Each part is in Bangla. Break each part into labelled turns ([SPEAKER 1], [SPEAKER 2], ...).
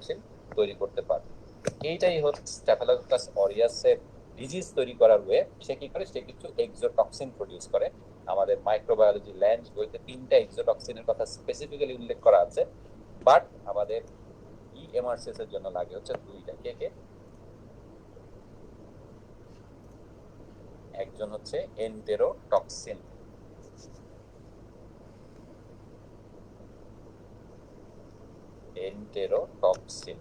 [SPEAKER 1] এক্সোটক্সিন তৈরি করতে পারে। এইটাই হচ্ছে স্ট্যাফিলোকোকাস অরিয়াসের ডিজিজ তৈরি করার ওয়ে। সে কি করে, সে কিছু এক্সোটক্সিন প্রডিউস করে। আমাদের মাইক্রোবায়োলজি ল্যাঞ্জ বইতে 3টা এক্সোটক্সিনের কথা স্পেসিফিক্যালি উল্লেখ করা আছে, বাট আমাদের ইএমআরসিএস এর জন্য লাগে হচ্ছে 2টা। কে কে? একজন হচ্ছে এন্টেরোটক্সিন, এন্টেরোটক্সিন,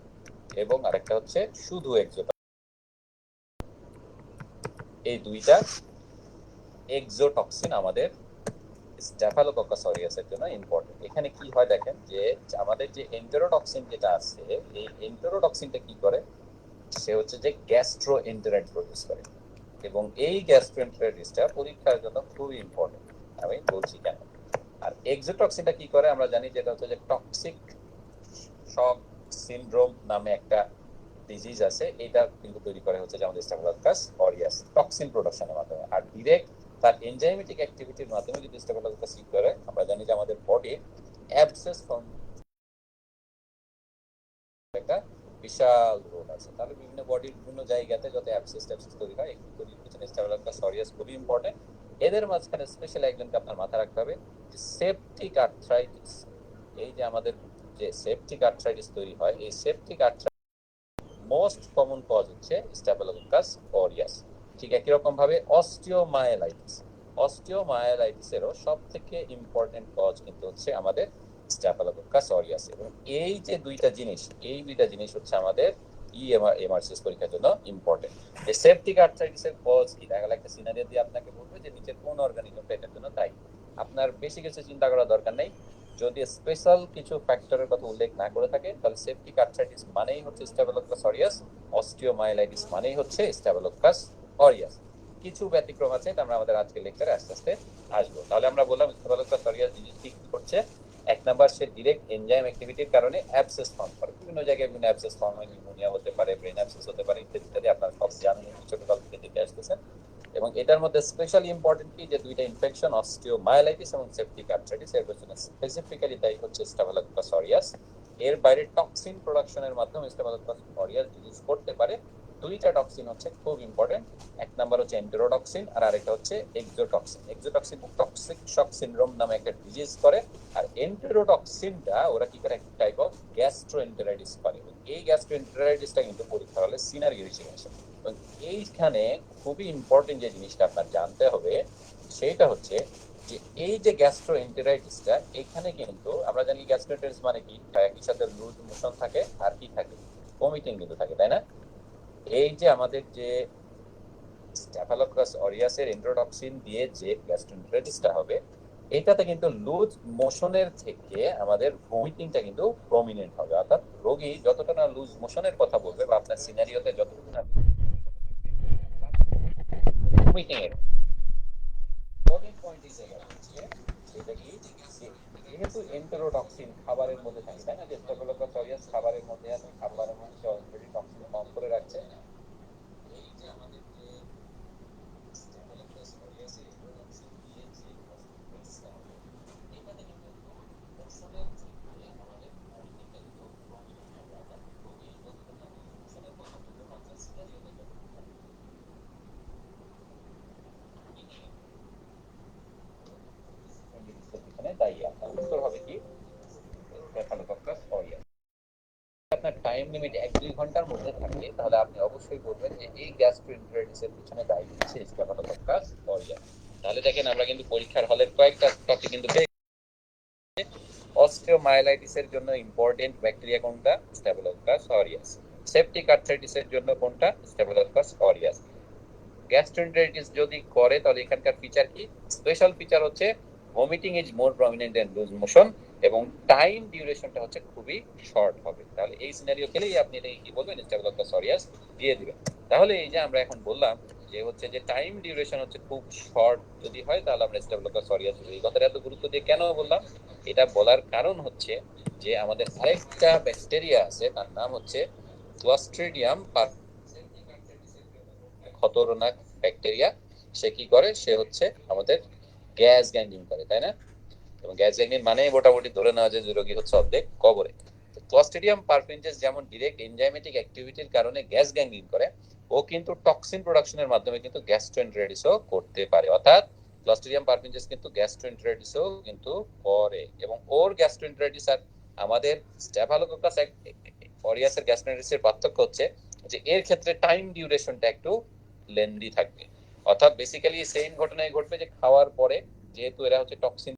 [SPEAKER 1] এবং আরেকটা হচ্ছে শুধু এক্সোটক্সিন। এই 2টা এক্সোটক্সিন আমাদের স্ট্যাফিলোকোকাস অরিয়াসের জন্য ইম্পর্টেন্ট। এখানে কি হয় দেখেন, যে আমাদের যে এন্টেরোটক্সিন যেটা আছে, এই এন্টেরোটক্সিনটা কি করে, সে হচ্ছে যে গ্যাস্ট্রোএন্টেরাইট প্রডিউস করে, এবং এই গ্যাস্ট্রোএন্টেরাইটিসটা পরীক্ষার জন্য খুবই ইম্পর্টেন্ট। আমি বলছি কেন। আর এক্সোটক্সিনটা কি করে আমরা জানি, যেটা হচ্ছে যে টক্সিক শক সিনড্রোম নামে একটা ডিজিজ আছে, এটা কিন্তু তৈরি করে হচ্ছে যে আমাদের স্ট্যাফিলোকোকাস অরিয়াস টক্সিন প্রোডাকশনের মাধ্যমে। আর ডিরেক্ট তার এনজাইমেটিক অ্যাক্টিভিটির মাধ্যমে যদি স্ট্যাফিলোকোকাস কি করে, আমরা জানি যে আমাদের বডি অ্যাবসেস ফর্ম একটা বিশাল রোল আছে। তাহলে বিভিন্ন বডির বিভিন্ন জায়গাতে যত অ্যাবসেস তৈরি হয়, এগুলো তৈরির পিছনে স্ট্যাফিলোকোকাস অরিয়াস খুবই ইম্পর্টেন্ট। এদের মাঝখানে স্পেশাল একজনকে আপনার মাথায় রাখতে হবে, যে সেপটিক আর্থ্রাইটিস। এই যে আমাদের যে সেপটিক আর্থ্রাইটিস তৈরি হয়, এই septic arthritis most common cause হচ্ছে স্ট্যাফিলোকোকাস অরিয়াস। ঠিক একই রকম ভাবে অস্টিওমায়ালাইটিসেরও সব থেকে ইম্পর্টেন্ট কজ কিন্তু হচ্ছে আমাদের স্ট্যাফিলোকোকাস অরিয়াস। এবং এই যে এই দুইটা জিনিস হচ্ছে আমাদের ইএমআরসিএস পরীক্ষার জন্য ইম্পর্টেন্ট। এই সেপটিক আর্থ্রাইটিসের কজ কি, দেখা গেল একটা সিনারিও দিয়ে আপনাকে বলবে যে নিচের কোন অর্গানিজমটা এটার জন্য দায়ী। আপনার বেশি কিছু চিন্তা করার দরকার নেই। যদি স্পেশাল কিছু ফ্যাক্টরের কথা উল্লেখ না করে থাকে, তাহলে সেপটিক আর্থ্রাইটিস মানেই হচ্ছে স্ট্যাফিলোকোকাস অরিয়াস, অস্টিওমাইলাইটিস মানেই হচ্ছে স্ট্যাফিলোকোকাস অরিয়াস। কিছু ব্যতিক্রম আছে, এটা আমরা আমাদের আজকের লেকচারে আস্তে আস্তে আসবো। তাহলে আমরা বললাম স্ট্যাফিলোকোকাস অরিয়াস ডিজিজ কি করছে। এক নাম্বার, সে ডিরেক্ট এনজাইম অ্যাক্টিভিটির কারণে অ্যাবসেস ফর্ম করে। বিভিন্ন জায়গায় বিভিন্ন অ্যাবসেস ফর্ম হয়, নিউমোনিয়া হতে পারে, ব্রেন অ্যাবসেস হতে পারে, ইত্যাদি ইত্যাদি। আপনারা সব জানেন, ছোটকাল থেকে দেখে আসতেছেন। এবং এটার মধ্যে স্পেশালি ইম্পর্টেন্ট কি, যে 2টা ইনফেকশন, অস্টিওমায়ালাইটিস এবং সেপটিক আর্থ্রাইটিস, এর পেছনে স্পেসিফিক্যালি দায়ী হচ্ছে স্ট্যাফিলোকোকাস অরিয়াস। এর বাইরে টক্সিন প্রোডাকশনের মাধ্যমে স্ট্যাফিলোকোকাস অরিয়াস ডিজিজ করতে পারে। 2টা টক্সিন হচ্ছে খুব ইম্পর্টেন্ট। এক নাম্বার হচ্ছে এন্টেরোটক্সিন, আর আরেকটা হচ্ছে exotoxin. Exotoxin toxic shock syndrome নামে একটা ডিজিজ করে, আর এন্টেরোটক্সিনটা ওরা কি করে, একটা টাইপ অফ গ্যাস্ট্রোএন্টেরাইটিস করে। এই গ্যাস্ট্রোএন্টেরাইটিসটা কিন্তু পরীক্ষা হলে সিনারিও হিসেবে আসে। এইখানে খুবই ইম্পর্টেন্ট যে জিনিসটা আপনার জানতে হবে, সেটা হচ্ছে যে এই যে গ্যাস্ট্রোএন্টেরাইটিসটা, এখানে কিন্তু আমরা জানি গ্যাস্ট্রোএন্টেরাইটিস মানে কি, একই সাথে লুজ মোশন থাকে, আর কি থাকে, ভমিটিং কিন্তু থাকে, তাই না? এই যে আমাদের যে স্ট্যাফিলোকোকাস অরিয়াসের এন্টেরোটক্সিন দিয়ে যে গ্যাস্ট্রোএন্টেরাইটিসটা হবে, এটাতে কিন্তু লুজ মোশনের থেকে আমাদের ভমিটিংটা কিন্তু প্রমিনেন্ট হবে। অর্থাৎ রোগী যতটা না লুজ মোশনের কথা বলবে, বা আপনার সিনারিওতে যতটা না ভমিটিং এর পয়েন্ট এই জায়গায় হচ্ছে, সেটা কি, যেহেতু এন্টেরোটক্সিন খাবারের মধ্যে থাকে, তাই না? যে স্ট্যাফিলোকোকাস অরিয়াস খাবারের মধ্যে আছে, খাবারের মধ্যে অলরেডি টক্সিন ফর্ম করে রাখছে। এই যে আমাদের যে স্ট্যাফিলোকোকাস অরিয়াসের এন্টেরোটক্সিন দিয়ে যে গ্যাস্ট্রোএন্টেরাইটিসটা হবে, এটাতে কিন্তু মোশনের থেকে আমাদের ভমিটিংটা কিন্তু প্রমিনেন্ট হবে। অর্থাৎ রোগী যতটা না মোশনের কথা বলবে, আপনার সিনারিওতে যতটা দায়ী, আপনার উত্তর হবে কি, স্ট্যাফিলোকোকাস অরিয়াস। আপনার টাইম লিমিট 1-2 ঘন্টার মধ্যে থাকে, তাহলে আপনি অবশ্যই বলবেন যে এই গ্যাস্ট্রোএন্টেরাইটিসের পিছনে দায়ী হচ্ছে স্ট্যাফিলোকোকাস অরিয়াস। তাহলে দেখেন, আমরা কিন্তু পরীক্ষার হলের কয়েকটা টপিক কিন্তু অস্টিওমায়ালাইটিসের জন্য ইম্পর্টেন্ট ব্যাকটেরিয়া কোনটা, স্ট্যাফিলোকোকাস অরিয়াস। সেপটিক আর্থ্রাইটিসের জন্য কোনটা, স্ট্যাফিলোকোকাস অরিয়াস। গ্যাস্ট্রোএন্টেরাইটিস যদি করে, তাহলে এখানকার ফিচার কি, স্পেশাল ফিচার হচ্ছে vomiting is more prominent and loose motion, এবং টাইম ডিউরেশনটা হচ্ছে খুবই শর্ট হবে। তাহলে এই সিনারিও পেলেই আপনি এটাকে কি বলবেন, স্ট্যাফিলোকোকাস অরিয়াস দিয়ে দিবেন। তাহলে এই যে আমরা এখন বললাম যে হচ্ছে যে টাইম ডিউরেশন হচ্ছে খুব শর্ট যদি হয়, তাহলে আমরা স্ট্যাফিলোকোকাস অরিয়াস, এই কথাটা এত গুরুত্ব দিয়ে কেন বললাম, এটা বলার কারণ হচ্ছে যে আমাদের আরেকটা ব্যাকটেরিয়া আছে, তার নাম হচ্ছে ক্লস্ট্রিডিয়াম খতরনাক ব্যাকটেরিয়া। সে কি করে, সে হচ্ছে আমাদের গ্যাস গ্যাংরিন করে, তাই না? এবং গ্যাস গ্যাংরিন মানে মোটামুটি ধরে নেওয়া যায় যে রোগী হচ্ছে অর্ধেক কবরে। ক্লস্ট্রিডিয়াম পারফিনজেস যেমন ডিরেক্ট এনজাইমেটিক অ্যাক্টিভিটির কারণে গ্যাস গ্যাংগ্রিন করে, ও কিন্তু টক্সিন প্রোডাকশনের মাধ্যমে কিন্তু গ্যাস্ট্রোএন্টেরাইটিসও করতে পারে। অর্থাৎ ক্লস্ট্রিডিয়াম পারফিনজেস কিন্তু গ্যাস্ট্রোএন্টেরাইটিসও কিন্তু করে, এবং ওর গ্যাস্ট্রোএন্টেরাইটিস আর আমাদের স্ট্যাফাইলোকোকাস অরিয়াসের গ্যাস্ট্রোএন্টেরাইটিসের পার্থক্য হচ্ছে যে এর ক্ষেত্রে টাইম ডিউরেশনটা একটু লেন্দি থাকবে। অর্থাৎ বেসিক্যালি সেম ঘটনায় ঘটবে যে খাওয়ার পরে, যেহেতু এরা হচ্ছে টক্সিন,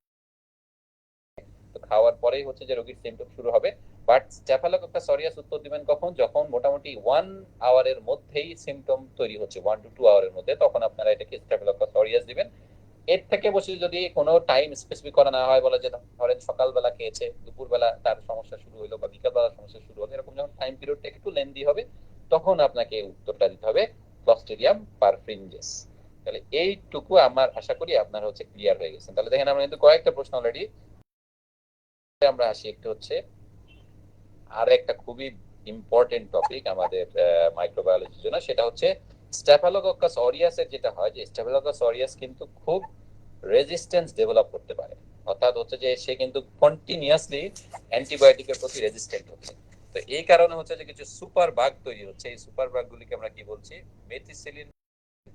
[SPEAKER 1] তো খাওয়ার পরেই হচ্ছে যে রোগীর সিমটম শুরু হবে। বাট স্ট্যাফাইলোকোকাস অরিয়াস উত্তর দিবেন কখন? যখন মোটামুটি 1 আওয়ারের মধ্যেই সিমটম তৈরি হচ্ছে, 1 to 2 আওয়ারের মধ্যে, তখন আপনারা এটাকে স্ট্যাফাইলোকোকাস অরিয়াস দিবেন। এর থেকে বসে যদি কোনো টাইম স্পেসিফিক করা না হয়, বলা যে ধরেন সকালবেলা খেয়েছে, দুপুরবেলা তার সমস্যা শুরু হলো বা বিকালবেলা সমস্যা শুরু হলো, এরকম যখন টাইম পিরিয়ডটা একটু লেন্দি হবে, তখন আপনাকে উত্তরটা দিতে হবে ক্লস্ট্রিডিয়াম পারফিনজেস। তাহলে এইটুকু আমার আশা করি আপনার হচ্ছে ক্লিয়ার হয়ে গেছে। তাহলে দেখেন আমরা কিন্তু কয়েকটা প্রশ্ন অলরেডি, আমরা আসি একটু হচ্ছে আর একটা খুবই ইম্পর্টেন্ট টপিক আমাদের মাইক্রোবায়োলজির জন্য, সেটা হচ্ছে স্ট্যাফাইলোকোকাস অরিয়াসের যেটা হয় যে স্ট্যাফাইলোকোকাস অরিয়াস কিন্তু খুব রেজিস্ট্যান্স ডেভেলপ করতে পারে। অর্থাৎ হচ্ছে যে সে কিন্তু কন্টিনিউয়াসলি অ্যান্টিবায়োটিকের প্রতি রেজিস্ট্যান্ট হচ্ছে। তো এই কারণে হচ্ছে যে কিছু সুপার বাগ তৈরি হচ্ছে। এই সুপার বাগগুলিকে আমরা কি বলছি? Methicillin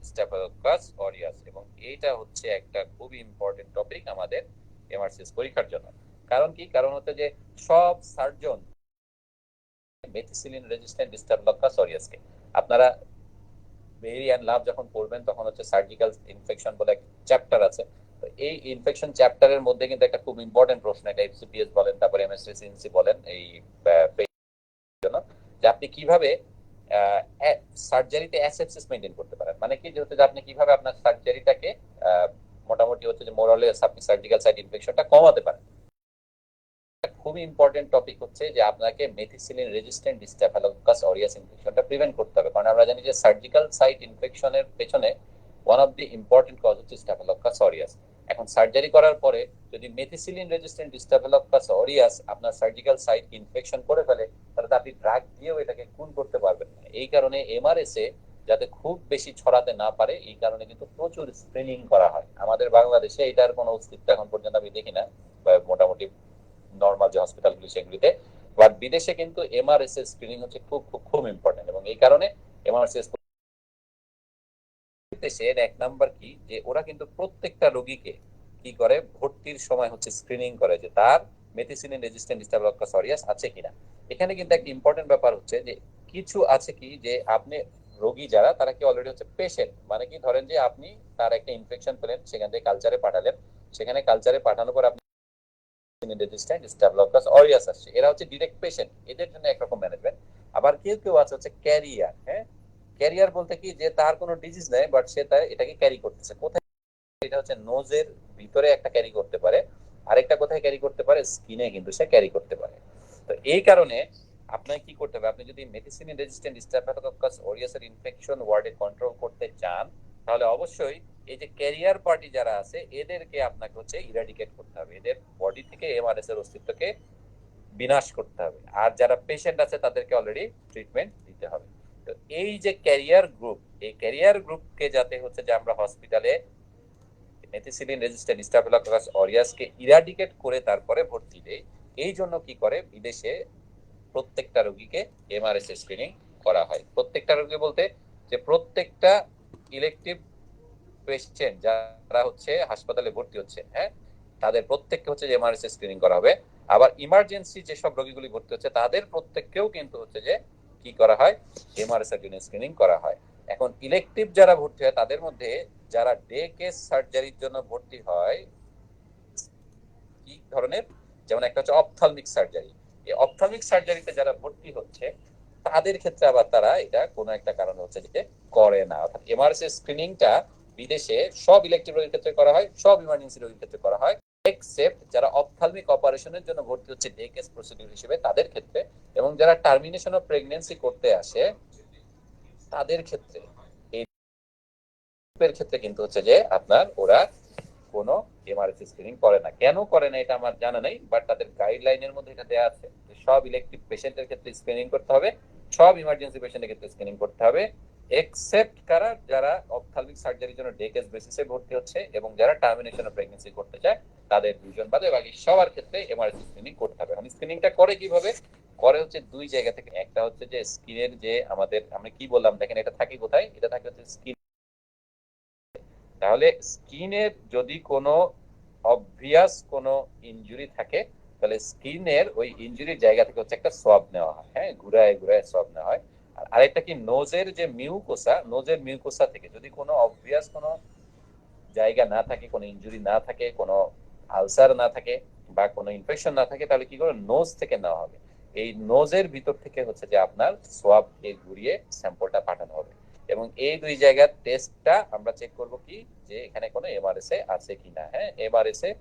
[SPEAKER 1] staphylococcus aureus. এবং এইটা হচ্ছে একটা খুবই ইম্পর্টেন্ট টপিক আমাদের এমআরসিএস পরীক্ষার জন্য। কারণ কি? কারণ হচ্ছে যে সব সার্জন মেথিসিলিন রেজিস্ট্যান্ট স্ট্যাফাইলোকোকাস অরিয়াসকে, আপনারা ভেরি অ্যান্ড লাভ যখন পড়বেন তখন হচ্ছে সার্জিক্যাল ইনফেকশন বলে একটা চ্যাপ্টার আছে। তো এই ইনফেকশন চ্যাপ্টারের মধ্যে কিন্তু একটা খুব ইম্পর্টেন্ট প্রশ্ন, এটা এফসিপিএস বলেন, তারপরে এমএসসিএনসি বলেন, এই জন্য যে আপনি কিভাবে সার্জারিতে অ্যাসেপসিস মেইনটেইন করতে পারেন। মানে কি, যে হচ্ছে যে আপনি কিভাবে আপনার সার্জারিটাকে মোটামুটি হচ্ছে যে মোরালেস আপনি সার্জিক্যাল সাইট ইনফেকশনটা কমাতে পারেন। খুবই ইম্পর্টেন্ট টপিক হচ্ছে যে আপনাকে methicillin resistant staphylococcus aureus ইনফেকশনটা prevent করতে হবে। কারণ আমরা জানি যে সার্জিক্যাল সাইট ইনফেকশনের পেছনে one of the important cause হচ্ছে স্ট্যাফাইলোকোকাস অরিয়াস। এখন সার্জারি করার পরে যদি মেথিসিলিন রেজিস্ট্যান্ট স্ট্যাফাইলোকোকাস অরিয়াস আপনার সার্জিক্যাল সাইট ইনফেকশন করে ফেলে, তাহলে আপনি ড্রাগ দিয়েও এটাকে খুন করতে পারবেন না। এই কারণে এমআরএস এ যাতে খুব বেশি ছড়াতে না পারে, এই কারণে কিন্তু প্রচুর স্ক্রিনিং করা হয়। আমাদের বাংলাদেশে এটার কোনো অস্তিত্ব এখন পর্যন্ত আমি দেখি না, মোটামুটি নরমাল যে হসপিটালগুলি সেগুলিতে। বাট বিদেশে কিন্তু এমআরএস এর স্ক্রিনিং হচ্ছে খুব খুব খুব ইম্পর্টেন্ট। এবং এই কারণে এমআরএস দেশের এক নাম্বার কি, যে ওরা কিন্তু প্রত্যেকটা রোগীকে কি করে, ভর্তির সময় হচ্ছে স্ক্রিনিং করে যে তার মেথিসিলিন রেজিস্ট্যান্ট স্ট্যাফাইলোকোকাস অরিয়াস আছে কিনা। এখানে কিন্তু একটা ইম্পর্টেন্ট ব্যাপার হচ্ছে যে কিছু আছে কি, যে আপনি রোগী যারা তারা কি অলরেডি হচ্ছে পেশেন্ট, মানে কি ধরেন যে আপনি তার একটা ইনফেকশন পেলেন, সেখান থেকে কালচারে পাঠালেন, সেখানে কালচারে পাঠানোর পর আপনি রেজিস্ট্যান্ট স্ট্যাফাইলোকোকাস অরিয়াস আসছে, এরা হচ্ছে ডিরেক্ট পেশেন্ট, এদের জন্য একরকম ম্যানেজমেন্ট। আবার কেউ কেউ আছে হচ্ছে ক্যারিয়ার। হ্যাঁ, ক্যারিয়ার বলতে কি, যে তার কোনো ডিজিজ নাই বাট সে তার এটাকে ক্যারি করতেছে। কোথায়? এটা হচ্ছে নোজের ভিতরে একটা ক্যারি করতে পারে, আরেকটা কোথায় ক্যারি করতে পারে, স্কিনে কিন্তু সে ক্যারি করতে পারে। তো এই কারণে আপনাকে কি করতে হবে, আপনি যদি মেথিসিলিন রেজিস্ট্যান্ট স্ট্যাফাইলোকোকাস অরিয়াসের ইনফেকশন ওয়ার্ডে কন্ট্রোল করতে চান, তাহলে অবশ্যই এই যে ক্যারিয়ার পার্টি যারা আছে এদেরকে আপনাকে হচ্ছে ইরাডিকেট করতে হবে, এদের বডি থেকে এমআরএস এর অস্তিত্বকে বিনাশ করতে হবে। আর যারা পেশেন্ট আছে তাদেরকে অলরেডি ট্রিটমেন্ট দিতে হবে। তো এই যে ক্যারিয়ার গ্রুপ, এই ক্যারিয়ার গ্রুপকে যাতে হচ্ছে যে আমরা হসপিটালে মেথিসিলিন রেজিস্ট্যান্ট স্ট্যাফাইলোকোকাস অরিয়াসকে ইরাডিকেট করে তারপরে ভর্তি দেই, এই জন্য কি করে, বিদেশে প্রত্যেকটা রোগীকে এমআরএস স্ক্রিনিং করা হয়। প্রত্যেকটা রোগী বলতে যে প্রত্যেকটা ইলেকটিভ পেশেন্ট যারা হচ্ছে হাসপাতালে ভর্তি হচ্ছে, হ্যাঁ, তাদের প্রত্যেককে হচ্ছে যে এমআরএস স্ক্রিনিং করা হবে। আবার ইমার্জেন্সি যেসব রোগীগুলি ভর্তি হচ্ছে তাদের প্রত্যেককেও কিন্তু হচ্ছে যে কি করা হয়, এমআরএস এর জন্য স্ক্রিনিং করা হয়। এখন ইলেকটিভ যারা ভর্তি হয় তাদের মধ্যে যারা ডে কেস সার্জারির জন্য ভর্তি হয় কি ধরনের, যেমন একটা হচ্ছে অপথলমিক সার্জারি। এই অপথলমিক সার্জারিতে যারা ভর্তি হচ্ছে তাদের ক্ষেত্রে আবার তারা এটা কোনো একটা কারণে হচ্ছে যে করে না। অর্থাৎ এমআরএস স্ক্রিনিংটা বিদেশে সব ইলেকটিভ রোগীর ক্ষেত্রে করা হয়, সব ইমার্জেন্সি রোগীর ক্ষেত্রে করা হয়, এক্সেপ্ট যারা অপথলমিক অপারেশনের জন্য ভর্তি হচ্ছে ডে কেস প্রসিডিউর হিসেবে তাদের ক্ষেত্রে, এবং যারা টার্মিনেশন অফ প্রেগন্যান্সি করতে আসে তাদের ক্ষেত্রে। এই ক্ষেত্রে কিন্তু হচ্ছে যে আপনার ওরা কোনো এমআরএস স্ক্রিনিং করে না। কেন করে না এটা আমার জানা নাই, বাট তাদের গাইডলাইনের মধ্যে এটা দেয়া আছে যে সব ইলেকটিভ পেশেন্টের ক্ষেত্রে স্ক্রিনিং করতে হবে, সব ইমার্জেন্সি পেশেন্টের ক্ষেত্রে স্ক্রিনিং করতে হবে, এক্সেপ্ট কারা, যারা অপথলমিক সার্জারির জন্য ডে কেস বেসিসে ভর্তি হচ্ছে এবং যারা টার্মিনেশন অফ প্রেগন্যান্সি করতে চায় তাদের দুইজন বাদে বাকি সবার ক্ষেত্রে এমআরএস স্ক্রিনিং করতে হবে। স্ক্রিনিংটা করে কিভাবে, করে হচ্ছে দুই জায়গা থেকে। একটা হচ্ছে যে স্কিনের যে আমাদের, আমরা কি বললাম দেখেন, এটা থাকে কোথায়, এটা থাকে হচ্ছে স্কিন। তাহলে স্কিনের যদি কোনো অবভিয়াস কোনো ইনজুরি থাকে, তাহলে স্কিনের ওই ইনজুরির জায়গা থেকে হচ্ছে একটা সোয়াব নেওয়া হয়, হ্যাঁ, ঘুরায় ঘুরায় সোয়াব নেওয়া হয়। আর আরেকটা কি, নোজের যে মিউকোসা, নোজের মিউকোসা থেকে যদি কোনো অবভিয়াস কোনো জায়গা না থাকে, কোনো ইনজুরি না থাকে, কোনো আলসার না থাকে বা কোনো ইনফেকশন না থাকে, তাহলে কি করে, নোজ থেকে নেওয়া হবে। এই নোজের ভিতর থেকে হচ্ছে যে আপনার সোয়াব ঘুরিয়ে স্যাম্পলটা পাঠানো হবে। এবং এই দুই জায়গার টেস্টটা আমরা চেক করব কি, যে এখানে কোনো এমআরএসএ আছে কিনা। হ্যাঁ, এমআরএসএ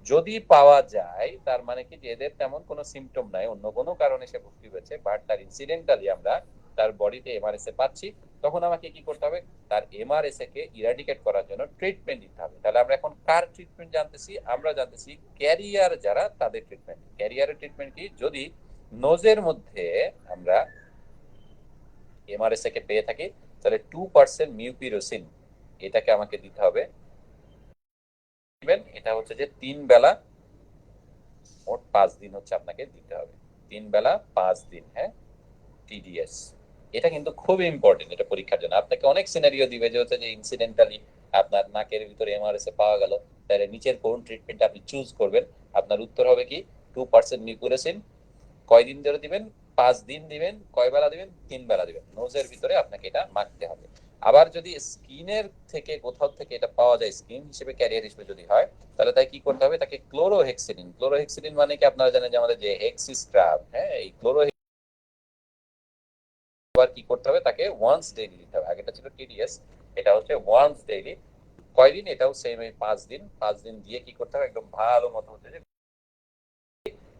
[SPEAKER 1] যদি পাওয়া যায়, তার মানে কি যে এদের তেমন কোনো সিমটম নাই, অন্য কোনো কারণে সে ভর্তি হয়েছে, বাট তার ইনসিডেন্টালি আমরা তার বডিতে এমআরএসএ পাচ্ছি, তখন আমাকে কি করতে হবে, তার এমআরএসএ কে ইরাডিকেট করার জন্য ট্রিটমেন্ট দিতে হবে। তাহলে আমরা এখন কার ট্রিটমেন্ট জানতেছি, আমরা জানতেছি ক্যারিয়ার যারা তাদের ট্রিটমেন্ট। ক্যারিয়ারের ট্রিটমেন্ট কি, যদি নোজের মধ্যে আমরা এমআরএসএ কে পেয়ে থাকি, তাহলে 2% মিউপিরোসিন এটাকে আমাকে দিতে হবে। এটা হচ্ছে যে 3 বেলা, মোট 5 দিন হচ্ছে আপনাকে দিতে হবে, 3 বেলা 5 দিন, হ্যাঁ, টিডিএস। এটা কিন্তু খুব ইম্পর্টেন্ট, এটা পরীক্ষার জন্য আপনাকে অনেক সিনারিও দিবে, যে হচ্ছে যে ইনসিডেন্টালি আপনার নাকের ভিতরে এমআরএসএ পাওয়া গেল, তাহলে নিচের কোন ট্রিটমেন্ট আপনি চুজ করবেন। আপনার উত্তর হবে কি, 2% মিউকুরেসিন। কয়দিন ধরে দিবেন, 5 দিন দিবেন। কয় বেলা দিবেন, 3 বেলা দিবেন। নোজের ভিতরে আপনাকে এটা মাখতে হবে। আবার যদি স্কিনের থেকে কোথাও থেকে এটা পাওয়া যায়, স্কিন হিসেবে, ক্যারিয়ার হিসেবে যদি হয়, তাহলে তাই কি করতে হবে, তাকে ক্লোরোহেক্সিডিন। ক্লোরোহেক্সিডিন মানে কি, আপনারা জানেন যে আমাদের যে হেক্সি স্ক্রাব, হ্যাঁ, এই ক্লোরো আবার কি করতে হবে, তাকে ওয়ান্স ডেইলি দিতে হবে। আগেটা ছিল টিডিএস, এটা হচ্ছে ওয়ান্স ডেইলি। কয়দিন, এটাও সেম, এই 5 দিন। 5 দিন দিয়ে কি করতে হবে, একদম ভালো মতো হচ্ছে যে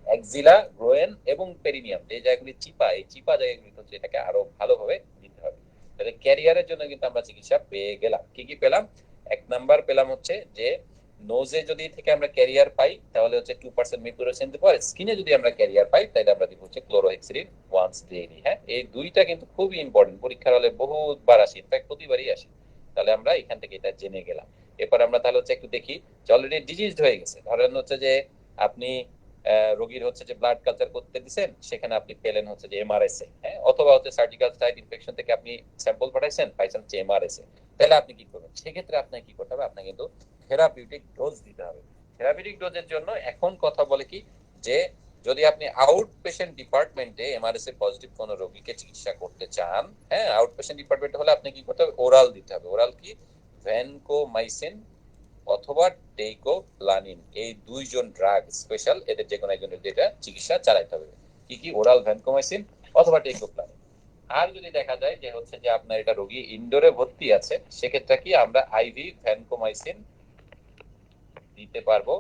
[SPEAKER 1] এক্সিলা, গ্রোয়েন এবং পেরিনিয়াম, যে জায়গাগুলি চিপা, এই চিপা জায়গাগুলি হচ্ছে এটাকে আরো ভালোভাবে দিতে হবে। তাহলে ক্যারিয়ারের জন্য কিন্তু আমরা চিকিৎসা পেয়ে গেলাম। কি কি পেলাম, 1 নাম্বার পেলাম হচ্ছে যে নোজে যদি থেকে আমরা ক্যারিয়ার পাই, তাহলে হচ্ছে 2% মিউকুরেসিন দিব। আর স্কিনে যদি আমরা ক্যারিয়ার পাই, তাহলে আমরা দিব হচ্ছে ক্লোরোহেক্সিডিন ওয়ান্স ডেইলি। হ্যাঁ, এই দুইটা কিন্তু খুবই ইম্পর্টেন্ট, পরীক্ষার হলে বহুতবার আসে, ইনফ্যাক্ট প্রতিবারই আসে। তাহলে আমরা এখান থেকে এটা জেনে গেলাম। এরপর আমরা তাহলে হচ্ছে একটু দেখি যে অলরেডি ডিজিজড হয়ে গেছে, ধরেন হচ্ছে যে আপনি রোগীর হচ্ছে যে ব্লাড কালচার করতে দিচ্ছেন, সেখানে আপনি পেলেন হচ্ছে যে এমআরএসএ, হ্যাঁ, অথবা হচ্ছে সার্জিক্যাল সাইট ইনফেকশন থেকে আপনি স্যাম্পল পাঠাইছেন, পাইছেন হচ্ছে এমআরএসএ। তাহলে আপনি কি করবেন, সেক্ষেত্রে আপনাকে কি করতে হবে, আপনাকে কিন্তু থেরাপিউটিক ডোজ দিতে হবে। থেরাপিউটিক ডোজের জন্য এখন কথা বলে কি, যে যদি আপনি আউট পেশেন্ট ডিপার্টমেন্টে এমআরএসএ পজিটিভ কোন রোগীকে চিকিৎসা করতে চান, হ্যাঁ, আউট পেশেন্ট ডিপার্টমেন্টে হলে আপনি কি করতে হবে, ওরাল দিতে হবে। ওরাল কি, ভ্যানকোমাইসিন অথবা টেইকোপ্লানিন, এই দুইজন ড্রাগ স্পেশাল, এদের যে কোনো একজনের যেটা চিকিৎসা চালাইতে হবে। কি কি, ওরাল ভ্যানকোমাইসিন অথবা টেইকোপ্লানিন। আর যদি দেখা যায় যে হচ্ছে যে আপনার এটা রোগী ইনডোরে ভর্তি আছে, সেক্ষেত্রে কি আমরা আইভি ভ্যানকোমাইসিন দিতে পারবো,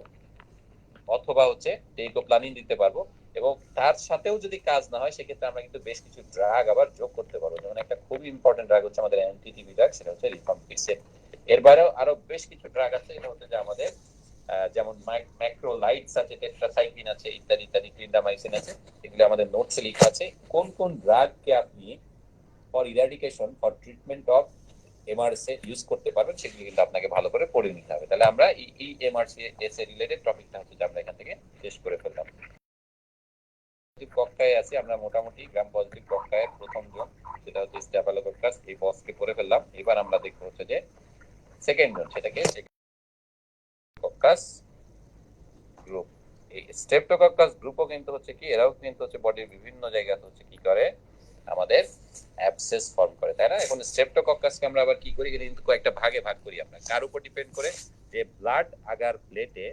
[SPEAKER 1] অথবা হচ্ছে টেইকোপ্লানিন দিতে পারবো। এবং তার সাথেও যদি কাজ না হয়, সেক্ষেত্রে আমরা কিন্তু বেশ কিছু ড্রাগ আবার যোগ করতে পারবো। যেমন একটা খুবই ইম্পর্টেন্ট ড্রাগ হচ্ছে আমাদের অ্যান্টিটিবি ড্রাগ, সেটা হচ্ছে রিফাম্পিসিন। এর বাইরেও আরো বেশ কিছু ড্রাগ আছে, এটা হচ্ছে যে আমাদের যেমন ম্যাক্রোলাইটস আছে, টেট্রাসাইক্লিন আছে, ইত্যাদি ইত্যাদি, ক্লিন্ডামাইসিন আছে। এগুলো আমাদের নোটসে লেখা আছে, কোন কোন ড্রাগকে আপনি for eradication, for treatment of MRSA use করতে পারবেন, সেগুলো কিন্তু আপনাকে ভালো করে পড়ে নিতে হবে। তাহলে আমরা এই এমআরএসএ রিলেটেড টপিকটা হচ্ছে যে আমরা এখান থেকে শেষ করে ফেললাম। কক্ষায় আছি আমরা, মোটামুটি গ্রাম পজিটিভ কক্ষায় প্রথম জন, যেটা হচ্ছে স্ট্যাফিলোকোকাস, এই বসকে পড়ে ফেললাম। এবার আমরা দেখবো হচ্ছে যে সেকেন্ড জন, সেটাকে স্টেপটোকক্কাস গ্রুপ। এই স্টেপটোকক্কাস গ্রুপও কিন্তু হচ্ছে কি, এরাও কিন্তু হচ্ছে বডির বিভিন্ন জায়গাতে হচ্ছে কি করে, আমাদের অ্যাবসেস ফর্ম করে, তাই না? এখন স্ট্রেপ্টোকক্কাসকে আমরা আবার কি করি, কিন্তু কয়েকটা ভাগে ভাগ করি আমরা। কার উপর ডিপেন্ড করে, যে ব্লাড আগার প্লেটে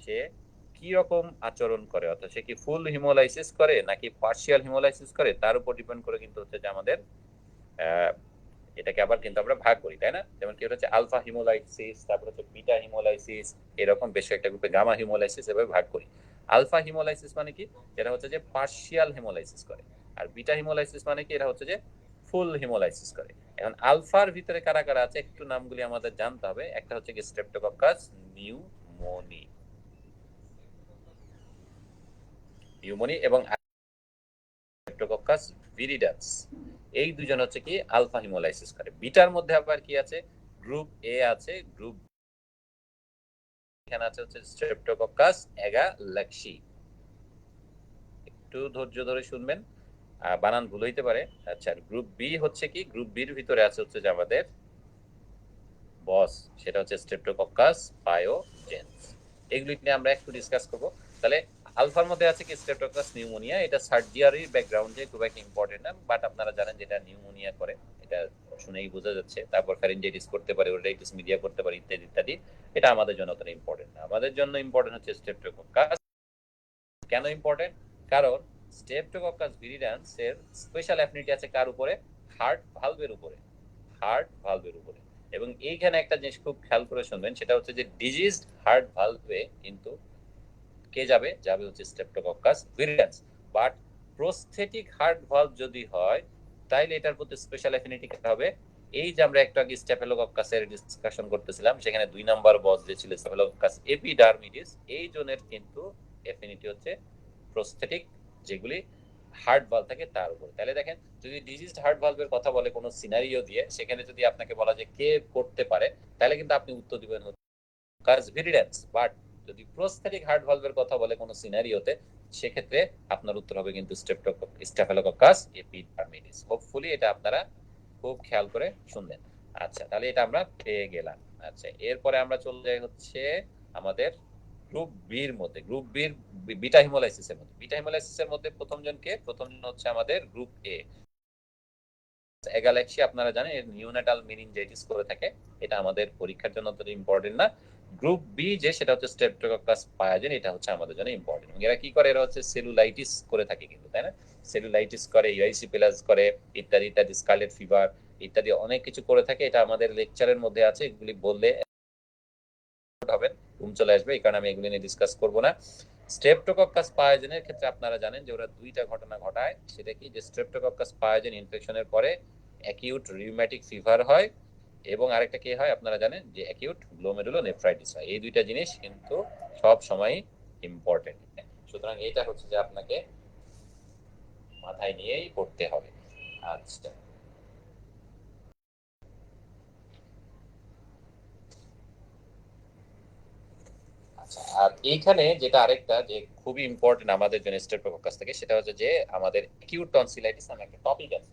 [SPEAKER 1] সে কি রকম আচরণ করে, অর্থাৎ সে কি ফুল হিমোলাইসিস করে নাকি পার্শিয়াল হিমোলাইসিস করে, তার উপর ডিপেন্ড করে কিন্তু হচ্ছে যে আমাদের এটাকে আবার কিন্তু আমরা ভাগ করি, তাই না? যেমন কি হচ্ছে আলফা হিমোলাইসিস, তারপর হচ্ছে বিটা হিমোলাইসিস, এরকম বেশ একটা গ্রুপে গামা হিমোলাইসিস এভাবে ভাগ করি। আলফা হিমোলাইসিস মানে কি, এটা হচ্ছে যে পার্শিয়াল হিমোলাইসিস করে। আর বিটা হিমোলাইসিস মানে কি, এটা হচ্ছে যে ফুল হিমোলাইসিস করে। এখন আলফার ভিতরে কারা কারা আছে, একটু নামগুলি আমাদের জানতে হবে। একটা হচ্ছে কি স্ট্রেপ্টোকক্কাস নিউমোনি, এবং স্ট্রেপ্টোকক্কাস ভিরিডান্স, এই দুজন হচ্ছে কি আলফা হিমোলাইসিস করে। বিটার মধ্যে আবার কি আছে, গ্রুপ এ আছে, গ্রুপ এখানে আছে হচ্ছে স্ট্রেপ্টোকক্কাস এগালাক্সি, একটু ধৈর্য ধরে শুনবেন, বানান ভুল হইতে পারে। আচ্ছা, গ্রুপ বি হচ্ছে কি, গ্রুপ বির ভিতরে আছে হচ্ছে যে আমাদের বস, সেটা হচ্ছে স্ট্রেপ্টোকক্কাস পায়োজেন্স। এগুলি নিয়ে আমরা একটু ডিসকাস করব। তাহলে আলফার মধ্যে আছে কি স্ট্রেপ্টোকক্কাস নিউমোনিয়া, এটা সার্জারি ব্যাকগ্রাউন্ডে খুব একটা ইম্পর্টেন্ট না, বাট আপনারা জানেন যেটা নিউমোনিয়া করে, এটা শুনেই বোঝা যাচ্ছে। তারপর ফ্যারিনজাইটিস করতে পারে, ওরাইটিস মিডিয়া করতে পারে, ইত্যাদি ইত্যাদি। এটা আমাদের জন্য অতটা ইম্পর্টেন্ট না। আমাদের জন্য ইম্পর্টেন্ট হচ্ছে স্ট্রেপ্টোকক্কাস। কেন ইম্পর্টেন্ট? কারণ স্ট্রেপ্টোকক্কাস ভিরিডান্স এর স্পেশাল অ্যাফিনিটি আছে কার উপরে? হার্ট ভালভের উপরে, হার্ট ভালভের উপরে। এবং এইখানে একটা জিনিস খুব খেয়াল করে শুনবেন, সেটা হচ্ছে যে ডিজিজড হার্ট ভালভে কিন্তু কে যাবে? যাবে হচ্ছে streptococcus viridans. But prosthetic heart valve যদি হয়, তাইলে এটার প্রতি স্পেশাল অ্যাফিনিটি হবে। এই যে আমরা একটু আগে স্টেফেলোকক্কাসের ডিসকাশন করতেছিলাম, সেখানে 2 নাম্বার বস যে ছিল স্টেফেলোকক্কাস এপিডার্মিডিস, এই জনের কিন্তু অ্যাফিনিটি হচ্ছে প্রস্থেটিক যেগুলি হার্ট ভালভ থাকে তার উপর। তাহলে দেখেন, যদি ডিজিজড হার্ট ভালভের কথা বলে কোনো সিনারিও দিয়ে, সেখানে যদি আপনাকে বলা যে কে করতে পারে, তাহলে কিন্তু আপনি উত্তর দিবেন কাজ ভিরিডেন্স। বাট যদি প্রস্থেটিক হার্ট ভালভের কথা বলে কোনো সিনারিওতে, সেক্ষেত্রে আপনার উত্তর হবে কিন্তু স্টেফেলোকক্কাস এপিডার্মিডিস। হোপফুলি এটা আপনারা খুব খেয়াল করে শুনলেন। আচ্ছা, তাহলে এটা আমরা পেয়ে গেলাম। আচ্ছা, এরপরে আমরা চলে যাই হচ্ছে আমাদের গ্রুপ বির মধ্যে। গ্রুপ বির বিটা হিমোলাইসিসের মধ্যে, বিটা হিমোলাইসিসের মধ্যে প্রথমজন হচ্ছে আমাদের গ্রুপ এ। এগালাক্সি আপনারা জানেন এর নিউনাটাল মেনিনজাইটিস করে থাকে, এটা আমাদের পরীক্ষার জন্য অতটা ইম্পর্টেন্ট না। গ্রুপ বি যে, সেটা হচ্ছে স্ট্রেপ্টোকক্কাস পায়োজেন, এটা হচ্ছে আমাদের জন্য ইম্পর্টেন্ট। এরা কি করে? এরা হচ্ছে সেলুলাইটিস করে থাকে কিন্তু, তাই না? সেলুলাইটিস করে, ইউআইসিপিলাস করে, ইত্যাদি ইত্যাদি, স্কারলেট ফিভার ইত্যাদি অনেক কিছু করে থাকে। এটা আমাদের লেকচারের মধ্যে আছে, এগুলি বললে হবেন, ঘুম চলে আসবে, এই কারণে আমি এগুলি নিয়ে ডিসকাস করব না। স্ট্রেপ্টোকক্কাস পায়োজেনের ক্ষেত্রে আপনারা জানেন যে ওরা দুইটা ঘটনা ঘটায়। সেটা কি? যে স্ট্রেপ্টোকক্কাস পায়োজেন ইনফেকশনের পরে অ্যাকিউট রিউম্যাটিক ফিভার হয়, এবং আরেকটা কি হয় আপনারা জানেন যে অ্যাকিউট গ্লোমেরুলোনেফ্রাইটিস হয়। এই দুইটা জিনিস কিন্তু সব সময় ইম্পর্টেন্ট। সুতরাং এটা হচ্ছে যে আপনাকে মাথায় নিয়েই পড়তে হবে। আচ্ছা, আর এইখানে যেটা আরেকটা যে খুবই ইম্পর্টেন্ট আমাদের জন্য স্ট্রেপ্টোকক্কাস থেকে, সেটা হচ্ছে যে আমাদের অ্যাকিউট টনসিলাইটিস নামে একটা টপিক আছে,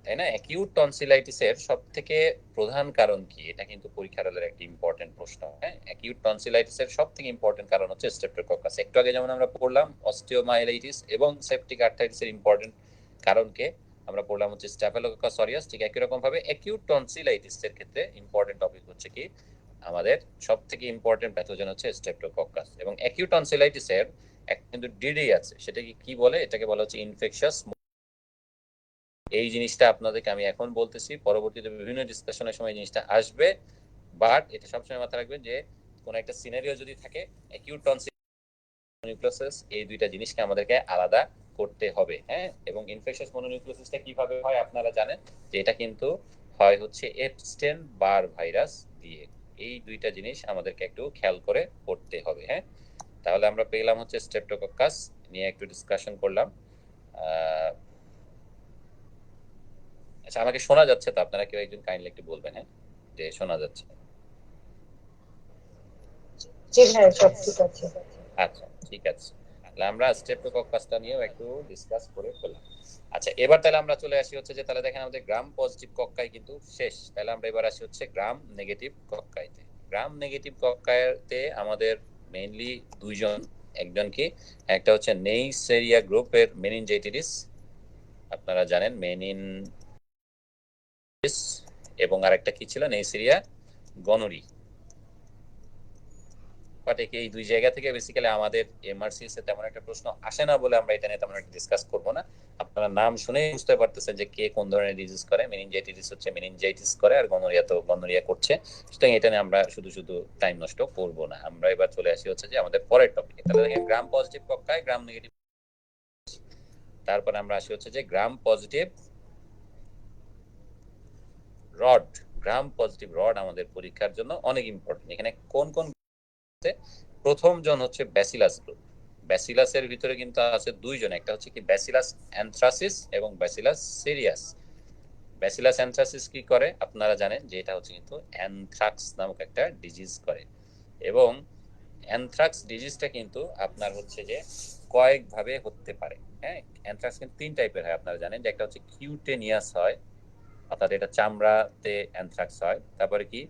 [SPEAKER 1] তাই না? অ্যাকিউট টনসিলাইটিসের সব থেকে প্রধান কারণ কি? এটা কিন্তু পরীক্ষার হলের একটা ইম্পর্টেন্ট প্রশ্ন। হ্যাঁ, অ্যাকিউট টনসিলাইটিসের সব থেকে ইম্পর্টেন্ট কারণ হচ্ছে স্ট্রেপ্টোকক্কাস। একটু আগে যেমন আমরা পড়লাম অস্টিওমাইলাইটিস এবং সেপটিক আর্থাইটিসের ইম্পর্টেন্ট কারণকে আমরা পড়লাম হচ্ছে স্ট্যাফিলোকক্কাস অরিয়াস, ঠিক একই রকম ভাবে অ্যাকিউট টনসিলাইটিসের ক্ষেত্রে ইম্পর্টেন্ট টপিক হচ্ছে কি? আমাদের সব থেকে ইম্পর্টেন্ট প্যাথোজেন হচ্ছে স্ট্রেপ্টোকক্কাস। এবং অ্যাকিউট টনসিলাইটিসের একটা কিন্তু ডিডি আছে, সেটা কি বলে? এটাকে বলা হচ্ছে ইনফেকশাস। এই জিনিসটা আপনাদেরকে আমি এখন বলতেছি, পরবর্তীতে বিভিন্ন ডিসকাশনের সময় এই জিনিসটা আসবে। বাট এটা সবসময় মাথায় রাখবেন যে কোন একটা সিনারিও যদি থাকে, অ্যাকিউট টনসিলাইটিস, এই দুইটা জিনিসকে আমাদেরকে আলাদা করতে হবে। হ্যাঁ, এবং ইনফেকশাস মনোনিউক্লিওসিসটা কিভাবে হয় আপনারা জানেন যে এটা কিন্তু হয় হচ্ছে এপস্টেন বার ভাইরাস দিয়ে। এই দুইটা জিনিস আমাদেরকে একটু খেয়াল করে পড়তে হবে। হ্যাঁ, তাহলে আমরা পেলাম হচ্ছে স্ট্রেপ্টোকক্কাস নিয়ে একটু ডিসকাশন করলাম। আচ্ছা, আমাকে শোনা যাচ্ছে তো? আপনারা কেউ একজন কাইন্ডলি একটু বলবেন, হ্যাঁ, যে শোনা যাচ্ছে।
[SPEAKER 2] জি হ্যাঁ, সব ঠিক আছে।
[SPEAKER 1] আচ্ছা, ঠিক আছে। তাহলে আমরা স্ট্রেপ্টোকক্কাসটা নিয়েও একটু ডিসকাস করে ফেললাম। আচ্ছা, এবার তাহলে আমরা চলে আসি হচ্ছে যে, তাহলে দেখেন আমাদের গ্রাম পজিটিভ কক্কাই কিন্তু শেষ। তাহলে আমরা এবার আসি হচ্ছে গ্রাম নেগেটিভ কক্কাইতে। গ্রাম নেগেটিভ কক্কাইতে আমাদের মেইনলি দুইজন, একজন কি, একটা হচ্ছে নেইসেরিয়া গ্রুপের মেনিনজাইটিস, আপনারা জানেন মেনিন, এবং আরেকটা কি ছিল? নেইসেরিয়া গনোরি। বাট এই দুই জায়গা থেকে বেসিক্যালি আমাদের এমআরসিএস এ তেমন একটা প্রশ্ন আসে না বলে আমরা এটা নিয়ে তেমন একটা ডিসকাস করব না। আপনারা নাম শুনে বুঝতে পারতেছেন যে কে কোন ধরনের ডিজিজ করে। মেনিনজাইটিস হচ্ছে মেনিনজাইটিস করে, আর গনোরিয়া তো গনোরিয়া করছে। সুতরাং এটা নিয়ে আমরা শুধু শুধু টাইম নষ্ট করব না। আমরা এবার চলে আসি হচ্ছে যে আমাদের পরের টপিকে। তাহলে দেখেন গ্রাম পজিটিভ কক্কায়, গ্রাম নেগেটিভ। তারপর আমরা আসি হচ্ছে যে gram positive rod. Gram positive rod আমাদের পরীক্ষার জন্য অনেক ইম্পর্টেন্ট। এখানে কোন কোন? প্রথম জন হচ্ছে ব্যাসিলাস গ্রুপ। ব্যাসিলাসের ভিতরে কিন্তু আছে দুইজন, একটা হচ্ছে কি ব্যাসিলাস অ্যানথ্রাসিস এবং ব্যাসিলাস সিরিয়াস। ব্যাসিলাস অ্যানথ্রাসিস কি করে আপনারা জানেন যে এটা হচ্ছে কিন্তু অ্যানথ্রাক্স নামক একটা ডিজিজ করে। এবং অ্যানথ্রাক্স ডিজিজটা কিন্তু আপনার হচ্ছে যে কয়েকভাবে হতে পারে। হ্যাঁ, অ্যানথ্রাক্স কিন্তু 3 টাইপের হয়, আপনারা জানেন যে একটা হচ্ছে কিউটেনিয়াস হয়, অর্থাৎ এটা চামড়াতে অ্যানথ্রাক্স হয়, তারপরে কি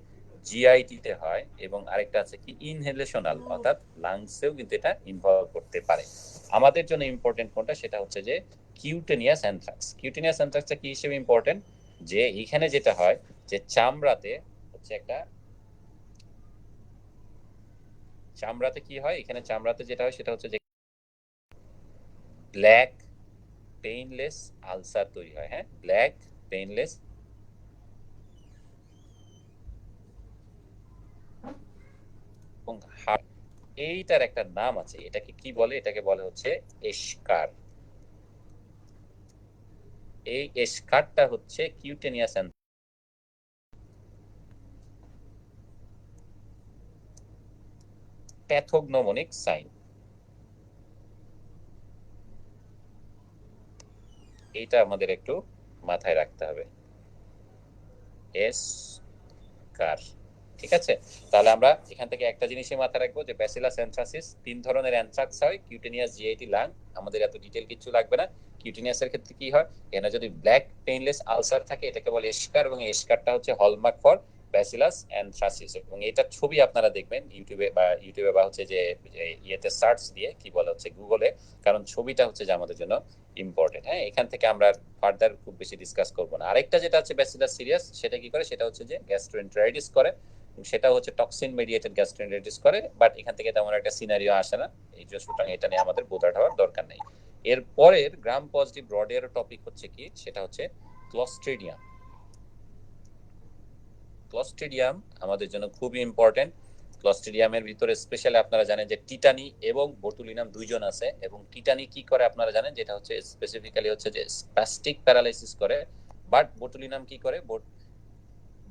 [SPEAKER 1] জিআইটিতে হয়, এবং আরেকটা আছে কি ইনহেলেশনাল, অর্থাৎ লাংসেও কিন্তু এটা ইনভলভ করতে পারে। আমাদের জন্য ইম্পর্টেন্ট কোনটা, সেটা হচ্ছে যে কিউটেনিয়াস অ্যানথ্রাক্স। কিউটেনিয়াস অ্যানথ্রাক্সটা কি হিসেবে ইম্পর্টেন্ট, যে এখানে যেটা হয় যে চামড়াতে হচ্ছে একটা, চামড়াতে কি হয়, এখানে চামড়াতে যেটা হয় সেটা হচ্ছে যে ব্ল্যাক পেইনলেস আলসার তৈরি হয়। হ্যাঁ, ব্ল্যাক পেইনলেস এবং হার্ড, এইটার একটা নাম আছে, এটাকে কি বলে, এটাকে বলে হচ্ছে এশকার। এই এশকারটা হচ্ছে কিউটেনিয়াস প্যাথোগনোমোনিক সাইন। এইটা আমাদের একটু মাথায় রাখতে হবে, এশকার। ঠিক আছে, তাহলে আমরা এখান থেকে একটা জিনিসই মাথায় রাখবো যে ব্যাসিলাস অ্যানথ্রাসিস 3 ধরনের অ্যানথ্রাক্স হয়, কিউটেনিয়াস, জিআইটি, লাং। আমাদের এত ডিটেল কিছু লাগবে না। কিউটেনিয়াসের ক্ষেত্রে কি হয়, এখানে যদি ব্ল্যাক পেইনলেস আলসার থাকে এটাকে বলে এশকার, এবং এশকারটা হচ্ছে হলমার্ক ফর ব্যাসিলাস অ্যানথ্রাসিস। এবং এটার ছবি আপনারা দেখবেন ইউটিউবে বা হচ্ছে যে ইয়েতে সার্চ দিয়ে, কি বলে হচ্ছে গুগলে, কারণ ছবিটা হচ্ছে যে আমাদের জন্য ইম্পর্টেন্ট। হ্যাঁ, এখান থেকে আমরা ফার্দার খুব বেশি ডিসকাস করবো না। আরেকটা যেটা হচ্ছে ব্যাসিলাস সিরিয়াস, সেটা কি করে, সেটা হচ্ছে যে গ্যাস্ট্রোএন্টারাইটিস করে, সেটা হচ্ছে টক্সিন মেডিয়েটেড গ্যাস্ট্রোএন্টারাইটিস করে, বাট এখান থেকে তেমন একটা সিনারিও আসে না। এই যে সুতরাং এটা নিয়ে আমাদের বোধহয় হওয়ার দরকার নেই। এর পরের গ্রাম পজিটিভ ব্রডের টপিক হচ্ছে কি, সেটা হচ্ছে ক্লস্ট্রিডিয়াম। ক্লস্ট্রিডিয়াম আমাদের জন্য খুবই ইম্পর্টেন্ট। ক্লস্ট্রিডিয়ামের ভিতরে স্পেশালি আপনারা জানেন যে টিটানি এবং বোটুলিনাম দুইজন আছে, এবং টিটানি কি করে আপনারা জানেন, যেটা হচ্ছে স্পেসিফিক্যালি হচ্ছে যে স্প্যাস্টিক প্যারালাইসিস করে, বাট বোটুলিনাম কি করে,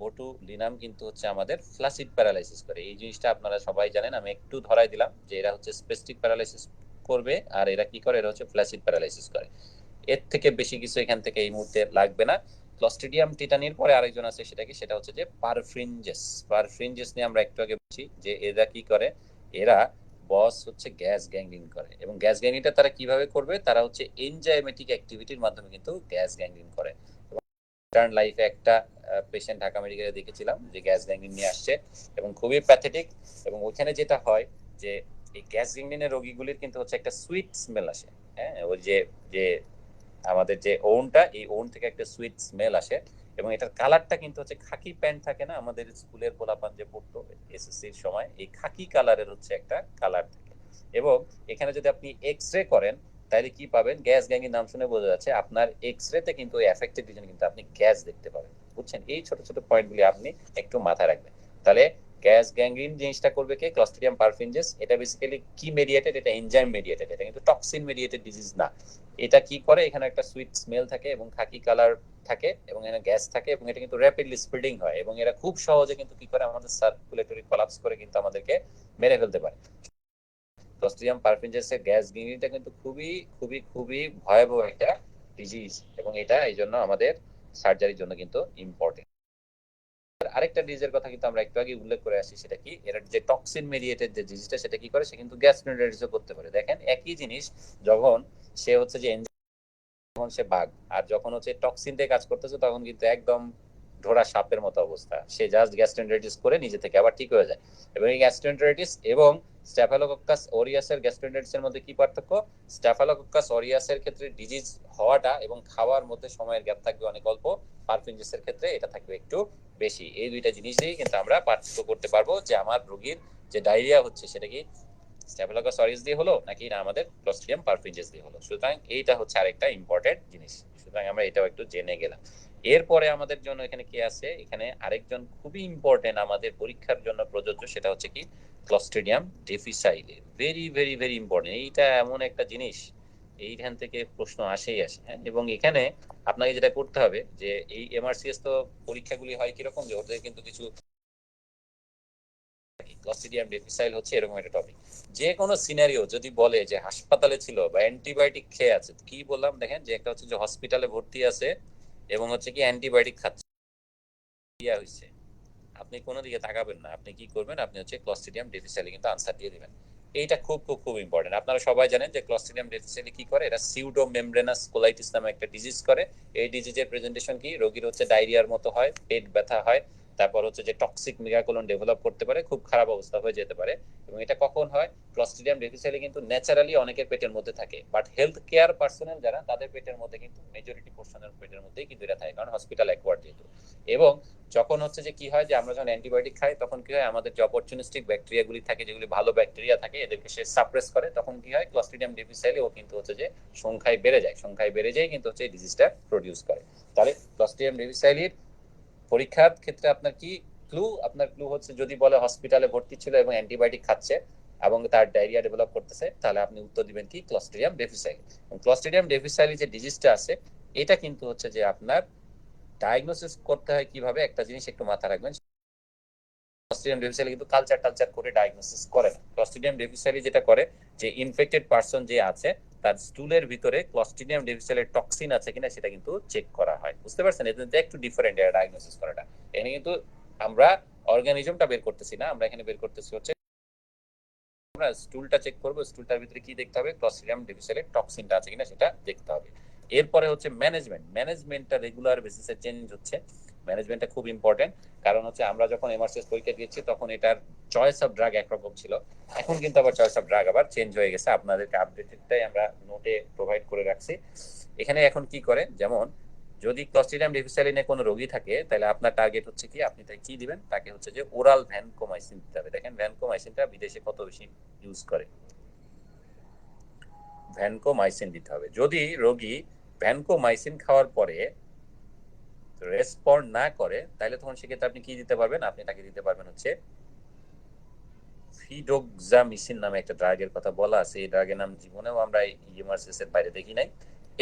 [SPEAKER 1] বোটুলিনাম কিন্তু হচ্ছে আমাদের ফ্ল্যাসিড প্যারালাইসিস করে। এই জিনিসটা আপনারা সবাই জানেন, আমি একটু ধরাই দিলাম যে এরা হচ্ছে স্প্যাস্টিক প্যারালাইসিস করবে, আর এরা কি করে, এরা হচ্ছে ফ্ল্যাসিড প্যারালাইসিস করে। এর থেকে বেশি কিছু এখান থেকে এই মুহূর্তে লাগবে না। ক্লস্ট্রিডিয়াম টিটানির পরে আরেকজন আছে, সেটা কি, সেটা হচ্ছে যে পারফ্রিনজেস। পারফ্রিনজেস নিয়ে আমরা একটু আগে বলছি যে এরা কি করে, এরা বস হচ্ছে গ্যাস গ্যাংগ্রিন করে, এবং গ্যাস গ্যাংগ্রিনটা তারা কিভাবে করবে, তারা হচ্ছে এনজাইমেটিক অ্যাক্টিভিটির মাধ্যমে কিন্তু গ্যাস গ্যাংগ্রিন করে। রিটার্ন লাইফে একটা পেশেন্ট ঢাকা মেডিকেলে দেখেছিলাম যে গ্যাস গ্যাংগ্রিন নিয়ে আসছে, এবং খুবই প্যাথেটিক। এবং ওইখানে যেটা হয় যে এই গ্যাস গ্যাংগ্রিনের রোগীগুলির কিন্তু হচ্ছে একটা সুইট স্মেল আসে। হ্যাঁ, ওই যে যে আমাদের যে ওউনটা, এই ওউন থেকে একটা সুইট স্মেল আসে, এবং এটার কালারটা কিন্তু হচ্ছে খাকি প্যান্ট থাকে না আমাদের স্কুলের পোলাপান যে পড়তো এসএসসির সময়, এই খাকি কালারের হচ্ছে একটা কালার থাকে। এবং এখানে যদি আপনি এক্স রে করেন, তাহলে কি পাবেন, গ্যাস গ্যাংয়ের নাম শুনে বোঝা যাচ্ছে আপনার এক্স রেতে কিন্তু ওই এফেক্টেড রিজন কিন্তু আপনি গ্যাস দেখতে পাবেন। বুঝছেন, এই ছোট ছোট পয়েন্টগুলি আপনি একটু মাথায় রাখবেন। তাহলে গ্যাস গ্যাংগ্রিন জিনিসটা করবে কে, ক্লস্ট্রিডিয়াম পারফিনজেস। এটা বেসিক্যালি কি মেডিয়েটেড, এটা এনজাইম মেডিয়েটেড, এটা কিন্তু টক্সিন মেডিয়েটেড ডিজিজ না। এটা কি করে, এখানে একটা সুইট স্মেল থাকে এবং খাকি কালার থাকে, এবং এখানে গ্যাস থাকে, এবং এটা কিন্তু র্যাপিডলি স্প্রেডিং হয়, এবং এরা খুব সহজে কিন্তু কি করে, আমাদের সার্কুলেটরি কোলাপস করে কিন্তু আমাদেরকে মেরে ফেলতে পারে। ক্লস্ট্রিডিয়াম পারফিনজেসের গ্যাস গ্যাংগ্রিনটা কিন্তু খুবই খুবই খুবই ভয়াবহ একটা ডিজিজ, এবং এটা এই জন্য আমাদের সার্জারির জন্য কিন্তু ইম্পর্টেন্ট। আরেকটা ডিজিজের কথা কিন্তু আমরা একটু আগে উল্লেখ করে আসি, সেটা কি, এর যে টক্সিন মেডিয়েটেড যে ডিজিজটা, সেটা কি করে, সে কিন্তু গ্যাস্ট্রোএন্টারাইটিসও করতে পারে। দেখেন একই জিনিস, যখন সে হচ্ছে যে যখন সে বাঘ, আর যখন হচ্ছে টক্সিন দিয়ে কাজ করতেছে, তখন কিন্তু একদম ধরা সাপের মতো অবস্থা, সে জাস্ট গ্যাস্ট্রোএন্টারাইটিস করে নিজে থেকে আবার ঠিক হয়ে যায়। এবং এই গ্যাস্ট্রোএন্টারাইটিস এবং স্ট্যাফিলোকক্কাস অরিয়াসের গ্যাস্ট্রোএন্টারাইটিসের মধ্যে কি পার্থক্য, স্ট্যাফিলোকক্কাস অরিয়াসের ক্ষেত্রে ডিজিজ হওয়াটা এবং খাওয়ার মধ্যে সময়ের গ্যাপ থাকবে অনেক অল্প, পারফিনজেসের ক্ষেত্রে এটা থাকবে একটু বেশি। এই দুইটা জিনিসই কিন্তু আমরা পার্থক্য করতে পারবো, যে আমার রোগীর যে ডায়রিয়া হচ্ছে সেটা কি স্ট্যাফিলোককাস অরিয়াস দিয়ে হলো, নাকি না আমাদের ক্লস্ট্রিডিয়াম পারফিনজেস দিয়ে হলো। সুতরাং এইটা হচ্ছে আরেকটা ইম্পর্টেন্ট জিনিস, সুতরাং আমরা এটাও একটু জেনে গেলাম। এরপরে আমাদের জন্য এখানে কি আছে, এখানে আরেকজন খুবই ইম্পর্টেন্ট আমাদের পরীক্ষার জন্য প্রযোজ্য, সেটা হচ্ছে কি clostridium difficile. Very very very important, এইটা এমন একটা জিনিস, এইখান থেকে প্রশ্ন আসেই আসে। হ্যাঁ, এবং এখানে আপনাকে যেটা করতে হবে, যে এই এমআরসিএস তো পরীক্ষাগুলি হয় কিরকম, যে ওদের কিন্তু কিছু ক্লস্ট্রিডিয়াম ডিফিসাইল হচ্ছে এরকম একটা টপিক। যে কোনো সিনারিও যদি বলে যে হাসপাতালে ছিল বা অ্যান্টিবায়োটিক খেয়ে আছে, কি বললাম দেখেন, যে একটা হচ্ছে যে হসপিটালে ভর্তি আছে এবং হচ্ছে কি অ্যান্টিবায়োটিক খাচ্ছে, ইয়া হইছে, আপনি কোনো দিকে তাকাবেন না, আপনি কি করবেন, আপনি হচ্ছে ক্লস্ট্রিডিয়াম ডিফিসাইলে কিন্তু আনসার দিয়ে দিবেন। এইটা খুব খুব খুব ইম্পর্টেন্ট। আপনারা সবাই জানেন যে ক্লস্ট্রিডিয়াম ডিফিসিয়েলি কি করে, এটা সিউডো মেমব্রেনাস কোলাইটিস নামে একটা ডিজিজ করে। এই ডিজিজের প্রেজেন্টেশন কি, রোগীর হচ্ছে ডায়রিয়ার মতো হয়, পেট ব্যথা হয়, তারপর হচ্ছে যে টক্সিক মেগাকোলন ডেভেলপ করতে পারে, খুব খারাপ অবস্থা হয়ে যেতে পারে। এবং এটা কখন হয়, ক্লস্ট্রিডিয়াম ডিফিসিয়েলি কিন্তু ন্যাচারালি অনেকের পেটের মধ্যে থাকে, বাট হেলথ কেয়ার পার্সোনাল যারা, তাদের পেটের মধ্যে কিন্তু মেজরিটি পোর্শনের পেটের মধ্যেই কিন্তু এটা থাকে, কারণ হসপিটাল অ্যাকোয়ার্ড যেহেতু। এবং যখন হচ্ছে যে কি হয়, যে আমরা যখন অ্যান্টিবায়োটিক খাই তখন কি হয়, আমাদের যে অপরচুনিস্টিক ব্যাকটেরিয়াগুলি থাকে, যেগুলি ভালো ব্যাকটেরিয়া থাকে, এদেরকে সে সাপ্রেস করে। তখন কি হয়, ক্লস্ট্রিডিয়াম ডিফিসিয়েলি ও কিন্তু হচ্ছে যে সংখ্যায় বেড়ে যায়, সংখ্যায় বেড়ে যায় কিন্তু হচ্ছে এই ডিজিজটা প্রডিউস করে। তাহলে ক্লস্ট্রিডিয়াম ডিফিসিয়েলির পরীক্ষার ক্ষেত্রে আপনার কি ক্লু, আপনার ক্লু হচ্ছে যদি বলে হসপিটালে ভর্তি ছিল এবং অ্যান্টিবায়োটিক খাচ্ছে এবং তার ডায়রিয়া ডেভেলপ করতেছে, তাহলে আপনি উত্তর দিবেন কি, ক্লস্ট্রিডিয়াম ডিফিসিয়েলি। ক্লস্ট্রিডিয়াম ডিফিসিয়েলি যে ডিজিজটা আছে, এটা কিন্তু হচ্ছে যে আপনার ডায়াগনোসিস করতে হয় কিভাবে, একটা জিনিস একটু মাথা রাখবেন, ক্লস্ট্রিডিয়াম ডিফিসিয়েলি কিন্তু কালচার টালচার করে ডায়াগনোসিস করে না। ক্লস্ট্রিডিয়াম ডিফিসিয়েলি যেটা করে, যে ইনফেক্টেড পারসন যে আছে, তার স্টুলের ভিতরে ক্লস্ট্রিডিয়াম ডিফিসিয়েলির টক্সিন আছে কিনা সেটা কিন্তু চেক করা হয়। বুঝতে পারছেন, এটা একটু ডিফারেন্ট এটা ডায়াগনোসিস করাটা। এখানে কিন্তু আমরা অর্গানিজমটা বের করতেছি না, আমরা এখানে বের করতেছি হচ্ছে, আমরা স্টুলটা চেক করবো, স্টুলটার ভিতরে কি দেখতে হবে, ক্লস্ট্রিডিয়াম ডিফিসিয়েলির টক্সিনটা আছে কিনা সেটা দেখতে হবে। এরপরে হচ্ছে ম্যানেজমেন্টটা রেগুলার বেসিসে চেঞ্জ হচ্ছে। ম্যানেজমেন্টটা খুব ইম্পর্টেন্ট, কারণ হচ্ছে আমরা যখন এমআরসিএস পরীক্ষা দিয়েছি তখন এটার চয়েস অফ ড্রাগ একরকম ছিল, এখন কিন্তু আবার চয়েস অফ ড্রাগ আবার চেঞ্জ হয়ে গেছে। আপনাদেরকে আপডেটেডটাই আমরা নোটে প্রোভাইড করে রাখছি। এখানে এখন কি করে, যেমন যদি ক্লস্ট্রিডিয়াম ডিফিসিয়েলি কোনো রোগী থাকে, তাহলে আপনার টার্গেট হচ্ছে কি, আপনি তাই কি দিবেন, তাকে হচ্ছে যে ওরাল ভ্যানকোমাইসিন দিতে হবে। দেখেন ভ্যানকোমাইসিনটা বিদেশে কত বেশি ইউজ করে, ভ্যানকোমাইসিন দিতে হবে। যদি রোগী ভ্যানকোমাইসিন খাওয়ার পরে রেসপন্ড না করে, তাহলে তখন সেক্ষেত্রে আপনি কি দিতে পারবেন, আপনি তাকে দিতে পারবেন হচ্ছে ফিডোক্সামিসিন নামে একটা ড্রাগের কথা বলা আছে। এই ড্রাগের নাম জীবনেও আমরা ইমার্সিস এর বাইরে দেখি নাই।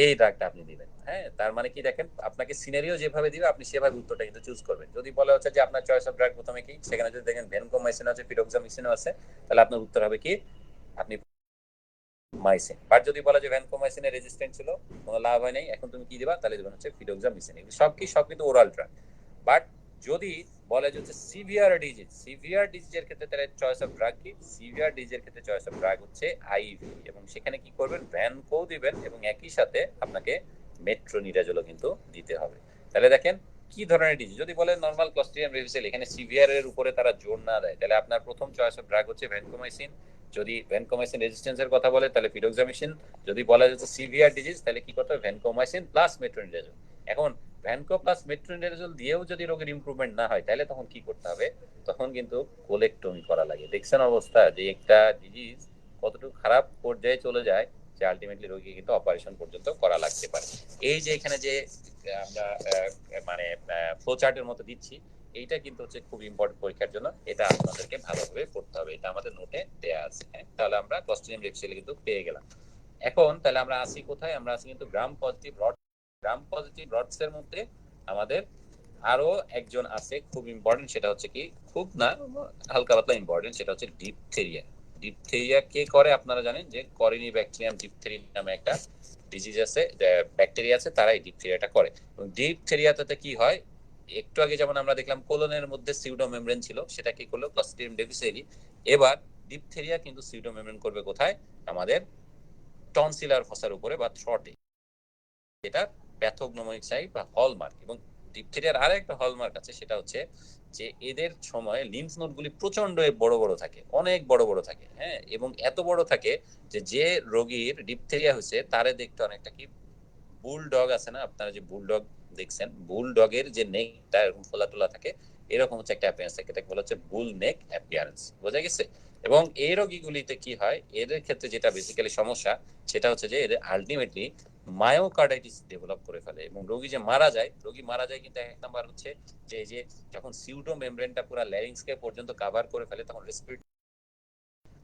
[SPEAKER 1] এই ড্রাগটা আপনি দিবেন। হ্যাঁ, তার মানে কি, দেখেন আপনাকে সিনারিও যেভাবে দিবে আপনি সেভাবে উত্তরটা কিন্তু চুজ করবেন। যদি বলা হচ্ছে যে আপনার চয়েস অফ ড্রাগ প্রথমে কি, সেখানে যদি দেখেন ভ্যানকোমাইসিন আছে, ফিডোক্সামিসিনও আছে, তাহলে আপনার উত্তর হবে কি, আপনি মাইসিন। বাট যদি বলা যে ভ্যানকোমাইসিনের রেজিস্ট্যান্ট ছিল, কোনো লাভ হয় নাই, এখন তুমি কি দিবা, তাহলে দিবেন হচ্ছে ফিডোক্সামিসিন। এগুলো সব কিন্তু ওরাল ড্রাগ। বাট যদি বলে যে হচ্ছে সিভিয়ার ডিজিজের ক্ষেত্রে, তাহলে চয়েস অফ ড্রাগ কি, সিভিয়ার ডিজিজের ক্ষেত্রে চয়েস অফ ড্রাগ হচ্ছে আইভি। এবং সেখানে কি করবেন, ভ্যানকো দিবেন এবং একই সাথে আপনাকে মেট্রোনিডাজলও কিন্তু দিতে হবে। তাহলে দেখেন কি ধরনের ডিজিজ, যদি বলে নরমাল ক্লস্ট্রিডিয়াম ডিফিসিয়েলি, এখানে সিভিয়ারের উপরে তারা জোর না দেয়, তাহলে আপনার প্রথম চয়েস অফ ড্রাগ হচ্ছে ভ্যানকোমাইসিন। যদি ভ্যানকোমাইসিন রেজিস্ট্যান্সের কথা বলে, তাহলে ফিডোক্সামিসিন। যদি বলা যাচ্ছে সিভিয়ার ডিজিজ, তাহলে কি করতে হবে, ভ্যানকোমাইসিন প্লাস মেট্রোনিডাজল। এখন ভ্যানকো প্লাস মেট্রোনিডাজল দিয়েও যদি রোগের ইমপ্রুভমেন্ট না হয়, তাহলে তখন কি করতে হবে, তখন কিন্তু কোলেক্টমি করা লাগে। দেখছেন অবস্থা, যে একটা ডিজিজ কতটুকু খারাপ পর্যায়ে চলে যায়, যে আলটিমেটলি রোগী কিন্তু অপারেশন পর্যন্ত করা লাগতে পারে। এই যে এখানে যে আমরা মানে ফ্লো চার্টের মতো দিচ্ছি, এইটা কিন্তু হচ্ছে খুব ইম্পর্টেন্ট পরীক্ষার জন্য। এটা আপনাদেরকে ভালোভাবে পড়তে হবে, এটা আমাদের নোটে দেয়া আছে। হ্যাঁ, তাহলে আমরা ক্লস্ট্রিডিয়াম ডিফিসিয়েলি কিন্তু পেয়ে গেলাম। এখন তাহলে আমরা আসি কোথায়, আমরা আসি কিন্তু গ্রাম পজিটিভ রডস এর মধ্যে আমাদের আরো একজন আছে খুব ইম্পর্টেন্ট, সেটা হচ্ছে কি, খুব না, হালকা পাতলা ইম্পর্টেন্ট, সেটা হচ্ছে ডিপথেরিয়া। ডিপথেরিয়া কে করে, আপনারা জানেন যে করিনি ব্যাকটেরিয়াম ডিপথেরি নামে একটা ডিজিজ আছে, ব্যাকটেরিয়া আছে, তারাই ডিপথেরিয়াটা করে। এবং ডিপথেরিয়াতে কি হয়, একটু আগে যেমন আমরা দেখলাম কোলনের মধ্যে সিউডো মেমব্রেন ছিল, সেটা কি করলো, ক্লস্ট্রিডিয়াম ডিফিসিয়েলি। এবার ডিপথেরিয়া কিন্তু সিউডো মেমব্রেন করবে কোথায়, আমাদের টনসিলার ফসার উপরে বা থ্রটে, যেটা প্যাথোগনোমিক সাইট বা হলমার্ক। এবং ডিপথেরিয়ার আরো একটা হলমার্ক আছে, সেটা হচ্ছে যে এদের সময় লিম্ফ নোড গুলি প্রচন্ড বড় বড় থাকে, অনেক বড় বড় থাকে। হ্যাঁ, এবং এত বড় থাকে যে রোগীর ডিপথেরিয়া হয়েছে তারে দেখতে অনেকটা কি, বুলডগ আছে না, আপনারা যে বুলডগ দেখছেন, বুলডগের যে নেকটা এরকম ফোলা টোলা থাকে, এরকম হচ্ছে একটা অ্যাপিয়ারেন্স থাকে, এটাকে বলা হচ্ছে বুল নেক অ্যাপিয়ারেন্স। বোঝা গেছে? এবং এই রোগীগুলিতে কি হয়, এদের ক্ষেত্রে যেটা বেসিক্যালি সমস্যা, সেটা হচ্ছে যে এদের আলটিমেটলি মায়োকার্ডাইটিস ডেভেলপ করে ফেলে এবং রোগী যে মারা যায়, কিন্তু এক নাম্বার হচ্ছে যে এই যে যখন সিউডো মেমব্রেনটা পুরো ল্যারিংসকে পর্যন্ত কভার করে ফেলে, তখন রেসপিরেটরি,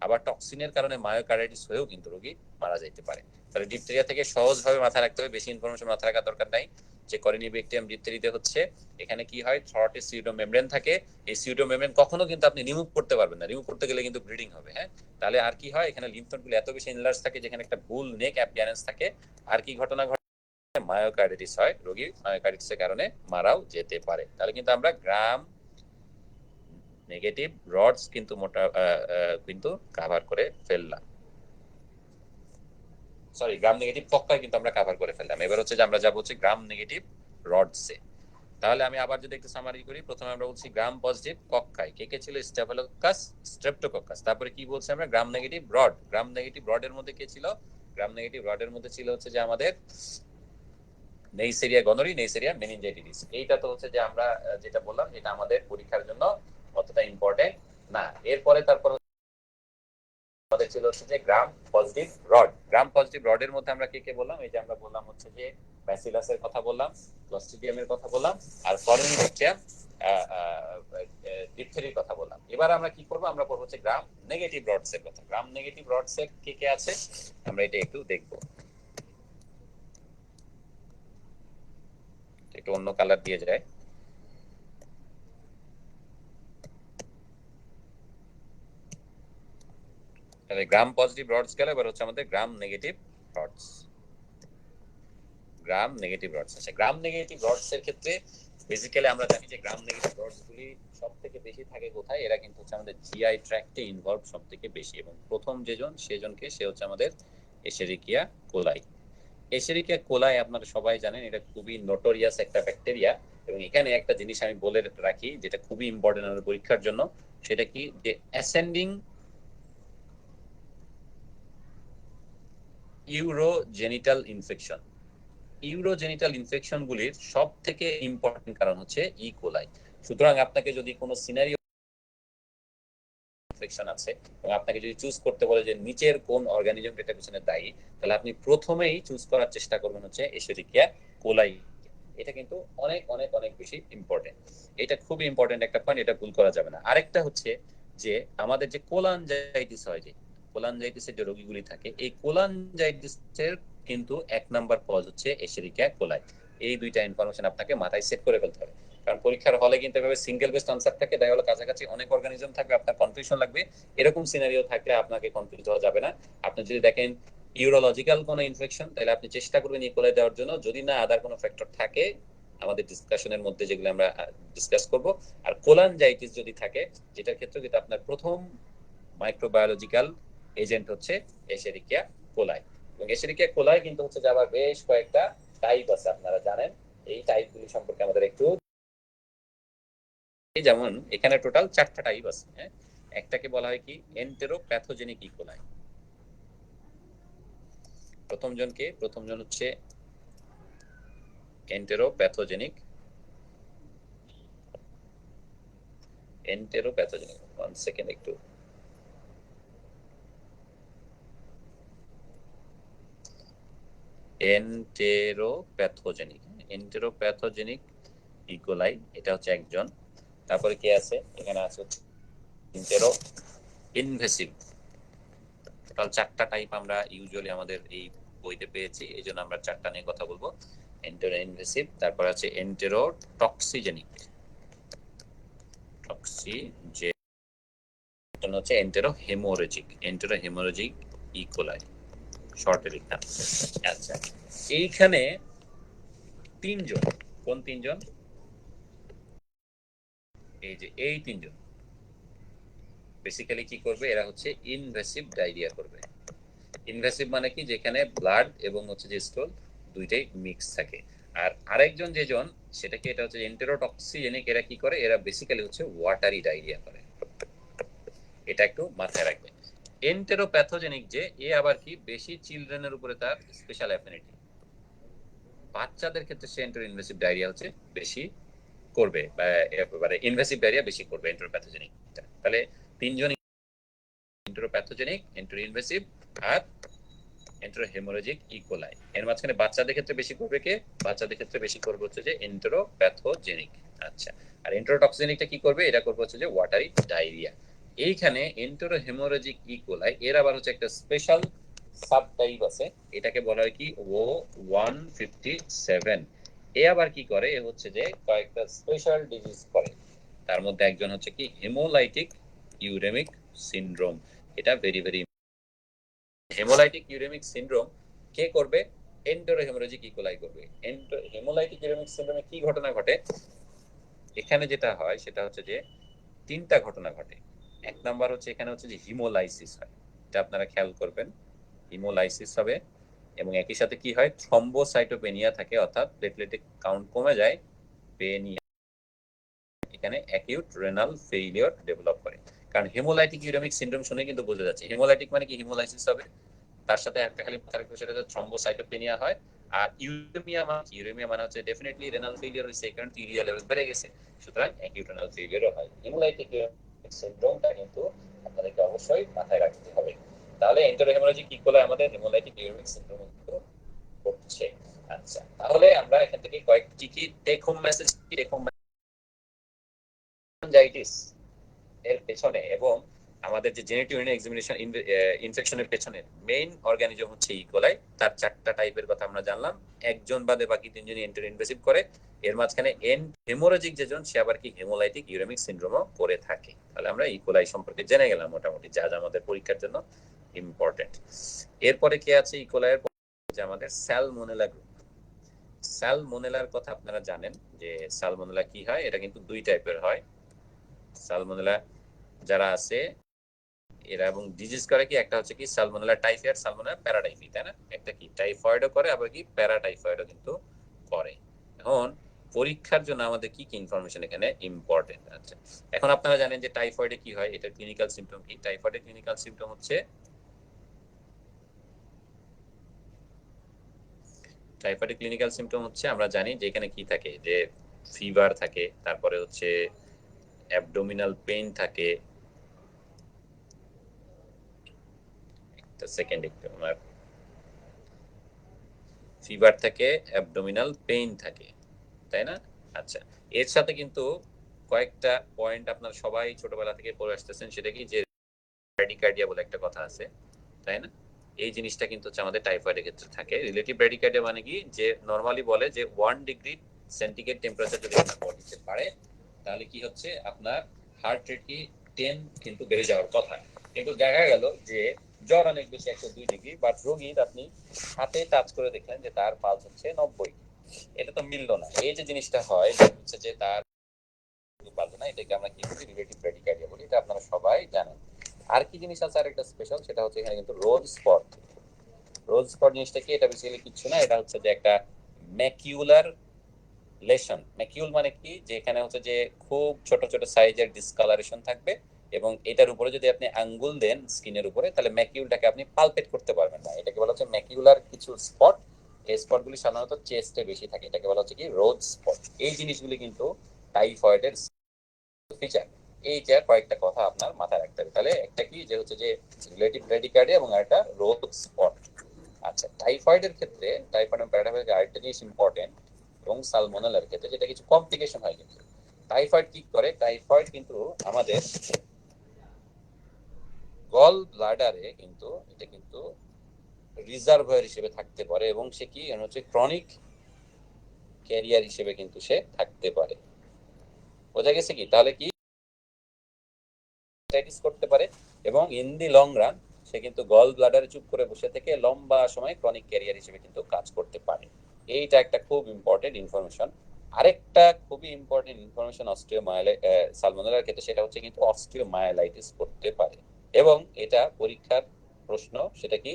[SPEAKER 1] আবার টক্সিনের কারণে মায়োকার্ডাইটিস হয়েও কিন্তু রোগী মারা যাইতে পারে। তাহলে ডিপথেরিয়া থেকে সহজভাবে মাথায় রাখতে হবে, বেশি ইনফরমেশন মাথায় রাখার দরকার নাই। যে করিনিব্যাকটেরিয়াম ডিপথেরিতে হচ্ছে, এখানে কি হয়, থ্রটে সিউডো মেমব্রেন থাকে। এই সিউডো মেমব্রেন কখনো কিন্তু আপনি রিমুভ করতে পারবেন না, রিমুভ করতে গেলে কিন্তু ব্লিডিং হবে। হ্যাঁ, তাহলে আর কি হয়, এখানে লিম্ফ নোডগুলো এত বেশি এনলার্জ থাকে, যেখানে একটা বুল নেক অ্যাপিয়ারেন্স থাকে। আর কি ঘটনা ঘটে, মায়োকার্ডাইটিস হয়, রোগী মায়োকার্ডাইটিসের কারণে মারাও যেতে পারে। তাহলে কিন্তু আমরা গ্রাম নেগেটিভ রডস কিন্তু কিন্তু কভার করে ফেললাম, সরি গ্রাম নেগেটিভ কক্ষায় কিন্তু আমরা কভার করে ফেললাম। এবার হচ্ছে যে আমরা যাব হচ্ছে গ্রাম নেগেটিভ রডসে। তাহলে আমি আবার যদি একটু সামারি করি, প্রথমে আমরা বলছি গ্রাম পজিটিভ কক্ষায় কে কে ছিল, স্টেফিলোকাস, স্ট্রেপ্টোকক্কাস। তারপরে কি বলছি আমরা, gram negative rod. Gram negative রডের মধ্যে কে ছিল, গ্রাম নেগেটিভ রডের মধ্যে ছিল হচ্ছে যে আমাদের নেইসেরিয়া গনোরি, নেইসেরিয়া মেনিনজাইটিস। এইটা তো হচ্ছে যে আমরা যেটা বললাম এটা আমাদের পরীক্ষার জন্য অতটা ইম্পর্টেন্ট না। এরপরে তারপর আমাদের ছিল হচ্ছে যে gram positive rod. Gram positive রডের মধ্যে আমরা কে কে বললাম, এই যে আমরা বললাম হচ্ছে যে ব্যাসিলাসের কথা বললাম, ক্লস্ট্রিডিয়ামের কথা বললাম, আর ফরেন ব্যাকটেরিয়া ডিপথেরির কথা বললাম। এবার আমরা কি করব, আমরা পড়বো হচ্ছে গ্রাম নেগেটিভ রডস এর কথা। গ্রাম নেগেটিভ রডস এর কে কে আছে আমরা এটা একটু দেখবো। একটু অন্য কালার দিয়ে যায়। তাহলে গ্রাম পজিটিভ রডস গেল, এবার হচ্ছে আমাদের gram negative rods. Gram negative rods আছে। গ্রাম নেগেটিভ রডস এর ক্ষেত্রে বেসিক্যালি আমরা জানি যে গ্রাম নেগেটিভ রডস গুলি সবথেকে বেশি থাকে কোথায়, এরা কিন্তু হচ্ছে আমাদের জিআই ট্র্যাক্টে ইনভলভ সবথেকে বেশি। এবং প্রথম সে হচ্ছে আমাদের এশেরিকিয়া কোলাই। এশেরিকিয়া কোলাই আপনারা সবাই জানেন এটা খুবই নোটোরিয়াস একটা ব্যাকটেরিয়া। এবং এখানে একটা জিনিস আমি বলে রাখি যেটা খুবই ইম্পর্টেন্ট আমাদের পরীক্ষার জন্য, সেটা কি, যে ascending urogenital infection. Urogenital infection গুলির সব থেকে ইম্পর্টেন্ট কারণ হচ্ছে ই কোলাই। সুতরাং আপনাকে যদি কোনো সিনারিও ইনফেকশন আছে এবং আপনাকে যদি চুজ করতে বলে যে নিচের কোন অর্গানিজম এটার পিছনে দায়ী, তাহলে আপনি প্রথমেই চুজ করার চেষ্টা করবেন হচ্ছে এশেরিকিয়া কোলাই। এটা কিন্তু অনেক অনেক অনেক বেশি ইম্পর্টেন্ট। এটা খুবই ইম্পর্টেন্ট একটা পয়েন্ট, এটা ভুল করা যাবে না। আরেকটা হচ্ছে যে আমাদের যে কোলানজাইটিস হয়, যে কোলানজাইটিসের যে রোগীগুলি থাকে, এই কোলানজাইটিসের কিন্তু এক নাম্বার কজ হচ্ছে এশেরিকিয়া কোলাই। এই দুইটা ইনফরমেশন আপনাকে মাথায় সেট করে ফেলতে হবে। কারণ পরীক্ষার হলে কিন্তু এভাবে সিঙ্গেল বেস্ট আনসার থাকে, তাই হলো কাছাকাছি অনেক অর্গানিজম থাকবে, আপনার কনফিউশন লাগবে। এরকম সিনারিও থাকলে আপনাকে কনফিউজ হওয়া যাবে না। আপনি যদি দেখেন ইউরোলজিক্যাল কোনো ইনফেকশন, তাহলে আপনি চেষ্টা করবেন ইকোলাই দেওয়ার জন্য। যদি না আদার কোনো ফ্যাক্টর থাকে আমাদের ডিসকাশনের মধ্যে যেগুলো আমরা ডিসকাস করব। আর কোলানজাইটিস যদি থাকে, যেটার ক্ষেত্রে কিন্তু আপনার প্রথম মাইক্রোবায়োলজিক্যাল এজেন্ট হচ্ছে এশেরিকিয়া কোলাই। এবং এশেরিকিয়া কোলাই কিন্তু হচ্ছে যে আবার বেশ কয়েকটা টাইপ আছে, আপনারা জানেন। এই টাইপগুলি সম্পর্কে আমাদের একটু, যেমন এখানে টোটাল 4টা টাইপ আছে। হ্যাঁ, একটাকে বলা হয় কি এন্টেরোপ্যাথোজেনিক ইকোলাই। প্রথম জন হচ্ছে এন্টেরোপ্যাথোজেনিক। ওয়ান সেকেন্ড একটু, এন্টেরোপ্যাথোজেনিক ইকোলাই, এটা হচ্ছে একজন। তারপরে কে আছে, এখানে আছে এন্টেরো ইনভেসিভ। টোটাল 4টা টাইপ আমরা ইউজুয়ালি আমাদের এই বইতে পেয়েছি, এই জন্য আমরা 4টা নিয়ে কথা বলবো। এন্টেরো ইনভেসিভ, তারপর আছে এন্টেরো টক্সিজেনিক, হচ্ছে এন্টেরো হেমোরেজিক ইকোলাই, শর্টে লিখলাম। আচ্ছা, এইখানে 3জন, কোন 3জন, এই যে এই 3জন বেসিক্যালি কি করবে, এরা হচ্ছে ইনভেসিভ ডায়রিয়া করবে। ইনভেসিভ মানে কি, যেখানে ব্লাড এবং হচ্ছে যে স্টোল দুইটাই মিক্স থাকে। আর আরেকজন যেজন, সেটাকে এটা হচ্ছে এন্টেরোটক্সিজেনিক। এরা কি করে, এরা বেসিক্যালি হচ্ছে ওয়াটারি ডায়রিয়া করে। এটা একটু মাথায় রাখবেন। এন্টেরোপ্যাথোজেনিক যে, এ আবার কি বেশি চিলড্রেনের উপরে তার স্পেশাল অ্যাফিনিটি। বাচ্চাদের ক্ষেত্রে সে এন্টেরো ইনভেসিভ ডায়রিয়া হচ্ছে বেশি করবে, বা এবারে ইনভেসিভ ডায়রিয়া বেশি করবে এন্টেরোপ্যাথোজেনিক। তাহলে 3জন এন্টেরোপ্যাথোজেনিক, এন্টেরো ইনভেসিভ আর এন্টেরো হেমোরেজিক ইকোলাই। এর মাঝখানে বাচ্চাদের ক্ষেত্রে বেশি করবে কে, বাচ্চাদের ক্ষেত্রে বেশি করবে হচ্ছে যে এন্টেরোপ্যাথোজেনিক। আচ্ছা, আর এন্টেরোটক্সিজেনিকটা কি করবে, এটা করবে হচ্ছে যে ওয়াটারি ডায়রিয়া। এইখানে এন্টেরো হেমোরেজিক ইকোলাই এর আবার হচ্ছে একটা স্পেশাল সাব টাইপ আছে, এটাকে বলা হয় কি O157। এ আবার কি করে, এ হচ্ছে যে কয়েকটা স্পেশাল ডিজিজ করে। তার মধ্যে একজন হচ্ছে কি হেমোলাইটিক ইউরেমিক সিনড্রোম। এটা very very, haemolytic uraemic syndrome কে করবে, এন্টেরো হেমোরেজিক ইকোলাই করবে। হেমোলাইটিক ইউরেমিক সিনড্রোমে কি ঘটনা ঘটে, এখানে যেটা হয় সেটা হচ্ছে যে তিনটা ঘটনা ঘটে। এক নাম্বার হচ্ছে এখানে হচ্ছে যে হিমোলাইসিস হয়, এটা আপনারা খেয়াল করবেন, হিমোলাইসিস হবে এবং একই সাথে কি হয় থ্রম্বোসাইটোপেনিয়া থাকে, অর্থাৎ প্লেটলেটের কাউন্ট কমে যায়, পেনিয়া, এখানে অ্যাকিউট রেনাল ফেইলিওর ডেভেলপ করে। কারণ হেমোলাইটিক ইউরেমিক সিনড্রোম শুনে কিন্তু বোঝা যাচ্ছে হেমোলাইটিক মানে কি হিমোলাইসিস হবে, তার সাথে একটা খালি সেটা হচ্ছে থ্রম্বোসাইটোপেনিয়া হয়। আর ইউরেমিয়া মানে হচ্ছে ডেফিনেটলি রেনাল ফেইলিওর হইছে, কারণ ইউরিয়া লেভেল বেড়ে গেছে, সুতরাং অ্যাকিউট রেনাল ফেইলিওর হয়। হেমোলাইটিক সিনড্রোমটা কিন্তু আপনাদেরকে অবশ্যই মাথায় রাখতে হবে। তাহলে এন্টেরোহেমোরেজিক ইকোলাই আমাদের হেমোলাইটিক ইউরেমিক সিনড্রোম কিন্তু হচ্ছে। আচ্ছা, তাহলে আমরা এখান থেকে কয়েকটি কি take home message, take home meningitis এর পেছনে এবং আমাদের যে জেনেটিক এক্সামিনেশন ইনফেকশনের পেছনে মেইন অর্গানিজম হচ্ছে ইকোলাই। তার চারটা টাইপের কথা আমরা জানলাম, একজন বাদে বাকি তিনজনই এন্টার ইনভেসিভ করে, এর মাঝখানে হেমোরেজিক যেজন সে আবার কি হেমোলাইটিক ইউরেমিক সিনড্রোমও করে থাকে। তাহলে আমরা ইকোলাই সম্পর্কে জেনে গেলাম মোটামুটি, যা যা আমাদের পরীক্ষার জন্য ইম্পর্টেন্ট। এরপরে কে আছে ইকোলাইয়ের, যে আমাদের স্যালমোনেলা গ্রুপ। স্যালমোনেলার কথা আপনারা জানেন যে স্যালমোনেলা কি হয়, এটা কিন্তু দুই টাইপের হয়। সালমোনেলা যারা আছে এরা এবং ডিজিজ করে কি, একটা হচ্ছে কি সালমোনেলা টাইফয়েড, সালমোনেলা প্যারাটাইফি, তাই না? একটা কি টাইফয়েডও করে, আবার কি প্যারাটাইফয়েডও কিন্তু করে। এখন পরীক্ষার জন্য আমাদের কি কি ইনফরমেশন এখানে ইম্পর্টেন্ট। আচ্ছা, এখন আপনারা জানেন যে টাইফয়েডে কি হয়, এটা ক্লিনিক্যাল সিম্পটম কি? টাইফয়েডের ক্লিনিক্যাল সিম্পটম হচ্ছে, টাইফয়েডের ক্লিনিক্যাল সিম্পটম হচ্ছে আমরা জানি যে এখানে কি থাকে, যে ফিভার থাকে, তারপরে হচ্ছে অ্যাবডোমিনাল পেইন থাকে, সেকেন্ড একটু আমার ফিভার থাকে, অ্যাবডোমিনাল পেইন থাকে, তাই না? আচ্ছা, এর সাথে কিন্তু কয়েকটা পয়েন্ট আপনারা সবাই ছোটবেলা থেকে পড়ে আসতেছেন, সেটা কি যে ব্র্যাডিকার্ডিয়া বলে একটা কথা আছে, তাই না? এই জিনিসটা কিন্তু হচ্ছে আমাদের টাইফয়েডের ক্ষেত্রে থাকে। রিলেটিভ ব্র্যাডিকার্ডিয়া মানে কি, যে নরমালি বলে যে 1 ডিগ্রি সেন্টিগ্রেড টেম্পারেচার যদি আপনার বডিতে বাড়ে, তাহলে কি হচ্ছে আপনার হার্ট রেট কি 10 কিন্তু বেড়ে যাওয়ার কথা। কিন্তু দেখা গেল যে জ্বর অনেক বেশি 102 ডিগ্রি, বাট রোগীর আপনি হাতে টাচ করে দেখলেন যে তার পালস হচ্ছে 90। এটা তো মিললো না। এই যে জিনিসটা হয় হচ্ছে যে তার পারলো না, এটাকে আমরা কি বলি, রিলেটিভ ব্র্যাডিকার্ডিয়া বলি। এটা আপনারা সবাই জানেন। আর কি জিনিস আছে, আর একটা স্পেশাল, সেটা হচ্ছে এখানে কিন্তু রোজ স্পট। রোজ স্পট জিনিসটা কি, এটা বেসিক্যালি কিছু না, এটা হচ্ছে যে একটা ম্যাকিউলার লেশন। ম্যাকিউল মানে কি, যে এখানে হচ্ছে যে খুব ছোট ছোট সাইজের ডিসকালারেশন থাকবে এবং এটার উপরে যদি আপনি আঙ্গুল দেন স্কিনের উপরে, তাহলে ম্যাকিউলটাকে আপনি পালপেট করতে পারবেন না। এটাকে বলা হচ্ছে ম্যাকিউলার কিছু স্পট। এই স্পটগুলি সাধারণত চেস্টে বেশি থাকে, এটাকে বলা হচ্ছে কি রোজ স্পট। এই জিনিসগুলি কিন্তু টাইফয়েডের ফিচার। এই যে কয়েকটা কথা আপনার মাথায় রাখতে হবে। তাহলে একটা কি, যে হচ্ছে যে রিলেটিভ ব্র্যাডিকার্ডিয়া এবং একটা রোজ স্পট। আচ্ছা, টাইফয়েডের ক্ষেত্রে, টাইফয়েড এবং প্যারাটাইফয়েড আরেকটা জিনিস ইম্পর্টেন্ট, এবং সালমোনেলার ক্ষেত্রে যেটা কিছু কমপ্লিকেশন হয়। কিন্তু টাইফয়েড কি করে, টাইফয়েড কিন্তু আমাদের গল ব্লাডারে কিন্তু এটা কিন্তু রিজার্ভার হিসেবে থাকতে পারে এবং সে কি হচ্ছে ক্রনিক ক্যারিয়ার হিসেবে কিন্তু সে থাকতে পারে। বোঝা গেছে কি? তাহলে কি করতে পারে এবং ইন দি লং রান সে কিন্তু গল ব্লাডারে চুপ করে বসে থেকে লম্বা সময় ক্রনিক ক্যারিয়ার হিসেবে কিন্তু কাজ করতে পারে। এইটা একটা খুব ইম্পর্টেন্ট ইনফরমেশন। আরেকটা খুবই ইম্পর্টেন্ট ইনফরমেশন সালমোনেলার ক্ষেত্রে, সেটা হচ্ছে কিন্তু অস্টিওমায়ালাইটিস করতে পারে। এবং এটা পরীক্ষার প্রশ্ন, সেটা কি,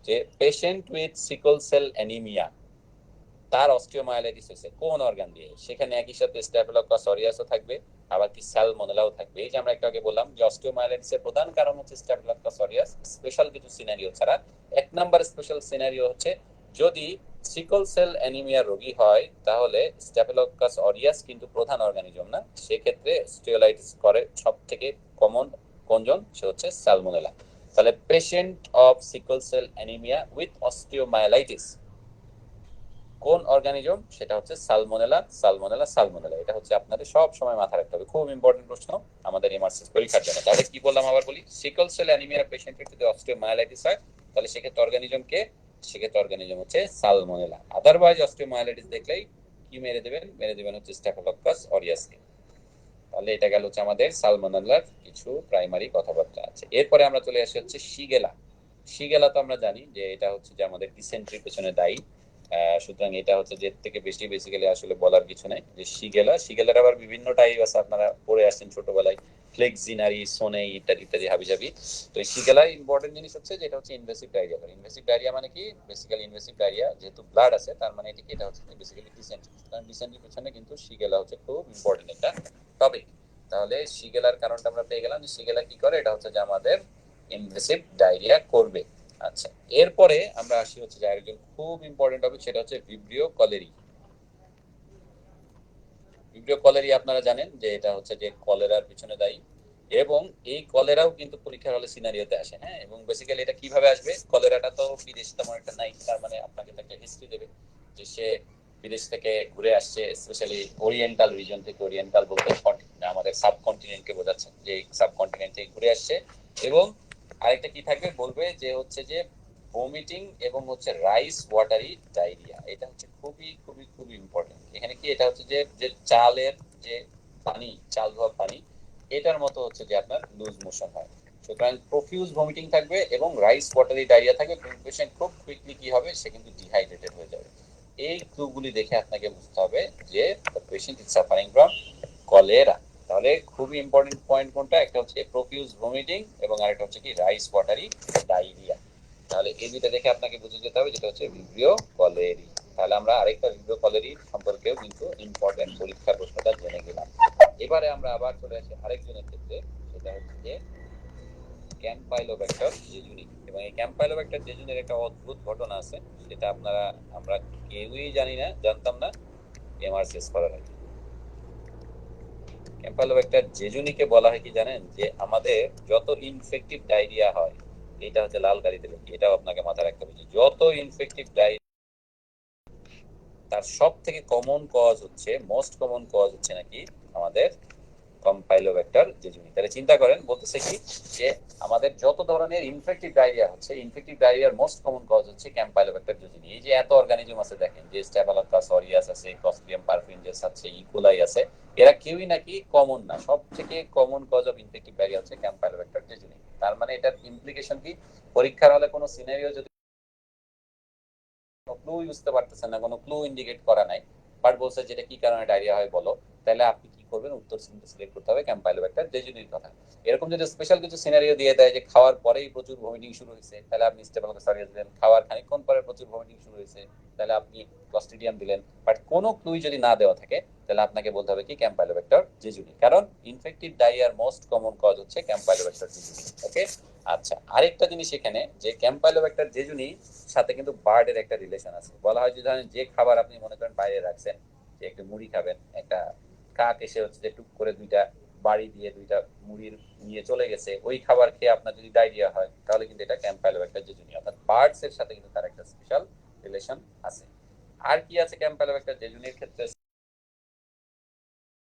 [SPEAKER 1] যে patient with sickle cell anaemia তার অস্টিওমায়ালাইটিস হয়েছে কোন অর্গান দিয়ে, সেখানে একই সাথে স্ট্যাফিলোকোকাস অরিয়াসও থাকবে, আবার কি সালমোনেলাও থাকবে। এই যে আমরা একটু আগে বললাম যে অস্টিওমায়ালাইটিসের প্রধান কারণ হচ্ছে স্ট্যাফিলোকোকাস অরিয়াস, স্পেশাল কিছু সিনারিও ছাড়া। এক নাম্বার স্পেশাল সিনারিও হচ্ছে যদি সিকল সেল অ্যানিমিয়া রোগী হয়, তাহলে স্ট্যাফিলোকোকাস অরিয়াস কিন্তু প্রধান অর্গানিজম না, সেক্ষেত্রে অস্টিওলাইটিস করে সব থেকে কমন কোনজন, সে হচ্ছে সালমোনেলা। তাহলে patient of sickle cell anaemia with osteomyelitis কোন অর্গানিজম, সেটা হচ্ছে সালমোনেলা। সালমোনেলা সালমোনেলা এটা হচ্ছে আপনাদের সব সময় মাথায় রাখতে হবে, খুব ইম্পর্টেন্ট প্রশ্ন আমাদের এমআরসিএস পরীক্ষার জন্য। তাহলে কি বললাম আবার বলি, সিকল সেল অ্যানিমিয়া পেশেন্টের যদি অস্টিওমায়ালাইটিস হয়, তাহলে সেক্ষেত্রে অর্গানিজম কে, সেক্ষেত্রে অর্গানিজম হচ্ছে সালমোনেলা। আদারওয়াইজ অস্টিওমায়ালাইটিস দেখলেই কি মেরে দেবেন, মেরে দেবেন হচ্ছে স্ট্যাফিলোকোকাস অরিয়াসকে। তাহলে এটা গেল হচ্ছে আমাদের সালমোনেলার কিছু প্রাইমারি কথাবার্তা আছে। এরপরে আমরা চলে আসি হচ্ছে শিগেলা। শিগেলা তো আমরা জানি যে এটা হচ্ছে যে আমাদের ডিসেন্ট্রির পেছনে দায়ী। সুতরাং এটা হচ্ছে যে থেকে বেশি বেসিক্যালি আসলে বলার কিছু নাই। যে শিগেলা, শিগেলার আবার বিভিন্ন টাইপ আছে, আপনারা পড়ে আসছেন ছোটবেলায়। ফ্লেক্সিনারি, সোনে ইত্যাদি ইত্যাদি হাবিজাবি। তো এই শিগেলা ইম্পর্টেন্ট জিনিস হচ্ছে যেটা হচ্ছে ইনভেসিভ ডায়রিয়া করে। ইনভেসিভ ডায়রিয়া মানে কি? বেসিক্যালি ইনভেসিভ ডায়রিয়া যেহেতু ব্লাড আছে তার মানে এটা কি? এটা হচ্ছে বেসিক্যালি ডিসেন্ট্রি। কারণ ডিসেন্ট্রির পেছনে কিন্তু শিগেলা হচ্ছে খুব ইম্পর্টেন্ট একটা টপিক। তাহলে শিগেলার কারণটা আমরা পেয়ে গেলাম যে শিগেলা কি করে? এটা হচ্ছে যে আমাদের ইনভেসিভ ডায়রিয়া করবে। আচ্ছা, এরপরে আমরা আসি হচ্ছে যে আরেকজন খুব ইম্পর্টেন্ট টপিক, সেটা হচ্ছে ভিব্রিও কলেরি। ভিব্রিও কলেরি আপনারা জানেন যে এটা হচ্ছে যে কলেরার পিছনে দায়ী, এবং এই কলেরাও কিন্তু পরীক্ষার হলে সিনারিওতে আসে। হ্যাঁ, এবং বেসিক্যালি এটা কিভাবে আসবে? কলেরাটা তো বিদেশ তেমন একটা নাই, তার মানে আপনাকে একটা হিস্ট্রি দেবে যে সে বিদেশ থেকে ঘুরে আসছে, স্পেশালি ওরিয়েন্টাল রিজন থেকে। ওরিয়েন্টাল বলতে আমাদের সাবকন্টিনেন্টকে বোঝাচ্ছে, যে সাবকন্টিনেন্ট থেকে ঘুরে আসছে। এবং আরেকটা কি থাকবে বলবে যে হচ্ছে যে ভমিটিং এবং হচ্ছে রাইস ওয়াটারি ডায়রিয়া। এটা হচ্ছে খুবই খুবই খুবই ইম্পর্টেন্ট। এখানে কি? এটা হচ্ছে যে যে চালের যে পানি, চাল ধোয়া পানি, এটার মতো হচ্ছে যে আপনার লুজ মোশন হয়। সুতরাং প্রফিউজ ভমিটিং থাকবে এবং রাইস ওয়াটারি ডায়রিয়া থাকবে। পেশেন্ট খুব কুইকলি কি হবে? সে কিন্তু ডিহাইড্রেটেড হয়ে যাবে। এই ক্লুগুলি দেখে আপনাকে বুঝতে হবে যে patient is suffering from cholera. তাহলে খুবই ইম্পর্টেন্ট পয়েন্ট কোনটা? একটা হচ্ছে প্রফিউজ ভমিটিং এবং আরেকটা হচ্ছে কি? Rice watery diarrhoea. তাহলে এই দুইটা দেখে আপনাকে বুঝে যেতে হবে যেটা হচ্ছে ভিব্রিও কলেরি। তাহলে আমরা আরেকটা ভিব্রিও কলেরি সম্পর্কেও কিন্তু ইম্পর্টেন্ট পরীক্ষার প্রশ্নটা জেনে গেলাম। এবারে আমরা আবার চলে আসি আরেকজনের ক্ষেত্রে, সেটা হচ্ছে যে ক্যাম্পাইলোব্যাক্টর জেজুনি। এবং এই ক্যাম্পাইলোব্যাক্টর জেজুনির একটা অদ্ভুত ঘটনা আছে, সেটা আমরা কেউই জানতাম না এমআরসিএস করার আগে। ক্যাম্পাইলোব্যাক্টর জেজুনিকে বলা হয় কি জানেন? যে আমাদের যত ইনফেক্টিভ ডায়রিয়া হয়, এটা হচ্ছে লাল কালিতে লিখি, এটাও আপনাকে মাথায় রাখতে হবে, যত ইনফেক্টিভ ডায়রিয়া তার সব থেকে কমন কজ হচ্ছে, মোস্ট কমন কজ হচ্ছে নাকি আমাদের কম্পাইলোব্যাক্টর জেজুনি। তাহলে চিন্তা করেন, বলতেছে কি যে আমাদের যত ধরনের ইনফেক্টিভ ডায়রিয়া হচ্ছে, ইনফেক্টিভ ডায়রিয়ার মোস্ট কমন কজ হচ্ছে ক্যাম্পাইলোব্যাক্টর জেজুনি। এই যে এত অর্গানিজম আছে দেখেন, যে স্ট্যাফিলোকাস অরিয়াস আছে, ক্লস্ট্রিডিয়াম পারফিনজেস আছে, ইকোলাই আছে, এরা কেউই নাকি কমন না। সব থেকে common cause of infective diarrhoea হচ্ছে ক্যাম্পাইলোব্যাক্টর জেজুনি। তার মানে এটার ইমপ্লিকেশন কি? পরীক্ষার হলে কোনো সিনারিও যদি ক্লু বুঝতে পারতেছেন না, কোনো ক্লু ইন্ডিকেট করা নাই, বাট বলছে যেটা কি কারণে ডায়রিয়া হয় বলো, তাহলে আপনি কি করবেন? উত্তর সিলেক্ট করতে হবে ক্যাম্পাইলোব্যাক্টর জেজুনির কথা। এরকম যদি স্পেশাল কিছু সিনারিও দিয়ে দেয় যে খাওয়ার পরেই প্রচুর ভমিটিং শুরু হয়েছে, তাহলে আপনি স্টেফিলোকাস অরিয়াস দিলেন। খাওয়ার খানিকক্ষণ পরে প্রচুর ভমিটিং শুরু হয়েছে, তাহলে আপনি ক্লস্ট্রিডিয়াম দিলেন। বাট কোনো ক্লুই যদি না দেওয়া থাকে, তাহলে আপনাকে বলতে হবে কি? Campylobacter jejuni. কারণ ইনফেক্টিভ ডায়রিয়ার মোস্ট কমন কজ হচ্ছে ক্যাম্পাইলোব্যাক্টর জেজুনি। ওকে। আচ্ছা, আরেকটা জিনিস এখানে, যে ক্যাম্পাইলোব্যাক্টর জেজুনি সাথে কিন্তু বার্ডের একটা রিলেশন আছে। বলা হয় যে ধরেন যে খাবার আপনি মনে করেন বাইরে রাখছেন, যে একটু মুড়ি খাবেন, একটা কাক এসে হচ্ছে যে টুক করে দুইটা বাড়ি দিয়ে দুইটা মুড়ির নিয়ে চলে গেছে, ওই খাবার খেয়ে আপনার যদি ডায়রিয়া হয়, তাহলে কিন্তু এটা ক্যাম্পাইলোব্যাক্টর জেজুনি। অর্থাৎ বার্ডস এর সাথে কিন্তু তার একটা স্পেশাল রিলেশন আছে। আর কি আছে ক্যাম্পাইলোব্যাক্টর জেজুনির ক্ষেত্রে?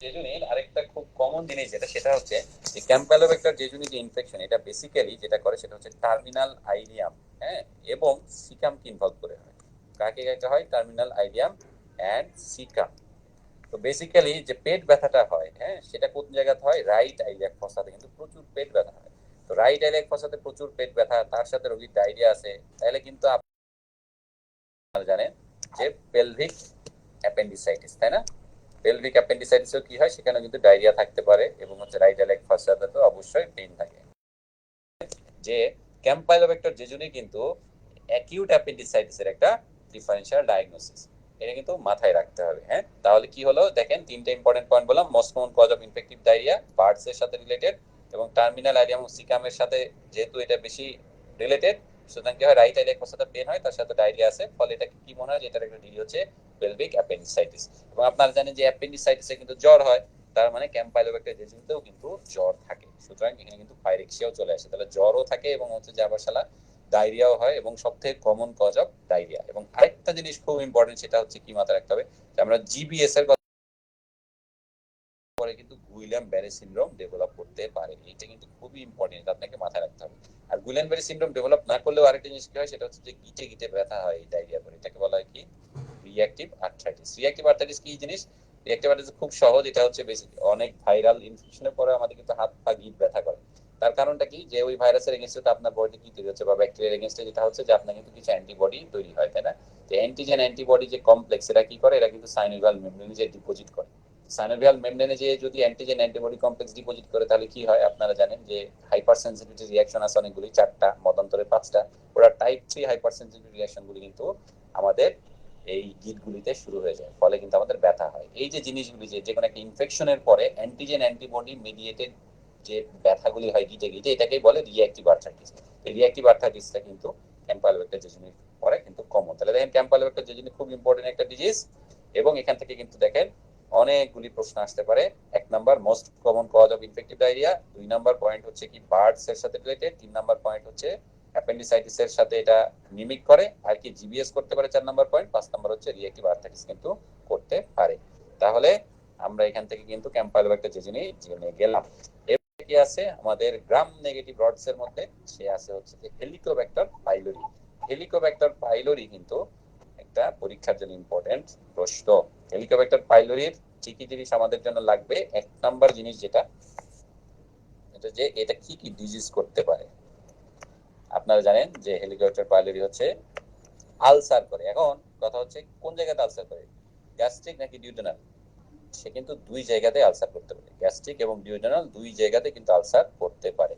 [SPEAKER 1] জেজুনির আরেকটা খুব কমন জিনিস যেটা, সেটা হচ্ছে যে ক্যাম্পাইলোব্যাক্টর জেজুনি যে ইনফেকশন, এটা বেসিক্যালি যেটা করে সেটা হচ্ছে টার্মিনাল আইলিয়াম, হ্যাঁ, এবং সিকামকে ইনভলভ করে হয়। কাকে কাকে হয়? Terminal ileum and caecum. তো বেসিক্যালি যে পেট ব্যথাটা হয়, হ্যাঁ, সেটা কোন জায়গাতে হয়? রাইট আইলিয়াক ফসাতে কিন্তু প্রচুর পেট ব্যথা হয়। তো রাইট আইলিয়াক ফসাতে প্রচুর পেট ব্যথা, তার সাথে রোগীর ডায়রিয়া আছে, তাহলে কিন্তু আপনারা জানেন যে পেলভিক অ্যাপেন্ডিসাইটিস, তাই না? পেলভিক অ্যাপেন্ডিসাইটিসও কি হয়? সেখানে কিন্তু ডায়রিয়া থাকতে পারে, এবং হচ্ছে রাইট আইলিয়াক ফসাতে তো অবশ্যই পেইন থাকে। যে ক্যাম্পাইলোব্যাক্টর জেজুনি কিন্তু অ্যাকিউট অ্যাপেন্ডিসাইটিসের একটা ডিফারেনশিয়াল ডায়াগনোসিস। এটা কিন্তু মাথায় রাখতে হবে। হ্যাঁ, তাহলে কি হলো দেখেন, তিনটা ইম্পর্টেন্ট পয়েন্ট বললাম। Most common cause of infective diarrhoea birds এর সাথে রিলেটেড, এবং টার্মিনাল আইলিয়াম এবং সিকামের সাথে যেহেতু এটা বেশি রিলেটেড, সুতরাং কি হয়? রাইট আইলিয়াক ফসাতে পেন হয়, তার সাথে ডায়রিয়া আছে, ফলে এটা কি মনে হয়? যেটার একটা ডিগ্রি হচ্ছে পেলভিক অ্যাপেন্ডিসাইটিস। এবং আপনারা জানেন যে অ্যাপেন্ডিসাইটিসে কিন্তু জ্বর হয়, তার মানে ক্যাম্পাইলোব্যাক্টর জেজুনিতেও কিন্তু জ্বর থাকে। সুতরাং এখানে কিন্তু পাইরেক্সিয়াও চলে আসে। তাহলে জ্বরও থাকে এবং হচ্ছে যে আবার শালা ডায়রিয়াও হয়, এবং সবথেকে কমন কজ অফ ডায়রিয়া। এবং আরেকটা জিনিস খুব ইম্পর্টেন্ট, সেটা হচ্ছে কি মাথায় রাখতে হবে, যে আমরা জিবিএস এর কথা পরে কিন্তু গুইলিয়াম ব্যারে সিনড্রোম ডেভেলপ করতে পারে। এটা কিন্তু খুবই ইম্পর্টেন্ট, আপনাকে মাথায় রাখতে হবে। আর গুইলিয়াম ব্যারে সিনড্রোম ডেভেলপ না করলেও আরেকটা জিনিস কি হয়? সেটা হচ্ছে যে গিটে গিটে ব্যথা হয় এই ডায়রিয়া করে। এটাকে বলা হয় কি? Reactive arthritis. রিঅ্যাক্টিভ আর্থ্রাইটিস কি জিনিস? রিঅ্যাক্টিভ আর্থ্রাইটিস খুব সহজ। এটা হচ্ছে বেসিক অনেক ভাইরাল ইনফেকশনের পরে আমাদের কিন্তু হাত পা গিট ব্যথা করে। তার কারণটা কি? যে ওই ভাইরাসের এগেইনস্টে আপনার বডি কি তৈরি হচ্ছে, বা ব্যাকটেরিয়ার এগেইনস্টে যেটা হচ্ছে যে আপনার কিন্তু কিছু অ্যান্টিবডি তৈরি হয়, তাই না? যে অ্যান্টিজেন অ্যান্টিবডি যে কমপ্লেক্স, এরা কি করে? এরা কিন্তু সাইনোভিয়াল মেমব্রেনে যে ডিপোজিট করে। সাইনোভিয়াল মেমব্রেনে যে যদি অ্যান্টিজেন অ্যান্টিবডি কমপ্লেক্স ডিপোজিট করে তাহলে কি হয় আপনারা জানেন যে হাইপার সেন্সিটিভিটি রিঅ্যাকশন আছে অনেকগুলি, 4টা মতান্তরে 5টা। ওরা টাইপ 3 হাইপার সেন্সিটিভ রিঅ্যাকশনগুলি কিন্তু আমাদের এই গিটগুলিতে শুরু হয়ে যায়, ফলে কিন্তু আমাদের ব্যথা হয়। এই যে জিনিসগুলি যে কোনো একটা ইনফেকশনের পরে অ্যান্টিজেন অ্যান্টিবডি মিডিয়েটেড যে ব্যথাগুলি হয় গিটে গিটে, এটাকেই বলে রিঅ্যাক্টিভ আর্থ্রাইটিস। এই রিঅ্যাক্টিভ আর্থ্রাইটিসটা কিন্তু ক্যাম্পাইলোবেক্টার জেজুনির পরে কিন্তু কমন। তাহলে দেখেন ক্যাম্পাইলোবেক্টার জেজুনি খুব ইম্পর্টেন্ট একটা ডিজিজ, এবং এখান থেকে কিন্তু দেখেন অনেকগুলি প্রশ্ন আসতে পারে। 1 number most common cause of infective diarrhoea, 2 number point হচ্ছে কি বার্ডস এর সাথে রিলেটেড, 3 নাম্বার পয়েন্ট হচ্ছে অ্যাপেন্ডিসাইটিস এর সাথে এটা মিমিক করে, আর কি জিবিএস করতে পারে 4 নাম্বার পয়েন্ট, 5 নাম্বার হচ্ছে রিঅ্যাক্টিভ আর্থ্রাইটিস কিন্তু করতে পারে। তাহলে আমরা এখান থেকে কিন্তু ক্যাম্পাইলোবেক্টার জেজুনি জেনে গেলাম। এরপরে কি আছে আমাদের গ্রাম নেগেটিভ রডস এর মধ্যে, সে আছে হচ্ছে যে হেলিকোব্যাক্টার পাইলোরি। হেলিকোব্যাক্টার পাইলোরি কিন্তু একটা পরীক্ষার জন্য ইম্পর্টেন্ট প্রশ্ন। হেলিকোব্যাক্টার পাইলোরির কি কি জিনিস আমাদের জন্য লাগবে? 1 নাম্বার জিনিস যেটা, এটা যে এটা কি কি ডিজিজ করতে পারে। আপনারা জানেন যে হেলিকোব্যাক্টার পাইলোরি হচ্ছে আলসার করে। এখন কথা হচ্ছে কোন জায়গাতে আলসার করে, গ্যাস্ট্রিক নাকি ডিউডেনাল? সে কিন্তু দুই জায়গাতে আলসার করতে পারে, গ্যাস্ট্রিক এবং ডিউডেনাল দুই জায়গাতে কিন্তু আলসার করতে পারে।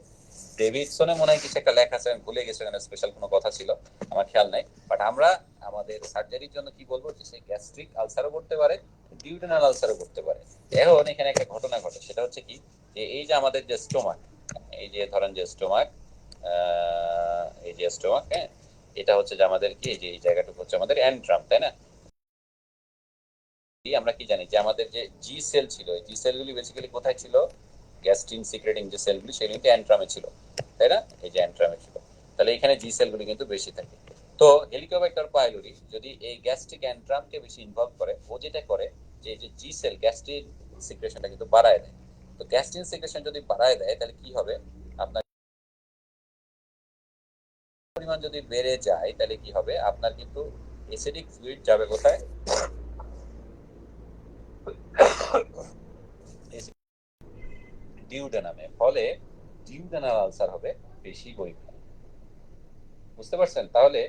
[SPEAKER 1] ডেভিডসনে মনে হয় কিছু একটা লেখা আছে, আমি ভুলে গেছি, এখানে স্পেশাল কোনো কথা ছিল আমার খেয়াল নাই। বাট আমরা আমাদের সার্জারির জন্য কি বলবো যে সে গ্যাস্ট্রিক আলসারও করতে পারে, ডিউডেনাল আলসারও করতে পারে। এখন এখানে একটা ঘটনা ঘটে, সেটা হচ্ছে কি যে এই যে আমাদের যে স্টোমাক, এই যে ধরেন যে স্টোমাক, এই যে স্টোমাক, হ্যাঁ, এটা হচ্ছে যে আমাদের কি এই যে এই জায়গাটুকু হচ্ছে আমাদের অ্যান্ট্রাম, তাই না? আমরা কি জানি যে আমাদের যে জি সেল ছিল, এই জি সেলগুলি বেসিক্যালি কোথায় ছিল? গ্যাস্ট্রিন সিক্রেটিং যে সেলগুলি সেগুলি কিন্তু অ্যান্ট্রামে ছিল, তাই না? এই যে অ্যান্ট্রামে ছিল, তাহলে এখানে জি সেলগুলি কিন্তু বেশি থাকে। তো হেলিকোব্যাক্টার পাইলোরি যদি এই গ্যাস্ট্রিক অ্যান্ট্রামকে বেশি ইনভলভ করে, ও যেটা করে যে এই যে জি সেল গ্যাস্ট্রিন সিক্রেশনটা কিন্তু বাড়ায় দেয়। তো গ্যাস্ট্রিন সিক্রেশন যদি বাড়ায় দেয় তাহলে কি হবে, আপনার পরিমাণ যদি বেড়ে যায় তাহলে কি হবে, আপনার কিন্তু অ্যাসিডিক ফ্লুইড যাবে কোথায়? ডিউডেনামে, ফলে ডিউডেনাল আলসার হবে বেশি পরিমাণে। বুঝতে পারছেন? তাহলে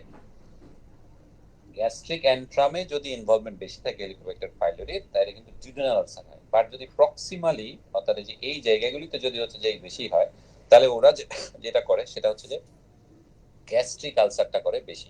[SPEAKER 1] গ্যাস্ট্রিক অ্যান্ট্রামে যদি ইনভলভমেন্ট বেশি থাকে হেলিকোব্যাক্টার পাইলোরির, তাহলে কিন্তু ডিউডেনাল আলসার হয়। বাট যদি প্রক্সিমালি অর্থাৎ যে এই জায়গাগুলিতে যদি হচ্ছে যে বেশি হয়, তাহলে ওরা যেটা করে সেটা হচ্ছে যে গ্যাস্ট্রিক আলসারটা করে বেশি।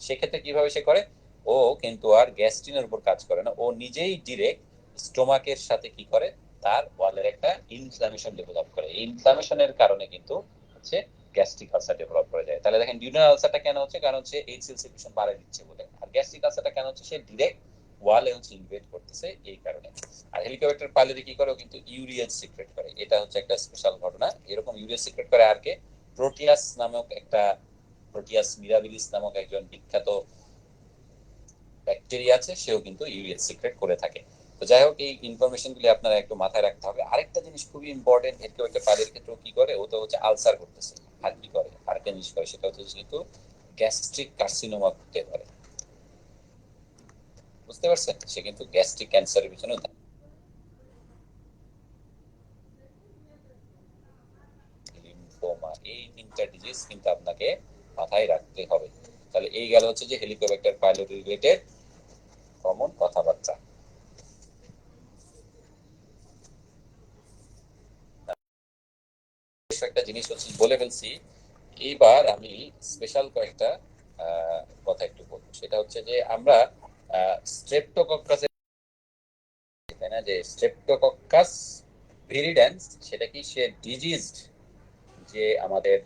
[SPEAKER 1] সেক্ষেত্রে কিভাবে সে করে, ও কিন্তু আর গ্যাস্ট্রিনের উপর কাজ করে না, ও নিজেই ডিরেক্ট স্টোমাকের সাথে কি করে, তার ওয়ালের একটা ইনফ্লামেশন ডেভেলপ করে। এই ইনফ্লামেশনের কারণে কিন্তু হচ্ছে গ্যাস্ট্রিক আলসার ডেভেলপ করে যায়। তাহলে দেখেন ডিউডেনাল আলসারটা কেন হচ্ছে, কারণ হচ্ছে এইচসিএল সিক্রেশন বাড়ায় দিচ্ছে বলে। আর গ্যাস্ট্রিক আলসারটা কেন হচ্ছে, সে ডিরেক্ট ওয়ালে হচ্ছে ইনভেড করতেছে এই কারণে। আর হেলিকোব্যাক্টার পাইলোরি কি করে, ও কিন্তু ইউরিয়াস সিক্রেট করে। এটা হচ্ছে একটা স্পেশাল ঘটনা। এরকম ইউরিয়াস সিক্রেট করে আর কে, প্রোটিয়াস নামক একটা, প্রোটিয়াস মিরাবিলিস নামক একজন বিখ্যাত ব্যাকটেরিয়া আছে, সেও কিন্তু ইউরিয়াস সিক্রেট করে থাকে। তো যাই হোক, এই ইনফরমেশনগুলি আপনারা একটু মাথায় রাখতে হবে। আরেকটা জিনিস খুবই ইম্পর্টেন্ট, হেলিকোব্যাক্টার পাইলোরির ক্ষেত্রে কি করে, ও তো হচ্ছে আলসার করতেছে, আর কি করে, আরেকটা জিনিস করে, সেটা হচ্ছে কিন্তু গ্যাস্ট্রিক কার্সিনোমা করতে পারে। বুঝতে পারছেন? সে কিন্তু গ্যাস্ট্রিক ক্যান্সারের পিছনে, লিম্ফোমা, এই তিনটা ডিজিজ কিন্তু আপনাকে মাথায় রাখতে হবে। তাহলে এই গেল হচ্ছে যে হেলিকোব্যাক্টার পাইলোরি রিলেটেড কমন কথাবার্তা। একটা জিনিস হচ্ছে বলে ফেলছি, এইবার আমি স্পেশাল কয়েকটা কথা একটু বলবো। সেটা হচ্ছে যে আমরা স্ট্রেপ্টোকক্কাস, তাই না, যে স্ট্রেপ্টোকক্কাস ভিরিডেন্স, সেটা কি সে ডিজিজড যে আমাদের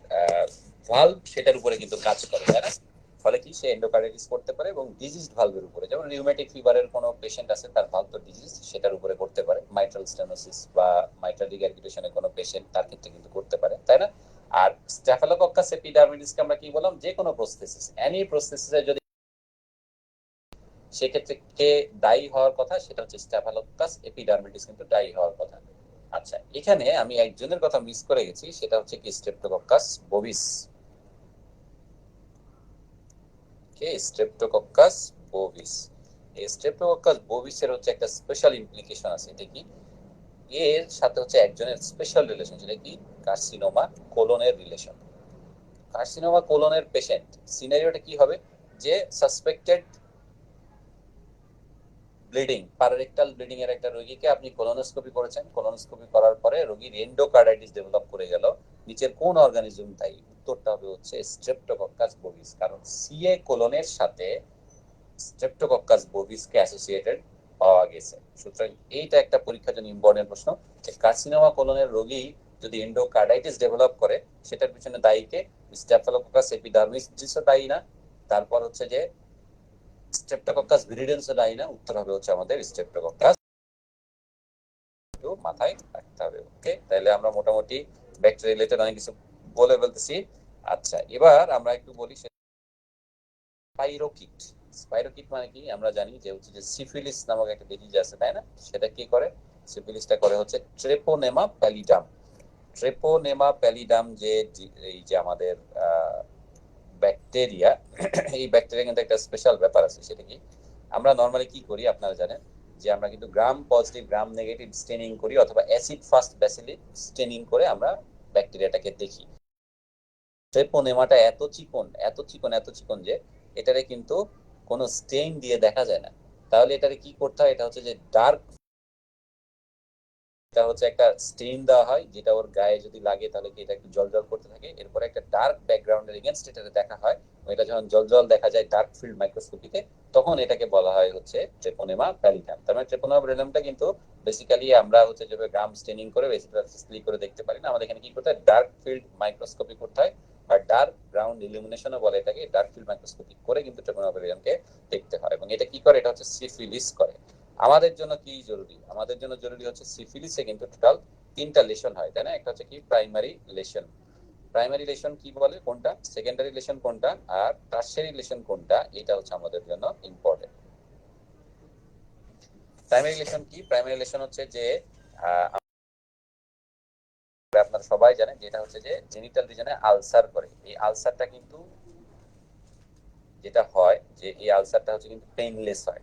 [SPEAKER 1] ভালভ সেটার উপরে কিন্তু কাজ করে, তাই না? ফলে কি সে এন্ডোকার্ডিটিস করতে পারে, এবং ডিজিজড ভালভের উপরে, যেমন রিউমেটিক ফিভারের কোনো পেশেন্ট আছে তার ভালভ তো ডিজিজ, সেটার উপরে করতে পারে। মাইট্রাল স্টেনোসিস বা মাইট্রাল রিগ্যারগিটেশনের কোনো পেশেন্ট, তার ক্ষেত্রে কিন্তু করতে পারে, তাই না? আর স্ট্যাফিলোকক্কাস এপিডার্মিডিসকে আমরা কি বললাম, যে কোনো প্রস্থেসিস, এনি প্রস্থেসিসে যদি, সেক্ষেত্রে কে দায়ী হওয়ার কথা, সেটা হচ্ছে স্ট্যাফিলোকক্কাস এপিডার্মিডিস কিন্তু দায়ী হওয়ার কথা। আচ্ছা, এখানে আমি একজনের কথা মিস করে গেছি, সেটা হচ্ছে কি স্ট্রেপ্টোকক্কাস বোভিস। কে? Streptococcus bovis. এই স্ট্রেপ্টোকক্কাস বোভিসের হচ্ছে একটা স্পেশাল ইমপ্লিকেশন আছে। এটা কি, এর সাথে হচ্ছে একজনের স্পেশাল রিলেশন, সেটা কি, কার্সিনোমা কোলনের রিলেশন। কার্সিনোমা কোলনের পেশেন্ট সিনারিওটা কি হবে, যে সাসপেক্টেড ব্লিডিং, পারারেক্টাল ব্লিডিং এর একটা রোগীকে আপনি কোলোনোস্কোপি করেছেন, কোলোনোস্কোপি করার পরে রোগীর এন্ডোকার্ডাইটিস ডেভেলপ করে গেল, নিচের কোন অর্গানিজম দায়ী? উত্তরটা হবে হচ্ছে স্ট্রেপ্টোকক্কাস বোভিস, কারণ সিএ কোলনের সাথে স্ট্রেপ্টোকক্কাস বোভিসকে অ্যাসোসিয়েটেড পাওয়া গেছে। সুতরাং এইটা একটা পরীক্ষার জন্য ইম্পর্টেন্ট প্রশ্ন, যে কার্সিনোমা কোলনের রোগী যদি এন্ডোকার্ডাইটিস ডেভেলপ করে সেটার পিছনে দায়ী কে? স্ট্যাফিলোকোকাস এপিডার্মিসও দায়ী না, তারপর হচ্ছে যে স্ট্রেপ্টোকক্কাস ভিরিডেন্সও দায়ী না, উত্তর হবে হচ্ছে আমাদের স্ট্রেপ্টোকক্কাস। মাথায় রাখতে হবে। ওকে, তাহলে আমরা মোটামুটি ব্যাকটেরিয়া রিলেটেড অনেক কিছু বলে ফেলতেছি। আচ্ছা, এবার আমরা একটু বলি স্পাইরোকিট। স্পাইরোকিট মানে কি? আমরা জানি যে হচ্ছে যে সিফিলিস নামক একটা ডিজিজ আছে, তাই না? সেটা কি করে? সিফিলিসটা করে হচ্ছে ট্রেপোনেমা প্যালিডাম। ট্রেপোনেমা প্যালিডাম যে এই যে আমাদের ব্যাকটেরিয়া, এই ব্যাকটেরিয়া কিন্তু একটা স্পেশাল ব্যাপার আছে। সেটা কি? আমরা নরমালি কি করি আপনারা জানেন যে আমরা কিন্তু gram positive gram negative straining করি, অথবা অ্যাসিড ফাস্ট ব্যাসিলি স্টেনিং করে আমরা ব্যাকটেরিয়াটাকে দেখি। ট্রেপোনেমাটা এত চিকন এত চিকন এত চিকন যে এটারে কিন্তু কোনো স্টেইন দিয়ে দেখা যায় না। তাহলে এটারে কি করতে হয়? এটা হচ্ছে যে ডার্ক, এটা হচ্ছে একটা স্টেইন দেওয়া হয়, যেটা ওর গায়ে যদি লাগে তাহলে কি এটা একটু জলজল করতে থাকে। এরপর একটা ডার্ক ব্যাকগ্রাউন্ডের এগেইনস্ট এটাতে দেখা হয়, এটা যখন জলজল দেখা যায় ডার্ক ফিল্ড মাইক্রোস্কোপিতে, তখন এটাকে বলা হয় হচ্ছে ট্রেপোনেমা প্যালিডাম। তার মানে ট্রেপোনেমা প্যালিডামটা কিন্তু বেসিক্যালি আমরা হচ্ছে যেভাবে গ্রাম স্টেনিং করে বেসিক্যালি করে দেখতে পারি না, আমাদের এখানে কি করতে হয়? ডার্ক ফিল্ড মাইক্রোস্কোপি করতে হয়, বা ডার্ক গ্রাউন্ড ইলুমিনেশনও বলে এটাকে। ডার্ক ফিল্ড মাইক্রোস্কোপি করে কিন্তু ট্রেপোনেমা প্যালিডামকে দেখতে হয়। এবং এটা কি করে? এটা হচ্ছে সিফিলিস করে। আমাদের জন্য কি জরুরি? আমাদের জন্য জরুরি হচ্ছে সিফিলিসে কিন্তু টোটাল তিনটা লেশন হয়, তাই না? একটা হচ্ছে কি প্রাইমারি লেশন। প্রাইমারি লেশন কি বলে কোনটা, সেকেন্ডারি লেশন কোনটা, আর টারশিয়ারি লেশন কোনটা, এটা হচ্ছে আমাদের জন্য ইম্পর্টেন্ট। প্রাইমারি লেশন কি? প্রাইমারি লেশন হচ্ছে যে আপনারা সবাই জানেন যেটা হচ্ছে যে জেনিটাল রিজনে আলসার করে। এই আলসারটা কিন্তু যেটা হয় যে এই আলসারটা হচ্ছে কিন্তু পেইনলেস হয়,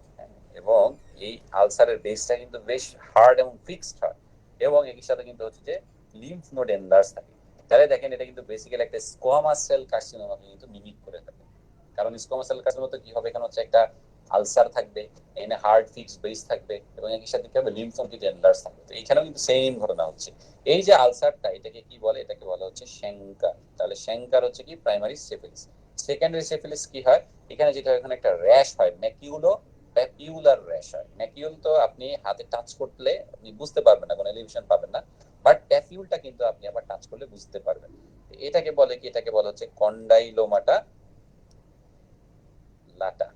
[SPEAKER 1] এবং এই আলসারের বেসটা কিন্তু বেশ হার্ড এবং ফিক্সড হয়, এবং এর সাথে কিন্তু হচ্ছে যে লিম্ফ নোড এনলার্জ থাকে। তাহলে দেখেন এটা কিন্তু বেসিক্যালি একটা স্কোয়ামাস সেল কার্সিনোমাকে কিন্তু মিমিক করে থাকে। কারণ স্কোয়ামাস সেল কার্সিনোমা তো কি হবে? এখানে হচ্ছে একটা আলসার থাকবে, এখানে হার্ড ফিক্সড বেস থাকবে, এবং এর সাথে কি হবে? লিম্ফ নোড কিন্তু এনলার্জ থাকবে। তো এখানেও কিন্তু সেম ঘটনা হচ্ছে। এই যে আলসারটা, এটাকে কি বলে? এটাকে বলা হচ্ছে শ্যাঙ্কার। তাহলে শ্যাঙ্কার হচ্ছে কি প্রাইমারি সিফিলিস। সেকেন্ডারি সিফিলিস কি হয়? এখানে যেটা হয়, এখানে একটা র্যাশ হয়, ম্যাকিউলো প্যাপিউলার র্যাশ হয়। ম্যাকিউল তো আপনি হাতে টাচ করলে আপনি বুঝতে পারবেন না, কোনো এলিভেশন পাবেন না, বাট প্যাপিউলটা কিন্তু আপনি আবার টাচ করলে বুঝতে পারবেন। এটাকে বলে কি? এটাকে বলা হচ্ছে কন্ডাইলোমাটা লাটা।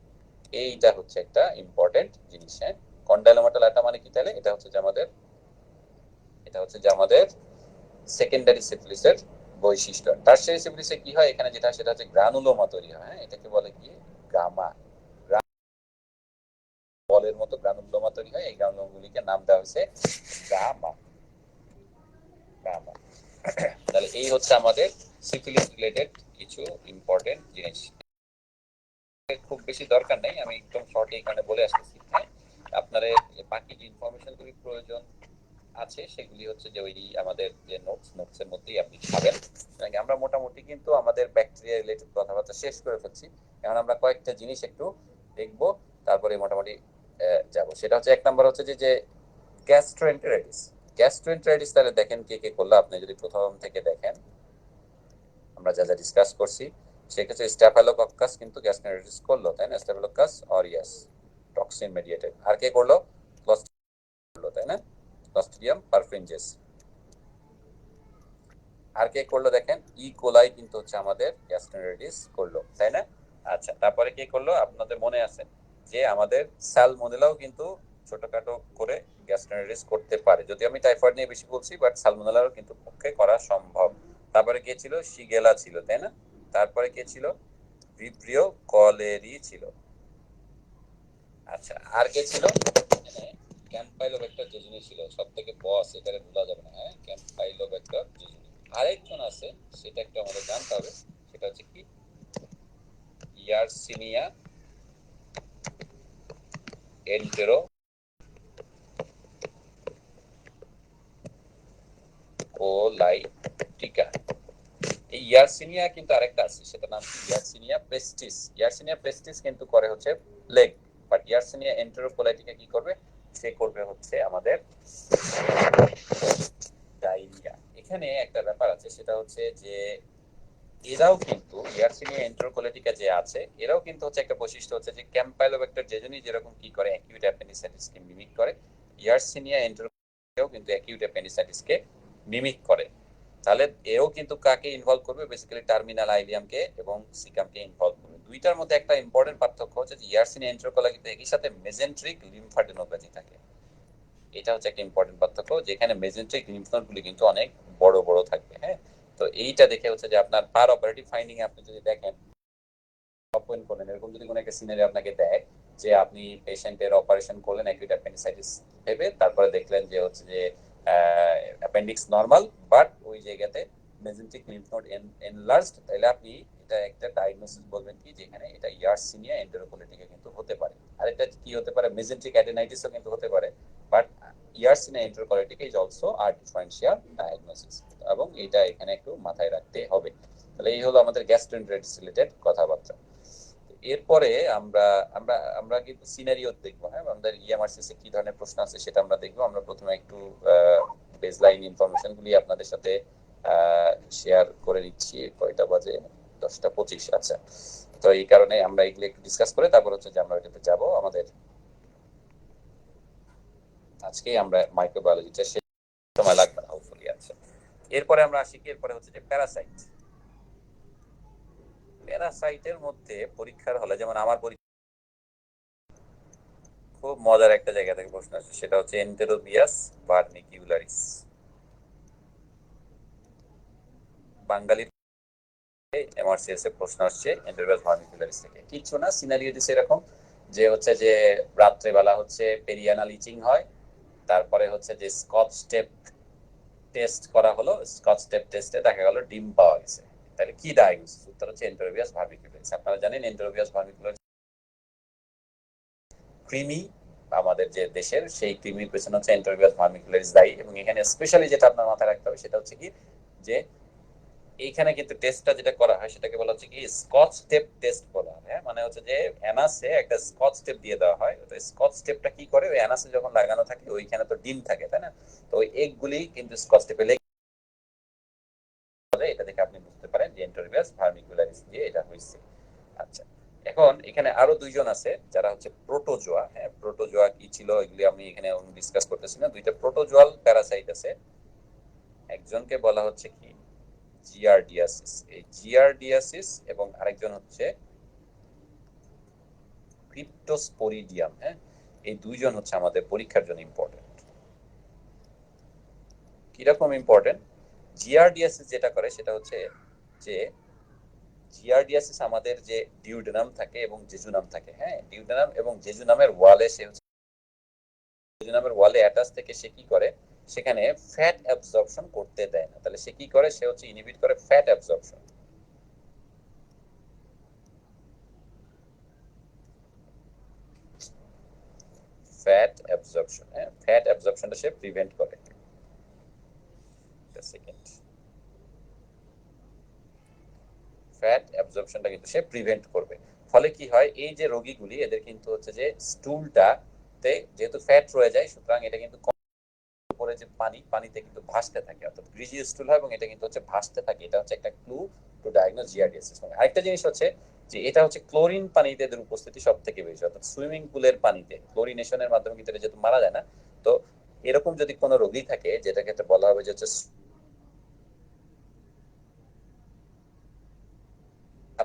[SPEAKER 1] এইটা হচ্ছে একটা ইম্পর্টেন্ট জিনিস। হ্যাঁ, কন্ডাইলোমাটা লাটা মানে কি? তাহলে এটা হচ্ছে যে আমাদের সেকেন্ডারি সিফিলিসের বৈশিষ্ট্য। টারশিয়ারি সিফিলিসে কি হয়? এখানে যেটা সেটা হচ্ছে গ্রানুলোমা তৈরি হয়। হ্যাঁ, এটাকে বলে কি? গামা। বলের মতো গ্রানুলোমা তৈরি হয়, এই গ্রানুলোমাগুলিকে নাম দেওয়া হয়েছে গামা। গামা। তাহলে এই হচ্ছে আমাদের সিফিলিস রিলেটেড কিছু ইম্পর্টেন্ট জিনিস। খুব বেশি দরকার নেই, আমি একদম শর্ট এখানে বলে আসতেছি। হ্যাঁ, আপনার বাকি যে ইনফরমেশন গুলি প্রয়োজন আছে সেগুলি হচ্ছে যে ওই আমাদের যে নোটসের মধ্যেই আপনি পাবেন। আমরা মোটামুটি কিন্তু আমাদের ব্যাকটেরিয়া রিলেটেড কথাবার্তা শেষ করে ফেলছি। এখন আমরা কয়েকটা জিনিস একটু দেখবো, তারপরে মোটামুটি যাব। সেটা হচ্ছে এক নাম্বার হচ্ছে যে গ্যাস্ট্রোএন্টেরাইটিস। গ্যাস্ট্রোএন্টেরাইটিস তাহলে দেখেন কে কে করলো। আপনি যদি প্রথম থেকে দেখেন আমরা যা যা ডিসকাস করছি, সেক্ষেত্রে স্ট্যাফাইলোকক্কাস কিন্তু গ্যাস্ট্রোএন্টেরাইটিস করলো, তাই না? Staphylococcus aureus toxin mediated. আর কে করলো? ক্লস্ট্রিডিয়াম করলো, তাই না? ক্লস্ট্রিডিয়াম পারফিনজেস। আর কে করলো? দেখেন কোলাই কিন্তু হচ্ছে আমাদের গ্যাস্ট্রোএন্টেরাইটিস করলো, তাই না? আচ্ছা, তারপরে কে করলো? আপনাদের মনে আছে যে আমাদের সালমোনেলাও কিন্তু ছোটখাটো করে গ্যাস্ট্রোএন্টেরাইটিস করতে পারে। যদি আমি টাইফয়েড নিয়ে বেশি বলছি, বাট সালমোনেলাও কিন্তু পক্ষে করা সম্ভব। তারপরে কে ছিল? শিগেলা ছিল, তাই না? তারপরে কে ছিল? ভিব্রিও কলেরি ছিল। আচ্ছা, আর কে ছিল? ক্যাম্পাইলোব্যাক্টর জেজুনি ছিল, সব থেকে বস, এটারে ভোলা যাবে না। হ্যাঁ, ক্যাম্পাইলোব্যাক্টর জেজুনি। আরেকজন আছে, সেটা একটু আমাদের জানতে হবে, সেটা হচ্ছে কি? Yersinia antero কোলাইটিকা। এই ইয়ারসিনিয়া কিন্তু আরেকটা আছে, সেটা নাম কি? ইয়ারসিনিয়া পেস্টিস। ইয়ারসিনিয়া পেস্টিস কিন্তু করে হচ্ছে প্লেগ, বাট ইয়ারসিনিয়া এন্টেরোকোলাইটিকা কি করবে, সে করবে হচ্ছে আমাদের ডায়রিয়া। এখানে একটা ব্যাপার আছে, সেটা হচ্ছে যে এরাও কিন্তু ইয়ারসিনিয়া এন্টেরোকোলাইটিকা যে আছে, এরাও কিন্তু হচ্ছে একটা বৈশিষ্ট্য হচ্ছে যে ক্যাম্পাইলোব্যাক্টার জেজুনি যেরকম কি করে অ্যাকিউট অ্যাপেন্ডিসাইটিসকে মিমিক করে, ইয়ারসিনিয়া এন্টেরোকোলাইটিকাও কিন্তু অ্যাকিউট অ্যাপেন্ডিসাইটিসকে মিমিক করে। তাহলে এও কিন্তু কাকে ইনভলভ করবে, বেসিক্যালি টার্মিনাল আইলিয়ামকে এবং সিকামকে ইনভলভ করবে। দুইটার মধ্যে একটা ইম্পর্টেন্ট পার্থক্য হচ্ছে যে ইয়ারসিনিয়া এন্টেরোকোলাইটিকা একই সাথে মেজেন্ট্রিক লিম্ফাডেনোপ্যাথি থাকে। এটা হচ্ছে একটা ইম্পর্টেন্ট পার্থক্য, যেখানে মেজেন্ট্রিক লিম্ফ নোডগুলি কিন্তু অনেক বড় বড় থাকবে। হ্যাঁ, তো এইটা দেখে হচ্ছে যে আপনার পার অপারেটিভ ফাইন্ডিং আপনি যদি দেখেন, অপয়েন্ট করলেন, এরকম যদি কোনো একটা সিনারি আপনাকে দেয় যে আপনি পেশেন্টের অপারেশন করলেন অ্যাকিউট অ্যাপেন্ডিসাইটিস ভেবে, তারপরে দেখলেন যে হচ্ছে যে অ্যাপেন্ডিক্স নরমাল বাট ওই জায়গাতে মেজেন্টিক লিম্ফ নোড এনলার্জড, তাহলে আপনি এটা একটা ডায়াগনোসিস বলবেন কি, যেখানে এটা ইয়ারসিনিয়া এন্টেরোকোলাইটিকা কিন্তু হতে পারে। আর এটা কি হতে পারে, মেজেন্টিক অ্যাডেনাইটিসও কিন্তু হতে পারে, but yersinia enterocolitica is also আর ডিফারেন্সিয়াল ডায়াগনোসিস, এবং এটা এখানে একটু মাথায় রাখতে হবে। তাহলে এই হলো আমাদের গ্যাস্ট্রোএন্টেরাইটিস রিলেটেড কথাবার্তা। এরপরে আমরা আমরা আমরা কিন্তু সিনারিও দেখবো। হ্যাঁ, আমাদের ইএমআরসিসি কি ধরনের প্রশ্ন আছে সেটা আমরা দেখবো। আমরা প্রথমে একটু বেসলাইন ইনফরমেশন গুলি আপনাদের সাথে শেয়ার করে নিচ্ছি। কয়টা বাজে? 10:25। আচ্ছা, তো এই কারণে আমরা এগুলো একটু ডিসকাস করে তারপর হচ্ছে যে আমরা এটাতে যাব। আমাদের আজকে আমরা মাইক্রোবায়োলজিটা শেষ সময় লাগবে না হোপফুলি। আচ্ছা, এরপরে আমরা আসি কি, এরপরে হচ্ছে যে প্যারাসাইট। প্যারাসাইটের মধ্যে পরীক্ষার হলে, যেমন আমার খুব মজার একটা জায়গা থেকে প্রশ্ন আসছে, সেটা হচ্ছে এন্টেরোবিয়াস ভার্মিকিউলারিস। বাঙালির এমআরসিএস এর প্রশ্ন আসছে এন্টেরোবিয়াস ভার্মিকিউলারিস থেকে। কিছু না, সিনারিও দিছে এরকম যে হচ্ছে যে রাত্রে বেলা হচ্ছে পেরিয়ানাল ইচিং হয়, তারপরে হচ্ছে যে স্কচ টেপ টেস্ট করা হলো, স্কচ টেপ টেস্টে দেখা গেল ডিম পাওয়া গেছে। তাহলে কি ডায়াগনোসিস? উত্তর হচ্ছে এন্টেরোবিয়াস ভার্মিকিউলারিস। আপনারা জানেন এন্টেরোবিয়াস ভার্মিকিউলারিস কৃমি, আমাদের যে দেশের সেই কৃমির পেছনে হচ্ছে এন্টেরোবিয়াস ভার্মিকুলারিস দায়ী। এবং এখানে স্পেশালি যেটা আপনার মাথায় রাখতে হবে সেটা হচ্ছে কি, যে এইখানে কিন্তু টেস্টটা যেটা করা হয় সেটাকে বলা হচ্ছে কি স্কচ টেপ টেস্ট বলা হয়। হ্যাঁ, মানে হচ্ছে যে অ্যানাসে একটা স্কচ টেপ দিয়ে দেওয়া হয়। তো স্কচ টেপটা কি করে, ওই অ্যানাসে যখন লাগানো থাকে ওইখানে তো ডিম থাকে, তাই না? তো ওই এগগুলি কিন্তু স্কচ টেপে লেগে, এটা দেখে আপনি বুঝতে পারেন যে এন্টেরোবিয়াস ভার্মিকুলারিস দিয়ে এটা হয়েছে। আচ্ছা, এখন এখানে আরো দুইজন আছে যারা হচ্ছে প্রোটোজোয়া। হ্যাঁ, প্রোটোজোয়া কি ছিল এগুলি আমি এখানে ডিসকাস করতেছি না। দুইটা প্রোটোজোয়াল প্যারাসাইট আছে, একজনকে বলা হচ্ছে কি জিয়ারডিয়াসিস, এই জিয়ারডিয়াসিস, এবং আরেকজন হচ্ছে ক্রিপ্টোস্পোরিডিয়াম। হ্যাঁ, এই দুইজন হচ্ছে আমাদের পরীক্ষার জন্য ইম্পর্টেন্ট। কিরকম ইম্পর্টেন্ট? জিয়ারডিয়াসিস যেটা করে সেটা হচ্ছে যে জিয়ারডিয়াসিস আমাদের যে ডিউডেনাম থাকে এবং জেজুনাম থাকে। হ্যাঁ, ডিউডেনাম এবং জেজুনামের ওয়ালে সে জেজুনামের ওয়ালে অ্যাটাচ থেকে সে কি করে, সেখানে ফ্যাট অ্যাবজর্পশন করতে দেয় না। তাহলে সে কি করে, সে হচ্ছে ইনহিবিট করে ফ্যাট অ্যাবজর্পশন। ফ্যাট অ্যাবজর্পশন, হ্যাঁ, ফ্যাট অ্যাবজর্পশনটা সে প্রিভেন্ট করে। সেকেন্ড, ফ্যাট অ্যাবজর্পশনটা কিন্তু সে প্রিভেন্ট করবে। ফলে কি হয়, এই যে রোগীগুলি এদের কিন্তু হচ্ছে যে স্টুলটাতে যেহেতু ফ্যাট রয়ে যায়, সুতরাং এটা কিন্তু উপরে যে পানিতে কিন্তু ভাসতে থাকে, অর্থাৎ গ্রিজি স্টুল হয় এবং এটা কিন্তু হচ্ছে ভাসতে থাকে। এটা হচ্ছে একটা ক্লু টু ডায়াগনোজ জিয়ারডিয়াসিস। আরেকটা জিনিস হচ্ছে যে এটা হচ্ছে ক্লোরিন পানিতে এদের উপস্থিতি সব থেকে বেশি, অর্থাৎ সুইমিং পুলের পানিতে ক্লোরিনেশনের মাধ্যমে কিন্তু এটা যেহেতু মারা যায় না। তো এরকম যদি কোনো রোগী থাকে যেটাকে বলা হবে যে হচ্ছে,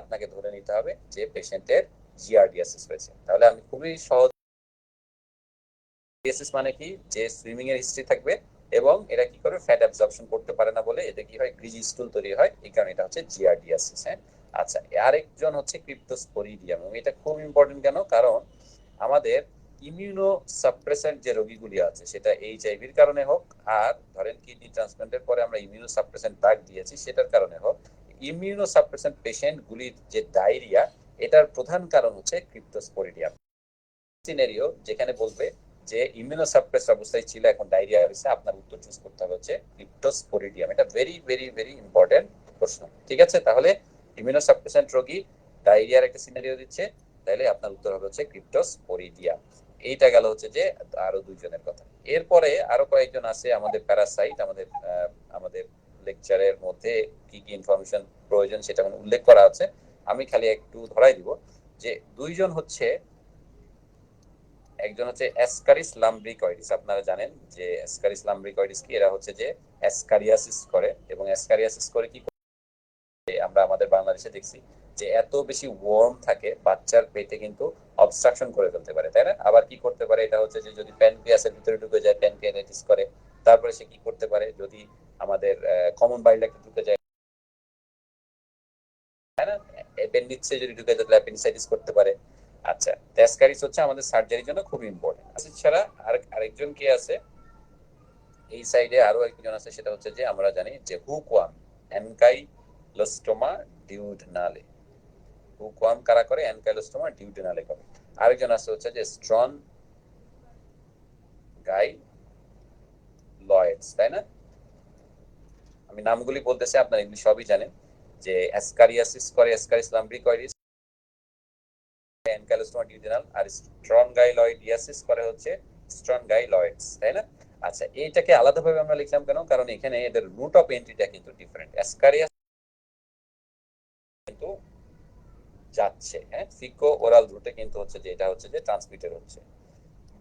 [SPEAKER 1] আপনাকে ধরে নিতে হবে যে পেশেন্টের জিয়ারডিয়াসিস হয়েছে। তাহলে আমি খুবই সহজ, জিয়ারডিয়াসিস মানে কি, যে সুইমিং এর হিস্ট্রি থাকবে এবং এরা কি করে ফ্যাট অ্যাবজর্পশন করতে পারে না বলে এদের কি হয়, গ্রিজি স্টুল তৈরি হয়, এই কারণে এটা হচ্ছে জিয়ারডিয়াসিস। হ্যাঁ, আচ্ছা, আরেকজন হচ্ছে ক্রিপ্টোস্পোরিডিয়াম। এবং এটা খুব ইম্পর্টেন্ট কেন, কারণ আমাদের ইমিউনো সাপ্রেসেন্ট যে রোগীগুলি আছে, সেটা এইচআইভির কারণে হোক, আর ধরেন কিডনি ট্রান্সপ্লান্টের পরে আমরা ইমিউনো সাপ্রেসেন্ট ড্রাগ দিয়েছি সেটার কারণে হোক, ইমিউনো সাপ্রেসেন্ট পেশেন্ট গুলির যে ডায়রিয়া, এটার প্রধান কারণ হচ্ছে ক্রিপ্টোস্পোরিডিয়াম। সিনারিও যেখানে বলবে যে ইমিউনো সাপ্রেস অবস্থায় ছিল, এখন ডায়রিয়া হয়েছে, আপনার উত্তর চুজ করতে হবে হচ্ছে ক্রিপ্টোস্পোরিডিয়াম। এটা ভেরি ভেরি ভেরি ইম্পর্টেন্ট প্রশ্ন। ঠিক আছে, তাহলে ইমিউনো সাপ্রেসেন্ট রোগী ডায়রিয়ার একটা সিনারিও দিচ্ছে, তাহলে আপনার উত্তর হবে হচ্ছে ক্রিপ্টোস্পোরিডিয়া। এইটা গেল হচ্ছে যে আরো দুইজনের কথা। এরপরে আরো কয়েকজন আছে আমাদের প্যারাসাইট। আমাদের লেকচারের মধ্যে কি কি ইনফরমেশন প্রয়োজন সেটা উল্লেখ করা আছে। আমি খালি একটু ধরাই দিব যে দুইজন হচ্ছে, একজন হচ্ছে অ্যাসকারিস লাম্ব্রিকয়েডিস। আপনারা জানেন যে অ্যাসকারিস লাম্ব্রিকয়েডিস কি, এরা হচ্ছে যে অ্যাসকারিয়াসিস করে, এবং অ্যাসকারিয়াসিস করে কি আমরা আমাদের বাংলাদেশে দেখছি যে এত বেশি ওয়ার্ম থাকে বাচ্চার পেটে কিন্তু অবস্ট্রাকশন করে ফেলতে পারে, তাই না? আবার কি করতে পারে, এটা হচ্ছে যে যদি প্যানক্রিয়াসের ভিতরে ঢুকে যায় প্যানক্রিয়াটাইটিস করে। তারপরে সে কি করতে পারে, যদি আমাদের কমন বাইল ডাক্টে ঢুকে যায়, তাই না, অ্যাপেন্ডিক্সে যদি ঢুকে যায় তাহলে অ্যাপেন্ডিসাইটিস করতে পারে। আচ্ছা, অ্যাসকারিস হচ্ছে আমাদের সার্জারির জন্য খুব ইম্পর্টেন্ট। এছাড়া আরেকজন কে আছে এই সাইডে, আরো একজন আছে, সেটা হচ্ছে যে আমরা জানি যে হুকওয়াম অ্যানকাইলোস্টোমা ডিউডেনালে। হুকওয়াম কারা করে, অ্যানকাইলোস্টোমা ডিউডেনালে করে। আরেকজন আছে হচ্ছে যে স্ট্রন গাই লয়েডস, তাই না? আমি নামগুলি বলতেছি, আপনারা এগুলি সবই জানেন যে অ্যাসকারিয়াসিস করে অ্যাসকারিস লাম্ব্রিকয়েডিস, অ্যানকাইলোস্টোমা ডিউডেনাল, আর স্ট্রনগাইলয়েডিয়াসিস করে হচ্ছে স্ট্রনগাইলয়েডস, তাই না? আচ্ছা, এইটাকে আলাদাভাবে আমরা লিখলাম কেন, কারণ এখানে এদের রুট অফ এন্ট্রিটা কিন্তু ডিফারেন্ট। অ্যাসকারিয়াস কিন্তু যাচ্ছে, হ্যাঁ, ফিকো ওরাল রুটে কিন্তু হচ্ছে যে এটা হচ্ছে যে ট্রান্সমিটেড হচ্ছে।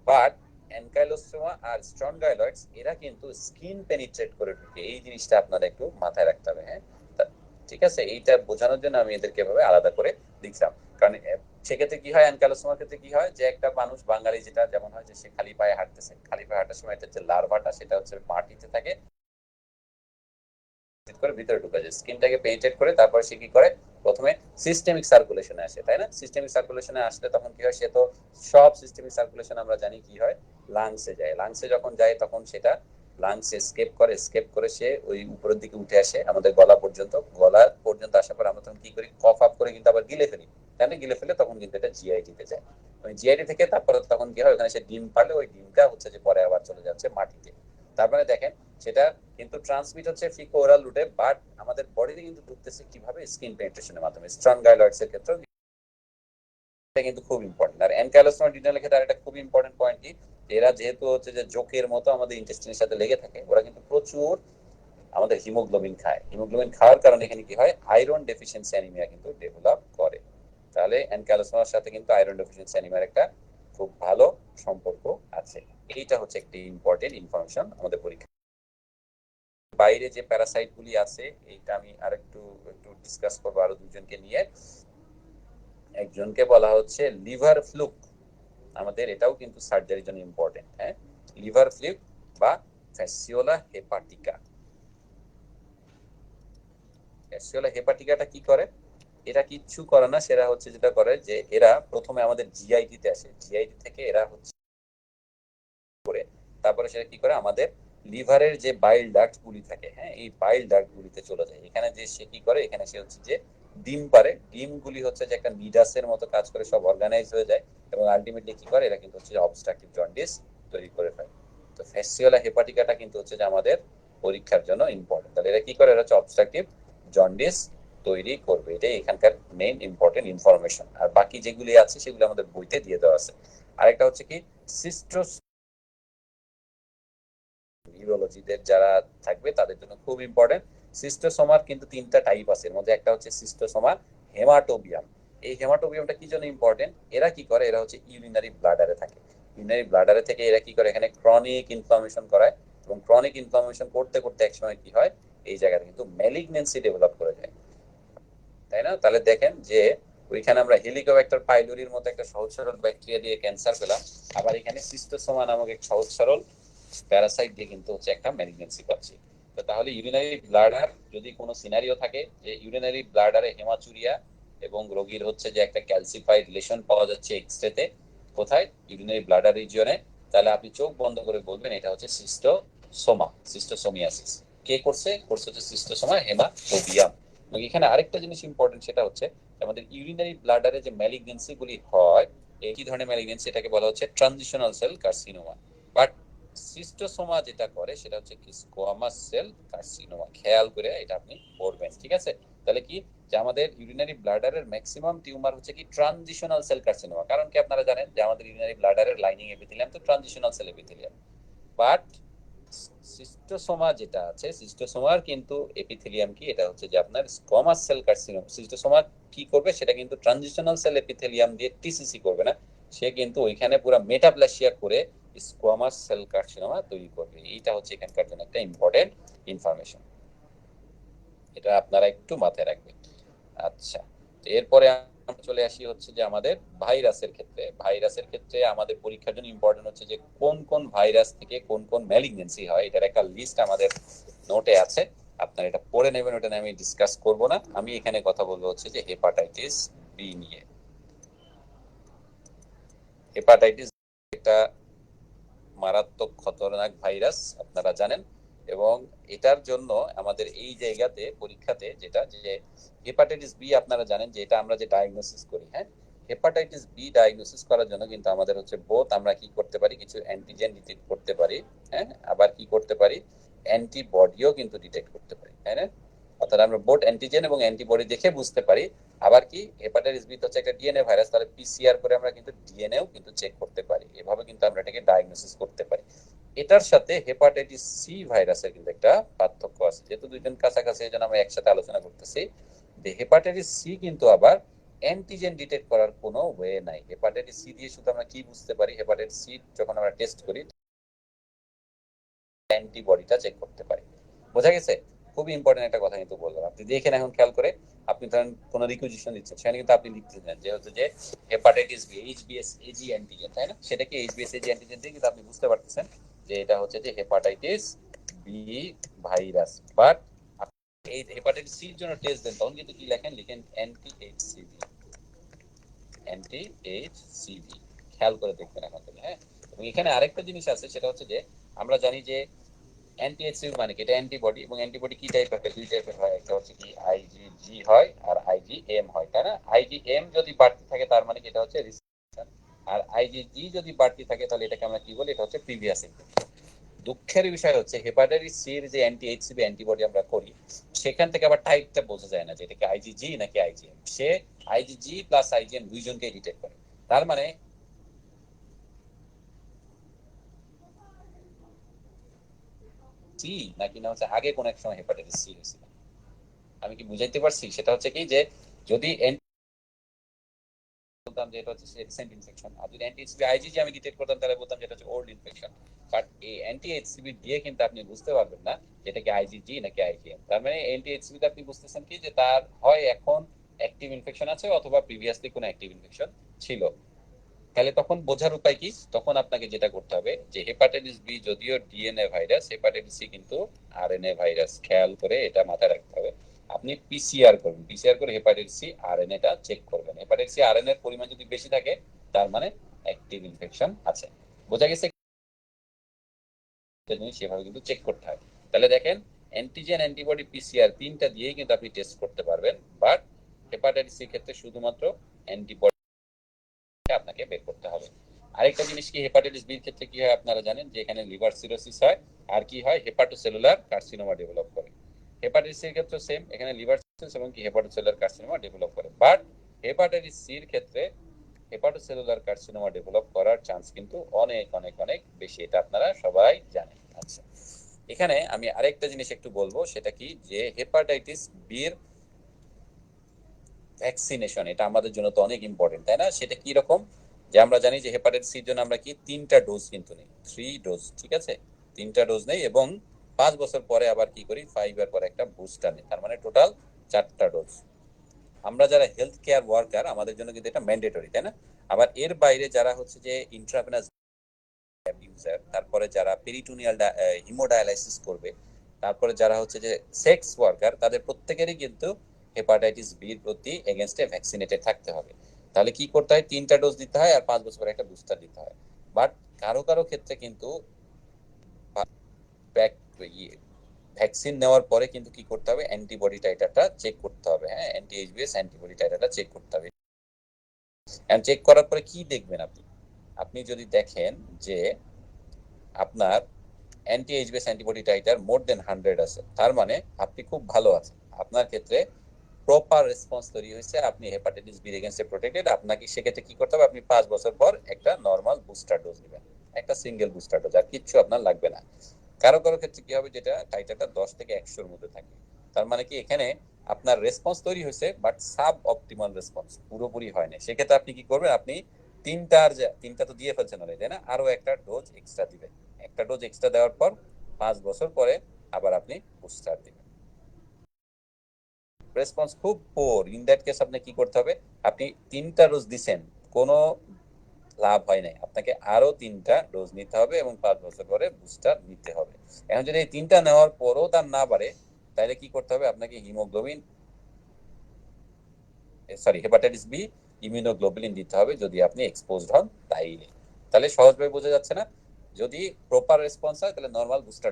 [SPEAKER 1] বাট অ্যানকাইলোস্টোমা আর স্ট্রনগাইলয়েডস এরা কিন্তু স্কিন পেনিট্রেট করে ঢুকে, এই জিনিসটা আপনারা একটু মাথায় রাখতে হবে, হ্যাঁ। ঠিক আছে, এইটা বোঝানোর জন্য আমি এদেরকে এভাবে আলাদা করে লিখলাম। কারণ সেক্ষেত্রে কি হয়, অ্যানকাইলোস্টোমার ক্ষেত্রে কি হয়, যে একটা মানুষ বাঙালি যেটা যেমন হয় যে সে খালি পায়ে হাঁটতেছে, খালি পায়ে হাঁটার সময় এটা যে লার্ভাটা সেটা হচ্ছে মাটিতে থাকে, করে ভিতরে ঢুকে যায়, স্কিনটাকে পেনিট্রেট করে, তারপর সে কি করে, প্রথমে সিস্টেমিক সার্কুলেশনে আসে, তাই না? সিস্টেমিক সার্কুলেশনে আসলে তখন কি হয়, সে তো সব সিস্টেমিক সার্কুলেশন আমরা জানি কি হয়, লাংসে যায়। লাংসে যখন যায় তখন সেটা লাংসে স্কেপ করে সে ওই উপরের দিকে উঠে আসে আমাদের গলা পর্যন্ত। গলা পর্যন্ত আসার পর আমরা তখন কি করি, কফ আপ করে কিন্তু আবার গিলে ফেলি, তাই না? গিলে ফেলে তখন কিন্তু এটা জিআইটিতে যায়। ওই জিআইটি থেকে তারপরে তখন কি হয়, ওখানে সে ডিম পারলে ওই ডিমটা হচ্ছে যে পরে আবার চলে যাচ্ছে মাটিতে। তারপরে দেখেন সেটা কিন্তু ট্রান্সমিট হচ্ছে ফিকো ওরাল রুটে, বাট আমাদের বডিতে কিন্তু ঢুকতেছে কিভাবে, স্কিন পেনিট্রেশনের মাধ্যমে। স্ট্রনগাইলয়েডস এর ক্ষেত্রে এটা কিন্তু খুব ইম্পর্টেন্ট। আর অ্যানকাইলোস্টোমা ডিউডেনালের ক্ষেত্রে আরেকটা খুব ইম্পর্টেন্ট পয়েন্ট কি, এরা যেহেতু হচ্ছে যে জোকের মতো আমাদের ইন্টেস্টিনের সাথে লেগে থাকে, ওরা কিন্তু প্রচুর আমাদের হিমোগ্লোবিন খায়। হিমোগ্লোবিন খাওয়ার কারণে এখানে কি হয়, আয়রন ডেফিসিয়েন্সি অ্যানিমিয়া কিন্তু ডেভেলপ করে। তাহলে অ্যানকাইলোস্টোমার সাথে কিন্তু আয়রন ডেফিসিয়েন্সি অ্যানিমিয়ার একটা খুব ভালো সম্পর্ক আছে। এইটা হচ্ছে একটি ইম্পর্টেন্ট ইনফরমেশন আমাদের পরীক্ষা। বাইরে যে প্যারাসাইট গুলি আছে, এইটা আমি আরেকটু একটু ডিসকাস করবো আরো দুজনকে নিয়ে। একজনকে বলা হচ্ছে লিভার ফ্লুক, আমাদের এটাও কিন্তু সার্জারির জন্য ইম্পর্টেন্ট, হ্যাঁ। লিভার ফ্লুক বা ফ্যাসিওলা হেপাটিকা। ফ্যাসিওলা হেপাটিকাটা কি করে, এরা কিচ্ছু করে না, সেটা হচ্ছে যেটা করে যে এরা প্রথমে আমাদের জিআইটি তে আসে, জিআইটি থেকে এরা হচ্ছে করে, তারপরে সেটা কি করে, আমাদের লিভারের যে বাইল ডাক্ট গুলি থাকে, হ্যাঁ, এই বাইল ডাক্ট গুলিতে চলে যায়। এখানে যে সে কি করে, এখানে সে হচ্ছে যে ডিম পারে, ডিম গুলি হচ্ছে যে একটা নিডাসের মতো কাজ করে, সব অর্গানাইজ হয়ে যায়, এবং আলটিমেটলি কি করে, এরা কিন্তু হচ্ছে অবস্ট্রাকটিভ জন্ডিস তৈরি করে ফেলে। তো ফ্যাসিওলা হেপাটিকাটা কিন্তু হচ্ছে যে আমাদের পরীক্ষার জন্য ইম্পর্টেন্ট। তাহলে এরা কি করে, এরা হচ্ছে অবস্ট্রাকটিভ জন্ডিস তৈরি করবে, এটাই এখানকার মেইন ইম্পর্টেন্ট ইনফরমেশন। আর বাকি যেগুলি আছে সেগুলো আমাদের বইতে দিয়ে দেওয়া আছে। আরেকটা হচ্ছে কি, সিস্টোস ইউরোলজিদের যারা থাকবে তাদের জন্য খুব ইম্পর্টেন্ট। সিস্টোসোমার কিন্তু তিনটা টাইপ আছে, এর মধ্যে একটা হচ্ছে সিস্টোসোমা হেমাটোবিয়াম। এই হেমাটোবিয়ামটা কি জন্য ইম্পর্টেন্ট, এরা কি করে, এরা হচ্ছে ইউরিনারি ব্লাডারে থাকে। ইউরিনারি ব্লাডারে থেকে এরা কি করে, এখানে ক্রনিক ইনফ্লামেশন করায়, এবং ক্রনিক ইনফ্লামেশন করতে করতে একসময় কি হয়, এই জায়গাটা কিন্তু ম্যালিগন্যান্সি ডেভেলপ করে যায়, তাই না? তাহলে দেখেন যে ওইখানে আমরা হেলিকোব্যাক্টার পাইলোরির মতো একটা সহজ সরল ব্যাকটেরিয়া দিয়ে ক্যান্সার পেলাম, আবার এখানে সিস্টোসোমা নামক এক সহজ সরল প্যারাসাইট দিয়ে কিন্তু হচ্ছে একটা ম্যালিগন্যান্সি পাচ্ছি। তো তাহলে ইউরিনারি ব্লাডার যদি কোনো সিনারিও থাকে যে ইউরিনারি ব্লাডারে হেমাচুরিয়া এবং রোগীর হচ্ছে যে একটা ক্যালসিফাইড লেশন পাওয়া যাচ্ছে এক্সরেতে, কোথায়, ইউরিনারি ব্লাডার রিজিয়নে, তাহলে আপনি চোখ বন্ধ করে বলবেন এটা হচ্ছে সিস্টোসোমা, সিস্টোসোমিয়াসিস। কে করছে, হচ্ছে সিস্টোসোমা হেমাটোবিয়াম। এবং এখানে আরেকটা জিনিস ইম্পর্টেন্ট, সেটা হচ্ছে আমাদের ইউরিনারি ব্লাডারে যে ম্যালিগন্যান্সি গুলি হয়, এই ধরনের ম্যালিগন্যান্সি, এটাকে বলা হচ্ছে ট্রানজিশনাল সেল কার্সিনোমা। বাট সিস্টোসোমা যেটা করে সেটা হচ্ছে কি স্কোয়ামাস সেল কার্সিনোমা। খেয়াল করে এটা আপনি পড়বেন, ঠিক আছে? তাহলে কি যে আমাদের ইউরিনারি ব্লাডারের ম্যাক্সিমাম টিউমার হচ্ছে কি ট্রানজিশনাল সেল কার্সিনোমা, কারণ কি আপনারা জানেন যে আমাদের ইউরিনারি ব্লাডারের লাইনিং এপিথেলিয়াম তো ট্রানজিশনাল সেল এপিথেলিয়াম। বাট সিস্টোসোমা যেটা আছে, সিস্টোসোমার কিন্তু এপিথেলিয়াম কি, এটা হচ্ছে যে আপনার স্কোয়ামাস সেল কার্সিনোমা। সিস্টোসোমা কি করবে, সেটা কিন্তু ট্রানজিশনাল সেল এপিথেলিয়াম দিয়ে টিসিসি করবে না, সে কিন্তু ওইখানে পুরো মেটাপ্লাসিয়া করে স্কোয়ামাস সেল কার্সিনোমা তৈরি করবে। এইটা হচ্ছে এখানকার জন্য একটা ইম্পর্টেন্ট ইনফরমেশন, এটা আপনারা একটু মাথায় রাখবেন। আচ্ছা, এরপরে আমরা চলে আসি হচ্ছে যে আমাদের ভাইরাসের ক্ষেত্রে। ভাইরাসের ক্ষেত্রে আমাদের পরীক্ষার জন্য ইম্পর্টেন্ট হচ্ছে যে কোন কোন ভাইরাস থেকে কোন কোন ম্যালিগনেন্সি হয়, এটার একটা লিস্ট আমাদের নোটে আছে, আপনারা এটা পড়ে নেবেন, ওটা নিয়ে আমি ডিসকাস করব না। আমি এখানে কথা বলবো হচ্ছে যে হেপাটাইটিস বি নিয়ে। হেপাটাইটিস একটা মারাত্মক খতরনাক ভাইরাস, আপনারা জানেন, এবং এটার জন্য আমাদের এই জায়গাতে পরীক্ষাতে যেটা যে হেপাটাইটিস বি, আপনারা জানেন যে এটা আমরা যে ডায়াগনোসিস করি, হ্যাঁ, হেপাটাইটিস বি ডায়াগনোসিস করার জন্য কিন্তু আমাদের হচ্ছে বোথ আমরা কি করতে পারি, কিছু অ্যান্টিজেন ডিটেক্ট করতে পারি, হ্যাঁ, আবার কি করতে পারি, অ্যান্টিবডিও কিন্তু ডিটেক্ট করতে পারি, তাই না? অর্থাৎ আমরা বোথ অ্যান্টিজেন এবং অ্যান্টিবডি দেখে বুঝতে পারি। আবার কি হেপাটাইটিস বি হচ্ছে একটা ডিএনএ ভাইরাস, তাহলে পিসিআর করে আমরা কিন্তু ডিএনএও কিন্তু চেক করতে পারি, এভাবে কিন্তু আমরা এটাকে ডায়াগনোসিস করতে পারি। এটার সাথে হেপাটাইটিস সি ভাইরাসের কিন্তু একটা পার্থক্য আছে, যেহেতু দুইজন কাছাকাছি, এই জন্য আমরা একসাথে আলোচনা করতেছি। যে হেপাটাইটিস সি কিন্তু আবার অ্যান্টিজেন ডিটেক্ট করার কোনো ওয়ে নাই। হেপাটাইটিস সি দিয়ে শুধু আমরা কি বুঝতে পারি, হেপাটাইটিস সি যখন আমরা টেস্ট করি অ্যান্টিবডিটা চেক করতে পারি। বোঝা গেছে? খুবই ইম্পর্টেন্ট একটা কথা কিন্তু বললাম, আপনি দেখেন এখন খেয়াল করে। আপনি ধরেন কোনো রিকুইজিশন দিচ্ছেন, সেখানে কিন্তু আপনি লিখতেছেন যে হচ্ছে যে hepatitis B HBs Ag antigen, তাই না? সেটাকে এইচবিএস এজি অ্যান্টিজেন দিয়ে কিন্তু আপনি বুঝতে পারতেছেন যে এটা হচ্ছে যে হেপাটাইটিস বি ভাইরাস। বাট এই হেপাটাইটিস সির জন্য টেস্ট দেন, তখন কিন্তু কি লেখেন, লিখেন অ্যান্টি এইচসিভি, অ্যান্টি এইচসিভি। খেয়াল করে দেখবেন এখন থেকে, হ্যাঁ। এবং এখানে আরেকটা জিনিস আছে, সেটা হচ্ছে যে আমরা জানি যে অ্যান্টি এইচসিভি মানে কি, এটা অ্যান্টিবডি, এবং অ্যান্টিবডি কি টাইপের হয়, দুই টাইপের হয়, একটা হচ্ছে কি আইজিজি হয় আর আইজিএম হয়, তাই না? আইজিএম যদি বাড়তি থাকে তার মানে কি এটা হচ্ছে রিসিস্টেন্স, আর আইজিজি যদি বাড়তি থাকে তাহলে এটাকে আমরা কি বলি, এটা হচ্ছে প্রিভিয়াস ইনফেকশন। দুঃখের বিষয় হচ্ছে হেপাটাইটিস সি এর যে অ্যান্টি এইচসিভি অ্যান্টিবডি আমরা করি, সেখান থেকে আবার টাইপটা বোঝা যায় না যে এটা কি আইজিজি নাকি আইজিএম। সে আইজিজি প্লাস আইজিএম দুইজনকে ডিটেক্ট করে, তার মানে সি নাকি না হচ্ছে আগে কোন এক সময় হেপাটাইটিস সি হয়েছিল। আমি কি বুঝাইতে পারছি? সেটা হচ্ছে কি যে যদি বলতাম যে এটা হচ্ছে রিসেন্ট ইনফেকশন, আর যদি অ্যান্টি এইচসিভি আইজিজি আমি ডিটেক্ট করতাম তাহলে বলতাম যে এটা হচ্ছে ওল্ড ইনফেকশন। বাট এই অ্যান্টি এইচসিভি দিয়ে কিন্তু আপনি বুঝতে পারবেন না যেটা কি আইজিজি নাকি আইজিএম। তার মানে অ্যান্টি এইচসিভি তে আপনি বুঝতেছেন কি যে তার হয় এখন অ্যাক্টিভ ইনফেকশন আছে অথবা প্রিভিয়াসলি কোনো অ্যাক্টিভ ইনফেকশন ছিল। তাহলে তখন বোঝার উপায় কি, তখন আপনাকে যেটা করতে হবে যে হেপাটাইটিস বি যদিও ডিএনএ ভাইরাস, হেপাটাইটিস সি কিন্তু আরএনএ ভাইরাস। খেয়াল করে এটা মাথায় রাখতে হবে। আপনি পিসিআর করবেন, পিসিআর করে হেপাটাইটিস সি আরএনএটা চেক করবেন। হেপাটাইটিস সি আরএনএ এর পরিমাণ যদি বেশি থাকে তার মানে অ্যাক্টিভ ইনফেকশন আছে। বোঝা গেছে? সেভাবে কিন্তু চেক করতে হয়। তাহলে দেখেন, অ্যান্টিজেন অ্যান্টিবডি পিসিআর তিনটা দিয়েই কিন্তু আপনি টেস্ট করতে পারবেন, বাট হেপাটাইটিস সি ক্ষেত্রে শুধুমাত্র অ্যান্টিবডি আপনাকে বের করতে হবে। আরেকটা জিনিস কি, হেপাটাইটিস বি এর ক্ষেত্রে কি হয় আপনারা জানেন যে এখানে লিভার সিরোসিস হয়, আর কি হয়, হেপাটোসেলুলার কার্সিনোমা ডেভেলপ করে। হেপাটাইটিস সি এর ক্ষেত্রে সেম, এখানে লিভার সিরোসিস এবং কি হেপাটোসেলুলার কার্সিনোমা ডেভেলপ করে। বাট হেপাটাইটিস সি এর ক্ষেত্রে হেপাটোসেলুলার কার্সিনোমা ডেভেলপ করার চান্স কিন্তু অনেক অনেক অনেক বেশি, এটা আপনারা সবাই জানেন। আচ্ছা, এখানে আমি আরেকটা জিনিস একটু বলবো, সেটা কি যে হেপাটাইটিস বি এর ভ্যাকসিনেশন, এটা আমাদের জন্য তো অনেক ইম্পর্টেন্ট, তাই না? সেটা কি রকম, যে আমরা জানি যে হেপাটাইটিস সির জন্য আমরা কি তিনটা ডোজ কিন্তু নেই, 3 ডোজ, ঠিক আছে? তিনটা ডোজ নেই, এবং 5 বছর পরে আবার কি করি, 5 ইয়ার পরে একটা বুস্টার নেই, তার মানে টোটাল 4টা ডোজ। আমরা যারা হেলথ কেয়ার ওয়ার্কার, আমাদের জন্য কিন্তু এটা ম্যান্ডেটরি, তাই না? আবার এর বাইরে যারা হচ্ছে যে ইন্ট্রাভেনাস ইউজার, তারপরে যারা পেরিটোনিয়াল হিমোডায়ালাইসিস করবে, তারপরে যারা হচ্ছে যে সেক্স ওয়ার্কার, তাদের প্রত্যেকেরই কিন্তু হেপাটাইটিস বি এর প্রতি এগেইনস্টে ভ্যাকসিনেটেড থাকতে হবে। তাহলে কি করতে হয়, 3টা ডোজ দিতে হয় আর 5 বছর পরে একটা বুস্টার দিতে হয়। বাট কারো কারো ক্ষেত্রে কিন্তু ভ্যাকসিন নেওয়ার পরে কিন্তু কি করতে হবে, অ্যান্টিবডি টাইটারটা চেক করতে হবে, হ্যাঁ, অ্যান্টি এইচবিএস অ্যান্টিবডি টাইটারটা চেক করতে হবে। এন্ড চেক করার পরে কি দেখবেন আপনি, আপনি যদি দেখেন যে আপনার অ্যান্টি এইচবিএস অ্যান্টিবডি টাইটার মোর দেন 100 আছে, তার মানে আপনি খুব ভালো আছেন। আপনার ক্ষেত্রে প্রপার রেসপন্স তৈরি হয়েছে, আপনি হেপাটাইটিস বি এগেইনস্টে প্রোটেক্টেড, আপনাকে সেক্ষেত্রে কি করতে হবে, আপনি 5 বছর পর একটা নর্মাল বুস্টার ডোজ নেবেন, একটা সিঙ্গেল বুস্টার ডোজ, আর কিচ্ছু আপনার লাগবে না। কারো কারো ক্ষেত্রে কি হবে, যেটা টাইটারটা 10 থেকে 100-র মধ্যে থাকে, তার মানে কি এখানে আপনার রেসপন্স তৈরি হয়েছে বাট সাব অপটিমাল রেসপন্স, পুরোপুরি হয় না। সেক্ষেত্রে আপনি কি করবেন, আপনি তিনটা তো দিয়ে ফেলছেন অলরেডি, তাই না, আরো একটা ডোজ এক্সট্রা দিবেন। একটা ডোজ এক্সট্রা দেওয়ার পর 5 বছর পরে আবার আপনি বুস্টার দিবেন। রেসপন্স খুব পোর, ইন দ্যাট কেস আপনি কি করতে হবে, আপনি 3টা ডোজ দিছেন, কোনো লাভ হয় নাই, আপনাকে আরো 3টা ডোজ নিতে হবে এবং 5 বছর পরে বুস্টার নিতে হবে। এখন যদি এই 3টা নেওয়ার পরও তার না বাড়ে, তাহলে কি করতে হবে, আপনাকে হেপাটাইটিস বি ইমিউনোগ্লোবুলিন দিতে হবে, যদি আপনি এক্সপোজড হন তাইলে। তাহলে সহজভাবে বোঝা যাচ্ছে না, যদি প্রপার রেসপন্স হয় তাহলে নরমাল বুস্টার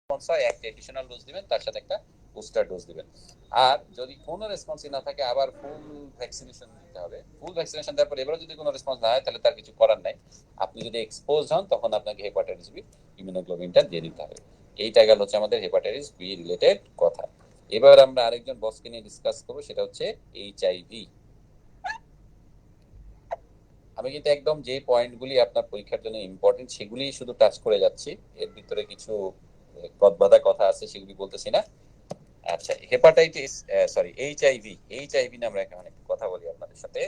[SPEAKER 1] রেসপন্স হয়, একটা এডিশনাল ডোজ দিবেন, তার সাথে একটা বুস্টার ডোজ দিবেন। আর যদি কোনো রেসপন্সই না থাকে, আবার ফুল ভ্যাকসিনেশন দিতে হবে। ফুল ভ্যাকসিনেশন দেওয়ার পর এবারও যদি কোনো রেসপন্স না হয়, তাহলে তার কিছু করার নাই। আপনি যদি এক্সপোজ হন, তখন আপনাকে হেপাটাইটিস বি ইমিউনোগ্লোবিনটা দিয়ে দিতে হবে। এইটা গেল হচ্ছে আমাদের হেপাটাইটিস বি রিলেটেড কথা। এবার আমরা আরেকজন বসকে নিয়ে ডিসকাস করবো, সেটা হচ্ছে এইচআইভি। আমি কিন্তু একদম যে পয়েন্টগুলি আপনার পরীক্ষার জন্য ইম্পর্টেন্ট সেগুলি শুধু টাচ করে যাচ্ছি, এর ভিতরে কিছু গদবাঁধা কথা আছে সেগুলি বলতেছি না। আচ্ছা, হেপাটাইটিস এইচআইভি, এইচআইভি নিয়ে আমরা এখন একটু কথা বলি আপনাদের সাথে।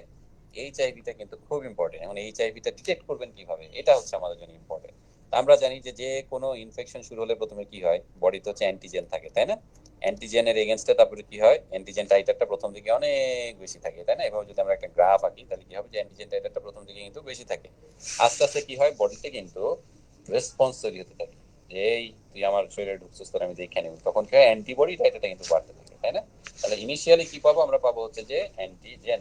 [SPEAKER 1] এইচআইভিটা কিন্তু খুব ইম্পর্টেন্ট। এখন এইচআইভিটা ডিটেক্ট করবেন কিভাবে, এটা হচ্ছে আমাদের জন্য ইম্পর্টেন্ট। আমরা জানি যে যে কোনো ইনফেকশন শুরু হলে প্রথমে কি হয়, বডিতে হচ্ছে অ্যান্টিজেন থাকে, তাই না? অ্যান্টিজেনের এগেনস্টে তারপরে কি হয়, অ্যান্টিজেন টাইটারটা প্রথম দিকে অনেক বেশি থাকে, তাই না? এভাবে যদি আমরা একটা গ্রাফ আঁকি, তাহলে কি হবে, যে অ্যান্টিজেন টাইটারটা প্রথম দিকে কিন্তু বেশি থাকে। আস্তে আস্তে কি হয়, বডিতে কিন্তু রেসপন্স তৈরি হতে থাকে, এই তুই আমার শরীরে ঢুকছিস, তোর আমি দেখে নেব, তখন কি হয়, অ্যান্টিবডি টাইটারটা কিন্তু বাড়তে থাকে, তাই না? তাহলে ইনিশিয়ালি কি পাবো, আমরা পাবো হচ্ছে যে অ্যান্টিজেন,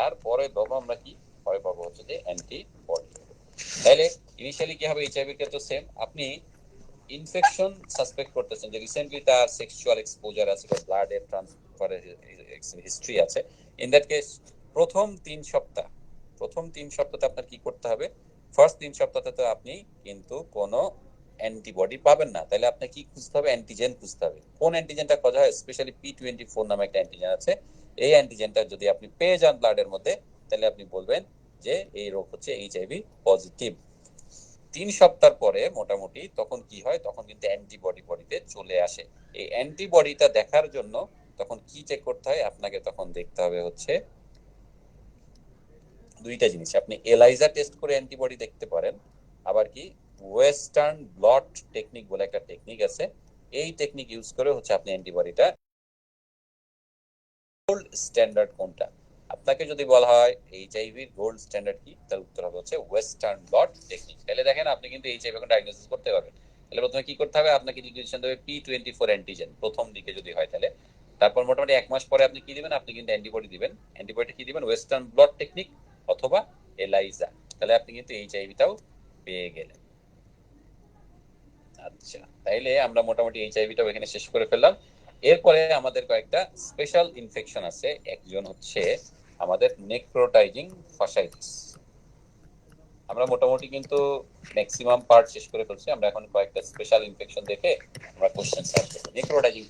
[SPEAKER 1] আর পরে পাবো আমরা কি, পরে পাবো হচ্ছে যে অ্যান্টিবডি। তাহলে ইনিশিয়ালি কি হবে, এইচআইভি ক্ষেত্রে সেম, আপনি ইনফেকশন সাসপেক্ট করতেছেন যে রিসেন্টলি তার সেক্সুয়াল এক্সপোজার আছে বা ব্লাডের ট্রান্সফারের হিস্ট্রি আছে। ইন দ্যাট কেস প্রথম 3 সপ্তাহ, প্রথম 3 সপ্তাহে আপনার কি করতে হবে, ফার্স্ট 3 সপ্তাহে তো আপনি কিন্তু কোনো অ্যান্টিবডি পাবেন না, তাহলে আপনি কি খুঁজতে হবে, অ্যান্টিজেন খুঁজতে হবে। কোন অ্যান্টিজেনটা খোঁজা হয়, স্পেশালি P24 নামে একটা অ্যান্টিজেন আছে। এই অ্যান্টিজেনটা যদি আপনি পেয়ে যান ব্লাডের মধ্যে, তাহলে আপনি বলবেন যে এই রোগ হচ্ছে এইচআইভি পজিটিভ। 3 সপ্তাহ পরে মোটামুটি তখন কি হয়, তখন কিন্তু অ্যান্টিবডি বডিতে চলে আসে। এই অ্যান্টিবডিটা দেখার জন্য তখন কি চেক করতে হয়, আপনাকে তখন দেখতে হবে হচ্ছে 2টা জিনিস। আপনি এলাইজা টেস্ট করে অ্যান্টিবডি দেখতে পারেন, আবার কি ওয়েস্টার্ন ব্লট টেকনিক বলে একটা টেকনিক আছে, এই টেকনিক ইউজ করে হচ্ছে আপনি অ্যান্টিবডিটা। গোল্ড স্ট্যান্ডার্ড কোনটা, আপনাকে যদি বলা হয় এইচআইভির গোল্ড স্ট্যান্ডার্ড কি, তার উত্তর হবে হচ্ছে ওয়েস্টার্ন ব্লট টেকনিক। তাহলে দেখেন আপনি কিন্তু এইচআইভি এখন ডায়াগনোসিস করতে পারবেন। তাহলে প্রথমে কি করতে হবে, আপনাকে ডিটেকশন দেবে P24 অ্যান্টিজেন প্রথম দিকে যদি হয়, তাহলে তারপর মোটামুটি 1 মাস পরে আপনি কি দিবেন, আপনি কিন্তু অ্যান্টিবডি দিবেন। অ্যান্টিবডি কি দিবেন, ওয়েস্টার্ন ব্লট টেকনিক অথবা এলাইজা। তাহলে আপনি কিন্তু এইচআইভিটাও পেয়ে গেলেন। আচ্ছা, তাইলে আমরা মোটামুটি এইচআইভিটাও এখানে শেষ করে ফেললাম। এরপরে আমাদের কয়েকটা স্পেশাল ইনফেকশন আছে। একজন হচ্ছে আমাদের নেক্রোটাইজিং ফাসাইটিস। আমরা মোটামুটি কিন্তু ম্যাক্সিমাম পার্ট শেষ করে ফেলছি, আমরা এখন কয়েকটা স্পেশাল ইনফেকশন দেখে আমরা কোশ্চেন সার্চ করব। নেক্রোটাইজিং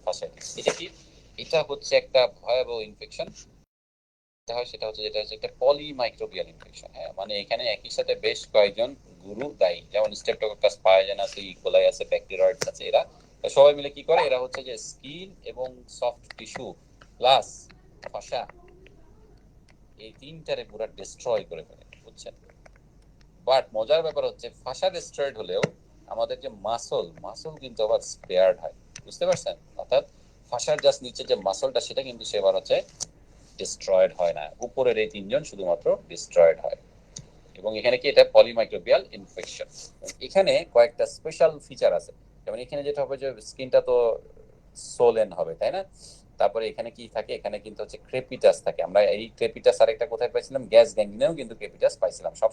[SPEAKER 1] ফাসাইটিস এটা কি, এটা হচ্ছে একটা ভয়াবহ ইনফেকশন। যেটা হয় সেটা হচ্ছে, যেটা হচ্ছে একটা পলিমাইক্রোবিয়াল ইনফেকশন। হ্যাঁ, মানে এখানে একই সাথে বেশ কয়েকজন গুরু দায়ী, যেমন স্ট্রেপ্টোকক্কাস পায়োজেনাস আছে, ইকোলাই আছে, ব্যাকটেরিয়েডস আছে। এরা সবাই মিলে কি করে, এরা হচ্ছে যে স্কিন এবং সফট টিস্যু প্লাস ফাসা, এই তিনটারে পুরো ডিস্ট্রয় করে ফেলে, বুঝছেন? বাট মজার ব্যাপার হচ্ছে, ফাসা ডিস্ট্রয়েড হলেও আমাদের যে মাসল কিন্তু আবার স্পেয়ার্ড হয়, বুঝতে পারছেন? অর্থাৎ ফাসার জাস্ট নিচে যে মাসলটা, সেটা কিন্তু সেবার হচ্ছে ডিস্ট্রয়েড হয় না, উপরের এই 3জন শুধুমাত্র ডিস্ট্রয়েড হয়। এবং এখানে কি, এটা পলিমাইক্রোবিয়াল ইনফেকশন। এখানে কয়েকটা স্পেশাল ফিচার আছে, যেমন এখানে যেটা হবে যে স্কিনটা তো সোলেন হবে, তাই না? তারপরে এখানে কি থাকে, এখানে কিন্তু হচ্ছে ক্রেপিটাস থাকে। আমরা এই ক্রেপিটাস আরেকটা কোথায় পাইছিলাম, গ্যাস গ্যাংলিনেও কিন্তু ক্রেপিটাস পাইছিলাম। সব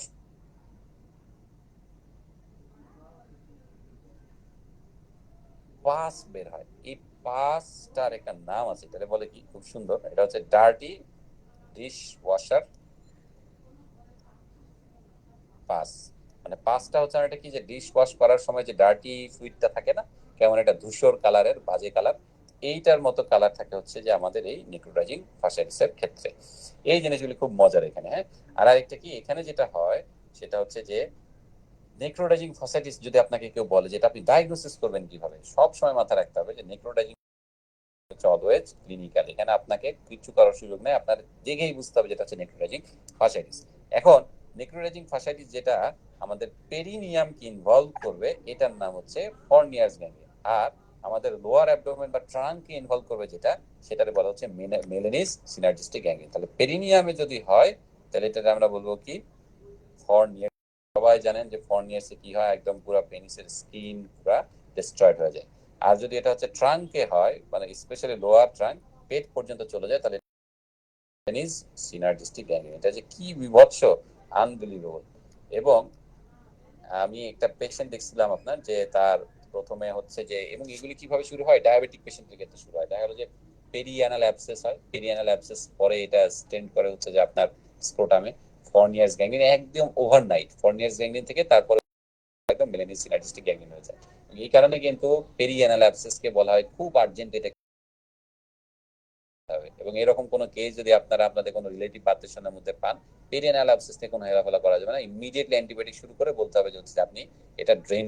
[SPEAKER 1] পাস বের হয়, এই পাসটার একটা নাম আছে, এটা বলে কি, খুব সুন্দর, এটা হচ্ছে ডার্টি ডিশ ওয়াশার পাস। মানে পাসটা হচ্ছে আর এটা কি, যে ডিশ ওয়াশ করার সময় যে ডার্টি ফ্লুইডটা থাকে না, কেমন একটা ধূসর কালারের বাজে কালার, এইটার মতো কালার থাকে হচ্ছে যে আমাদের এই নেক্রোটাইজিং ফাসাইটিসের ক্ষেত্রে। এই জিনিসগুলি খুব মজার এখানে। হ্যাঁ, আর আরেকটা কি এখানে যেটা হয় সেটা হচ্ছে যে নেক্রোটাইজিং ফাসাইটিস যদি আপনাকে কেউ বলে যেটা আপনি ডায়াগনোসিস করবেন কিভাবে, সব সময় মাথায় রাখতে হবে যে নেক্রোটাইজিং অলওয়েজ ক্লিনিক্যাল। এখানে আপনাকে কিছু করার সুযোগ নেই, আপনার দেখেই বুঝতে হবে যেটা হচ্ছে নেক্রোটাইজিং ফাসাইটিস। এখন নেক্রোটাইজিং ফাসাইটিস যেটা আমাদের পেরিনিয়ামকে ইনভলভ করবে এটার নাম হচ্ছে ফর্নিয়ার্স গ্যাংলিয়ন, আর আমাদের লোয়ার অ্যাবডোমেন বা ট্রাঙ্ককে ইনভলভ করবে যেটা, সেটারে বলা হচ্ছে মেলানিস সিনার্জিস্টিক গ্যাংলিয়ন। তাহলে পেরিনিয়ামে যদি হয় তাহলে এটাকে আমরা বলবো কি ফর্নিয়ার। সবাই জানেন যে ফর্নিয়ার্সে কি হয়, একদম পুরো পেনিসের স্কিন পুরো ডিস্ট্রয়েড হয়ে যায়। আর যদি এটা হচ্ছে ট্রাঙ্কে হয়, মানে স্পেশালি লোয়ার ট্রাঙ্ক পেট পর্যন্ত চলে যায়, তাহলে পেনিস সিনার্জিস্টিক গ্যাংলিয়ন। এটা যে কি বিভৎস, আনবিলিভেবল। এবং আমি একটা পেশেন্ট দেখছিলাম আপনার, যে তার প্রথমে হচ্ছে যে, এবং এগুলি কিভাবে শুরু হয়, ডায়াবেটিক পেশেন্টের ক্ষেত্রে শুরু হয়। দেখা গেল যে পেরিয়ানাল অ্যাবসেস হয়, পেরিয়ানাল অ্যাবসেস পরে এটা স্টেন্ড করে হচ্ছে যে আপনার স্ক্রোটামে। ফর্নিয়ার্স গ্যাংলিয়ন একদম ওভারনাইট, ফর্নিয়ার্স গ্যাংলিয়ন থেকে তারপরে একদম মেলানিস সিনার্জিস্টিক গ্যাংলিয়ন হয়ে যায়। এই কারণে কিন্তু পেরিয়ানাল অ্যাবসেসকে বলা হয় খুব আর্জেন্ট এটা হবে। এবং এরকম কোনো কেস যদি আপনারা আপনাদের কোনো রিলেটিভ আত্মীয়স্বজনের মধ্যে পান, পেরিয়ানাল অ্যাবসেস নিয়ে কোনো হেলাফেলা করা যাবে না, ইমিডিয়েটলি অ্যান্টিবায়োটিক শুরু করে বলতে হবে যে হচ্ছে আপনি এটা ড্রেন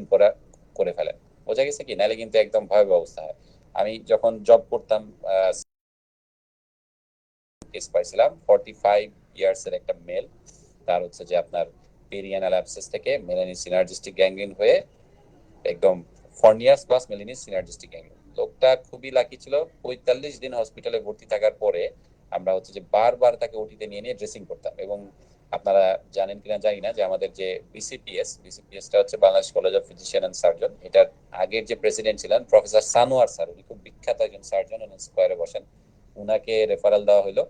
[SPEAKER 1] করে ফেলেন। বোঝা গেছে কি? নাহলে কিন্তু একদম ভয়াবহ অবস্থা হয়। আমি যখন জব করতাম, কেস পাইছিলাম 45 ইয়ার্স এর একটা মেল, তার হচ্ছে যে আপনার পেরিয়ানাল অ্যাবসেস থেকে মেলানিস সিনার্জিস্টিক গ্যাংলিয়ন হয়ে একদম ফর্নিয়াস প্লাস মেলিনিস সিনার্জিস্টিক গ্যাংলিয়ন। লোকটা খুবই লাকি ছিল। 45 দিন হসপিটালে ভর্তি থাকার পরে আমরা হচ্ছে যে বারবার তাকে ওটিতে নিয়ে নিয়ে ড্রেসিং করতাম। এবং আপনারা জানেন কিনা জানি না যে আমাদের যে বিসিপিএসটা হচ্ছে Bangladesh college of physician and surgeon, এটার আগের যে প্রেসিডেন্ট ছিলেন প্রফেসর সানোয়ার স্যার, উনি খুব বিখ্যাত একজন সার্জন, উনি স্কোয়ারে বসেন, উনাকে রেফারেল দেওয়া হলো।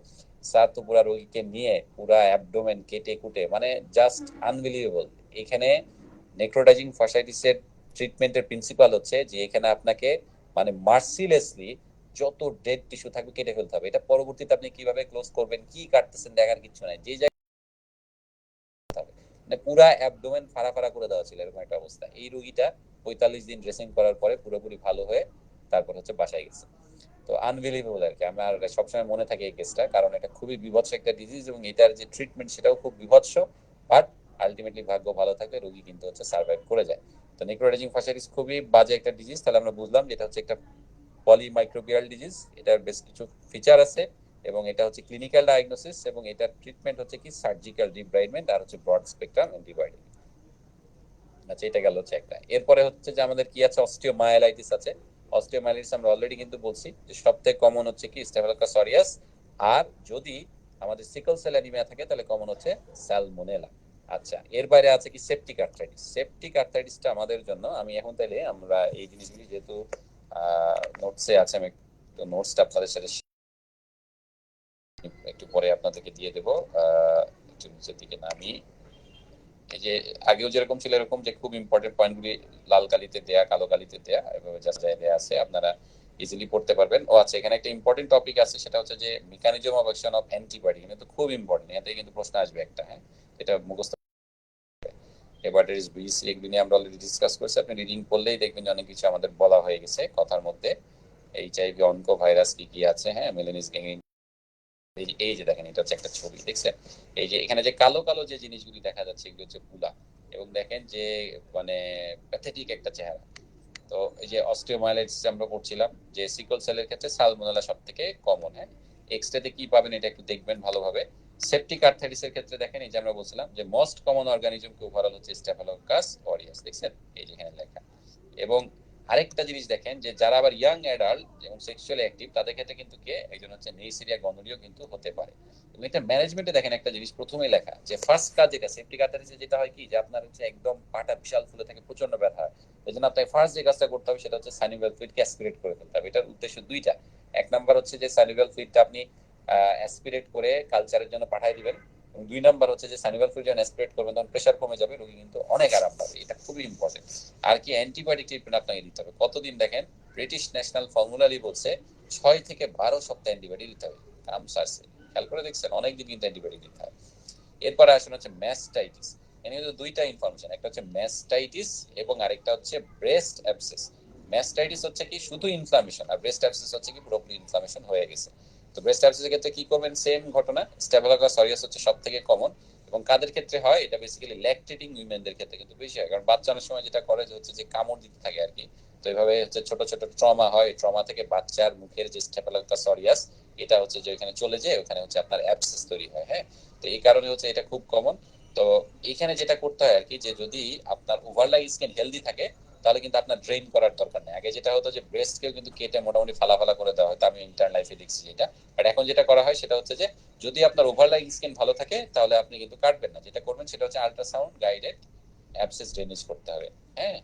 [SPEAKER 1] স্যার তো পুরা রোগীকে নিয়ে পুরা অ্যাবডোমেন কেটে কুটে, মানে জাস্ট আনবিলিভেবল। এখানে নেক্রোটাইজিং ফাসাইটিসের ট্রিটমেন্টের প্রিন্সিপাল হচ্ছে যে এখানে আপনাকে মানে মার্সিলেসলি যত ডেড টিস্যু থাকবে কেটে ফেলতে হবে। এটা পরবর্তীতে আপনি কিভাবে ক্লোজ করবেন, কি কাটতেছেন দেখার কিছু নাই, যে জায়গায় মানে পুরা অ্যাবডোমেন ফাড়া ফাড়া করে দেওয়া ছিল, এরকম একটা অবস্থা। এই রোগীটা 45 দিন ড্রেসিং করার পরে পুরোপুরি ভালো হয়ে তারপর হচ্ছে বাসায় গেছে। তো আনবিলিভেবল আর কি। আমার সবসময় মনে থাকে এই কেসটা, কারণ এটা খুবই বিভৎস একটা ডিজিজ এবং এটার যে ট্রিটমেন্ট সেটাও খুব বিভৎস। বাট আলটিমেটলি ভাগ্য ভালো থাকলে রোগী কিন্তু হচ্ছে সার্ভাইভ করে যায়। তো নেক্রোটাইজিং ফাসাইটিস খুবই বাজে একটা ডিজিজ। তাহলে আমরা বুঝলাম যে এটা হচ্ছে একটা পলিমাইক্রোবিয়াল ডিজিজ, এটার বেশ কিছু ফিচার আছে এবং এটা হচ্ছে ক্লিনিক্যাল ডায়াগনোসিস, এবং এটার ট্রিটমেন্ট হচ্ছে কি সার্জিক্যাল ডিব্রাইডমেন্ট আর হচ্ছে ব্রড স্পেকট্রাম অ্যান্টিবায়োটিক। আচ্ছা, এটা গেল হচ্ছে একটা। এরপরে হচ্ছে যে আমাদের কি আছে, অস্টিওমায়ালাইটিস আছে। অস্টিওমায়ালাইটিস আমরা অলরেডি কিন্তু বলছি যে সবথেকে কমন হচ্ছে কি স্টেফিলোকোকাস অরিয়াস, আর যদি আমাদের সিকল সেল অ্যানিমিয়া থাকে তাহলে কমন হচ্ছে স্যালমোনেলা। আচ্ছা, এর বাইরে আছে কি সেপটিক আর্থ্রাইটিস। সেপটিক আর্থ্রাইটিসটা আমাদের জন্য, আমি এখন তাইলে আমরা এই জিনিসগুলি যেহেতু নোটসে আছে, আমি একটু নোটসটা আপনাদের সাথে একটু পরে আপনাদেরকে দিয়ে দেবো। একটু নিচের দিকে নামি, এই যে আগেও যেরকম ছিল এরকম যে খুব ইম্পর্টেন্ট পয়েন্টগুলি লাল কালিতে দেয়া, কালো কালিতে দেয়া, এভাবে জাস্ট জায়গায় আছে, আপনারা ইজিলি পড়তে পারবেন। ও আচ্ছা, এখানে একটা ইম্পর্টেন্ট টপিক আছে, সেটা হচ্ছে যে mechanism of action of antibody. কিন্তু খুব ইম্পর্টেন্ট, এখান থেকে কিন্তু প্রশ্ন আসবে একটা। হ্যাঁ, এটা মুখস্থ। হেপাটাইটিস বি, সি এগুলি নিয়ে আমরা অলরেডি ডিসকাস করছি, আপনি রিডিং করলেই দেখবেন যে অনেক কিছু আমাদের বলা হয়ে গেছে কথার মধ্যে। এইচআইভি, অনকো ভাইরাস কি কি আছে, হ্যাঁ, মেলানিস গ্যাংগ্রিন। এই যে দেখেন, এটা হচ্ছে একটা ছবি, দেখছেন? এই যে এখানে যে কালো কালো যে জিনিসগুলি দেখা যাচ্ছে এগুলো হচ্ছে পুলা, এবং দেখেন যে মানে প্যাথেটিক একটা চেহারা। তো এই যে অস্টিওমাইলাইটিস আমরা পড়ছিলাম যে সিকল সেলের ক্ষেত্রে সালমোনেলা সব থেকে কমন। হ্যাঁ, এক্সরেতে কি পাবেন এটা একটু দেখবেন ভালোভাবে। সেপটিক আর্থাইটিসের ক্ষেত্রে দেখেন, এই যে আমরা বলছিলাম যে মোস্ট কমন অর্গানিজম কি ওভারঅল হচ্ছে স্টেফিলোকোকাস অরিয়াস, দেখছেন এই যে এখানে লেখা। এবং আরেকটা জিনিস দেখেন যে যারা আবার ইয়াং অ্যাডাল্ট এবং সেক্সুয়ালি অ্যাক্টিভ তাদের ক্ষেত্রে কিন্তু কে একজন হচ্ছে নেইসেরিয়া গনোরিয়া কিন্তু হতে পারে। এবং এটা ম্যানেজমেন্টে দেখেন একটা জিনিস প্রথমেই লেখা যে ফার্স্ট কাজ যেটা সেপটিক আর্থাইটিসে যেটা হয় কি, যে আপনার হচ্ছে একদম পাটা বিশাল ফুলে থাকে, প্রচন্ড ব্যথা হয়। এই জন্য আপনাকে ফার্স্ট যে কাজটা করতে হবে সেটা হচ্ছে সাইনোভিয়াল ফ্লুইডকে অ্যাসপিরেট করে ফেলতে হবে। এটার উদ্দেশ্য দুইটা। এক নাম্বার হচ্ছে যে সাইনোভিয়াল ফ্লুইডটা আপনি অ্যাসপিরেট করে কালচারের জন্য পাঠিয়ে দিবেন, এবং দুই নাম্বার হচ্ছে যে সাইনোভিয়াল ফ্লুইড যখন অ্যাসপিরেট করবেন তখন প্রেশার কমে যাবে, রোগী কিন্তু অনেক আরাম পাবে। এটা খুবই ইম্পর্টেন্ট। আর কি অ্যান্টিবায়োটিক ট্রিটমেন্ট আপনাকে দিতে হবে কতদিন দেখেন, ব্রিটিশ ন্যাশনাল ফর্মুলারি বলছে 6 থেকে 12 সপ্তাহ অ্যান্টিবায়োটিক দিতে হবে। কাম সারছে, খেয়াল করে দেখছেন, অনেকদিন কিন্তু অ্যান্টিবায়োটিক দিতে হবে। এরপরে আসলে হচ্ছে ম্যাস্টাইটিস। এখানে কিন্তু দুইটা ইনফরমেশন, একটা হচ্ছে ম্যাস্টাইটিস এবং আরেকটা হচ্ছে ব্রেস্ট অ্যাবসেস। ম্যাস্টাইটিস হচ্ছে কি শুধু ইনফ্লামেশন, আর ব্রেস্ট অ্যাবসেস হচ্ছে কি পুরোপুরি ইনফ্লামেশন হয়ে গেছে। তো ব্রেস্ট অ্যাবসেসের ক্ষেত্রে কি করবেন, সেম ঘটনা। স্ট্যাফিলোকোকাস অরিয়াস হচ্ছে সবথেকে কমন, এবং কাদের ক্ষেত্রে হয় এটা বেসিক্যালি ল্যাকটেটিং উইমেনদের ক্ষেত্রে কিন্তু বেশি হয়, কারণ বাচ্চা অনেক সময় যেটা করে যে হচ্ছে যে কামড় দিতে থাকে আর কি। তো এইভাবে হচ্ছে ছোট ছোট ট্রমা হয়, ট্রমা থেকে বাচ্চার মুখের যে স্ট্যাফিলোকোকাস অরিয়াস এটা হচ্ছে যে ওখানে চলে যায়, ওখানে হচ্ছে আপনার অ্যাবসেস তৈরি হয়। হ্যাঁ, তো এই কারণে হচ্ছে এটা খুব কমন। তো এখানে যেটা করতে হয় আর কি, যে যদি আপনার ওভারলাই স্কিন হেলদি থাকে তাহলে কিন্তু আপনার ড্রেন করার দরকার নেই। আগে যেটা হতো যে ব্রেস্টকেও কিন্তু কেটে মোটামুটি ফালা ফালা করে দেওয়া হতো, আমি ইন্টার্ন লাইফে দেখছি যেটা। বাট এখন যেটা করা হয় সেটা হচ্ছে যে যদি আপনার ওভারলাই স্কিন ভালো থাকে তাহলে আপনি কিন্তু কাটবেন না, যেটা করবেন সেটা হচ্ছে আল্ট্রাসাউন্ড গাইডেড অ্যাবসেস ড্রেনেজ করতে হবে। হ্যাঁ,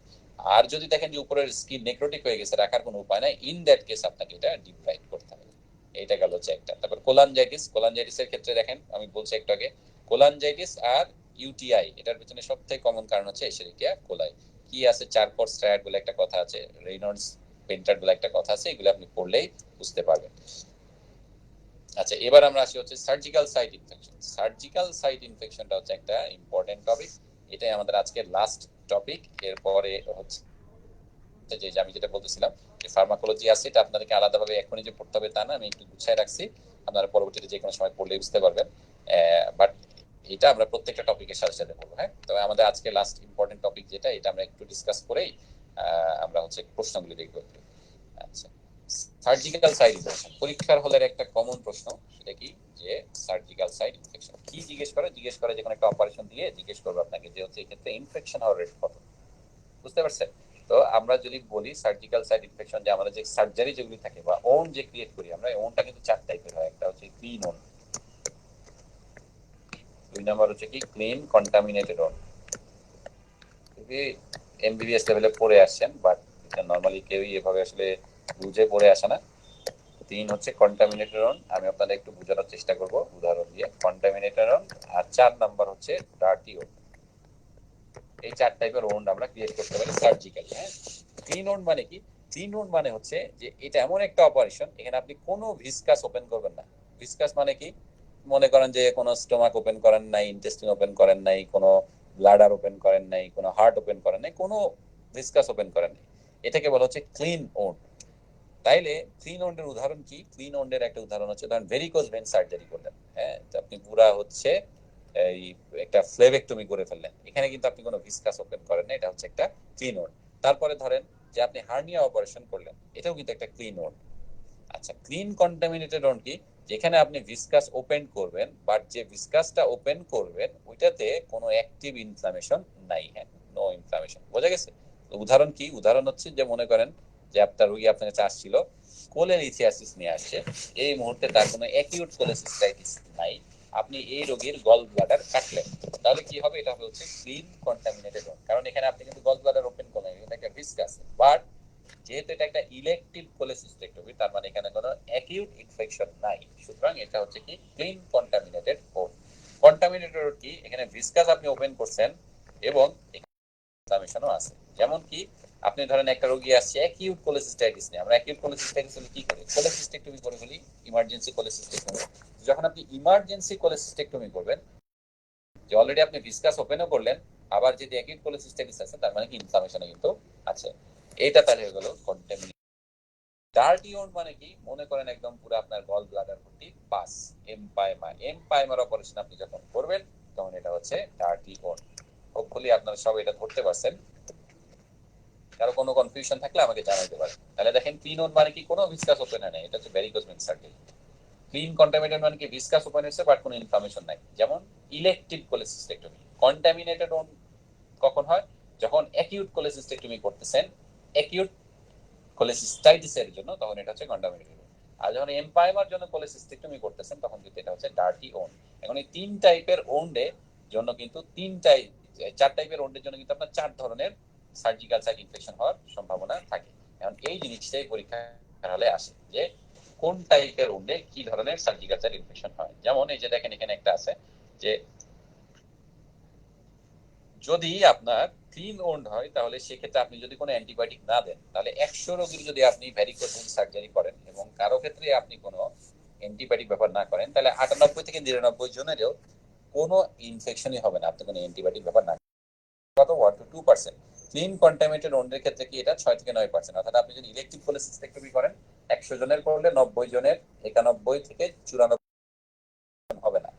[SPEAKER 1] আর যদি দেখেন যে উপরের স্কিন নেক্রোটিক হয়ে গেছে, রাখার কোনো উপায় নাই, ইন দ্যাট কেস আপনাকে এটা ডিপ্রাইড করতে হবে। এইটা গেল হচ্ছে একটা। তারপর কোলানজাইটিস, কোলানজাইটিসের ক্ষেত্রে দেখেন আমি বলছি একটু আগে, কোলানজাইটিস আর ইউটিআই এটার পিছনে সবথেকে কমন কারণ হচ্ছে এশেরিকিয়া কোলাই। কি আছে, চারপট স্ট্রায়াড বলে একটা কথা আছে, রেইনল্ডস পেন্টার্ড বলে একটা কথা আছে, এগুলো আপনি পড়লেই বুঝতে পারবেন। আচ্ছা, এবার আমরা আসি হচ্ছে surgical site infection. Surgical site ইনফেকশনটা হচ্ছে একটা ইম্পর্টেন্ট টপিক, এটাই আমাদের আজকের লাস্ট টপিক। এরপরে হচ্ছে যে আমি যেটা বলতেছিলাম যে ফার্মাকোলজি আছে, এটা আপনাদেরকে আলাদাভাবে এখনই যে পড়তে হবে তা না, আমি একটু গুছিয়ে রাখছি, আপনারা পরবর্তীতে যে কোনো সময় পড়লে বুঝতে পারবেন। বাট এটা আমরা প্রত্যেকটা টপিকের সাথে সাথে পড়বো। হ্যাঁ, তবে আমাদের আজকে লাস্ট ইম্পর্টেন্ট টপিক যেটা, এটা আমরা একটু ডিসকাস করেই আমরা হচ্ছে প্রশ্নগুলি দেখবো একটু। আচ্ছা, সার্জিক্যাল সাইট ইনফেকশন পরীক্ষার হলের একটা কমন প্রশ্ন, সেটা কি যে সার্জিক্যাল সাইট ইনফেকশন কি জিজ্ঞেস করে, যে কোনো একটা অপারেশন দিয়ে জিজ্ঞেস করবে আপনাকে যে হচ্ছে এক্ষেত্রে ইনফেকশন হওয়ার রেট কত। বুঝতে পারছেন? তো আমরা যদি বলি সার্জিক্যাল সাইট ইনফেকশন, যে আমাদের যে সার্জারি যেগুলি থাকে বা ওন যে ক্রিয়েট করি আমরা, ওনটা কিন্তু চার টাইপের হয়। একটা হচ্ছে ক্লিন ওন, দুই নাম্বার হচ্ছে কি ক্লিন কন্টামিনেটেড ওন। যদি এমবিবিএস লেভেলে পড়ে আসছেন, বাট নর্মালি কেউই এভাবে আসলে বুঝে পড়ে আসে না। তিন হচ্ছে কন্টামিনেটেড ওন, আমি আপনাদের একটু বোঝানোর চেষ্টা করব উদাহরণ দিয়ে। কন্টামিনেটেড ওন, আর চার নাম্বার হচ্ছে ডার্টি ওন। এই চার টাইপের ওন্ড আমরা ক্রিয়েট করতে পারি সার্জিক্যালি। হ্যাঁ, ক্লিন ওন্ড মানে কি? ক্লিন ওন্ড মানে হচ্ছে যে এটা এমন একটা অপারেশন, এখানে আপনি কোনো ভিসকাস ওপেন করবেন না। ভিসকাস মানে কি? মনে করেন যে কোনো স্টোমাক ওপেন করেন নাই, ইন্টেস্টিন ওপেন করেন নাই, কোনো ব্লাডার ওপেন করেন নাই, কোনো হার্ট ওপেন করেন নাই, কোনো ভিসকাস ওপেন করেন নাই, এটাকে বলা হচ্ছে ক্লিন ওন্ড। তাইলে ক্লিন ওন্ডের উদাহরণ কি? ক্লিন ওন্ডের একটা উদাহরণ হচ্ছে ধরেন ভেরিকোজ ভেন সার্জারি করলেন। হ্যাঁ, তো আপনি পুরা হচ্ছে এই একটা ফ্লেভেক্টমি করে ফেললেন, এখানে কিন্তু আপনি কোনো ভিসকাস ওপেন করেন না, এটা হচ্ছে একটা ক্লিন ওন্ড। তারপরে ধরেন যে আপনি হার্নিয়া অপারেশন করলেন, এটাও কিন্তু একটা ক্লিন ওন্ড। আচ্ছা, ক্লিন কন্টামিনেটেড ওন্ড কি? যেখানে আপনি ভিসকাস ওপেন করবেন, বাট যে ভিসকাসটা ওপেন করবেন ওইটাতে কোনো অ্যাক্টিভ ইনফ্লামেশন নাই। হ্যাঁ, নো ইনফ্লামেশন। বোঝা গেছে? তো উদাহরণ কি? উদাহরণ হচ্ছে যে মনে করেন যে আপনার রোগী আপনার কাছে আসছিল, কোলেলিথিয়াসিস নিয়ে আসছে, এই মুহূর্তে তার কোনো অ্যাকিউট কোলেসিস্টাইটিস নাই, আপনি এই রোগীর গল ব্লাডার কাটলেন, তাহলে কি হবে? এটা হবে হচ্ছে ক্লিন কন্টামিনেটেড ওন্ড, কারণ এখানে আপনি কিন্তু গল ব্লাডার ওপেন করলেন, এটা একটা ভিসকাস। বাট যেহেতু এটা একটা ইলেকটিভ কোলেসিস্টেক্টমি, তার মানে এখানে কোনো অ্যাকিউট ইনফেকশন নাই, সুতরাং এটা হচ্ছে কি clean contaminated wound. Contaminated wound কি? এখানে ভিসকাস আপনি ওপেন করছেন এবং ইনফ্লামেশনও আছে। যেমন কি, আপনি ধরেন একটা রোগী আসছে অ্যাকিউট কোলেসিস্টাইটিস নিয়ে, আমরা অ্যাকিউট কোলেসিস্টাইটিস হলে কি করি? কোলেসিস্টেক্টমি করে ফেলি, ইমার্জেন্সি কোলেসিস্টেক্টমি। যখন আপনি ইমার্জেন্সি কোলেসিস্টেক্টমি করবেন, যে অলরেডি আপনি ভিসকাস ওপেনও করলেন, আবার যদি অ্যাকিউট কোলেসিস্টাইটিস আছে, তার মানে কি ইনফ্লামেশনও কিন্তু আছে। এটা তাহলে হয়ে গেল কন্টামিনেটেড। ডার্টি ওন্ড মানে কি? মনে করেন একদম পুরো আপনার গল ব্লাডার ভর্তি পাস, এমপাইমার অপারেশন আপনি যখন করবেন, তখন এটা হচ্ছে ডার্টি ওন্ড। হোপফুলি আপনারা সব এটা ধরতে পারছেন। কারো কোনো কনফিউশন থাকলে আমাকে জানাইতে পারেন। তাহলে দেখেন, ক্লিন ওন্ড মানে কি? কোনো ভিসকাস ওপেন নেই, এটা হচ্ছে varicose when surgery. Clean contaminated মানে কি? ভিসকাস ওপেন হচ্ছে বাট কোনো ইনফ্লামেশন নাই, যেমন ইলেকটিভ কোলেসিস্টেক্টমি। কন্টামিনেটেড ওন্ড কখন হয়? যখন অ্যাকিউট কোলেসিস্টেক্টমি করতেছেন অ্যাকিউট কোলেসিস্টাইটিসের জন্য, তখন এটা হচ্ছে কন্টামিনেটেড। আর যখন এমপাইমার জন্য কোলেসিস্টেক্টমি করতেছেন, তখন কিন্তু এটা হচ্ছে ডার্টি ওন্ড। এখন এই তিন টাইপের ওন্ডের জন্য কিন্তু চার টাইপের ওন্ডের জন্য কিন্তু আপনার চার ধরনের সার্জিক্যাল সাইট ইনফেকশন হওয়ার সম্ভাবনা থাকে। এখন এই জিনিসটাই পরীক্ষার হলে আসে যে কোন টাইপের ওন্ডে কি ধরনের সার্জিক্যাল সাইট ইনফেকশন হয়। যেমন এই যে দেখেন এখানে একটা আছে যে যদি আপনার ক্লিন ওন্ড হয়, তাহলে সেক্ষেত্রে আপনি যদি কোনো অ্যান্টিবায়োটিক না দেন, তাহলে 100 রোগীর যদি আপনি ভ্যারিকোজ ভেন সার্জারি করেন এবং কারো ক্ষেত্রে আপনি কোনো অ্যান্টিবায়োটিক ব্যবহার না করেন, তাহলে 98 থেকে 99 জনেরও কোনো ইনফেকশনই হবে না, আপনি কোনো অ্যান্টিবায়োটিক ব্যবহার না করেন। কত? 1 to 2%। ক্লিন কন্টামিনেটেড ওন্ডের ক্ষেত্রে কি এটা 6 থেকে 9%। অর্থাৎ আপনি যদি ইলেকট্রিক কোলেসিস্টেক্টমি করেন 100 জনের করলে 90 জনের 91 থেকে 94 হবে না।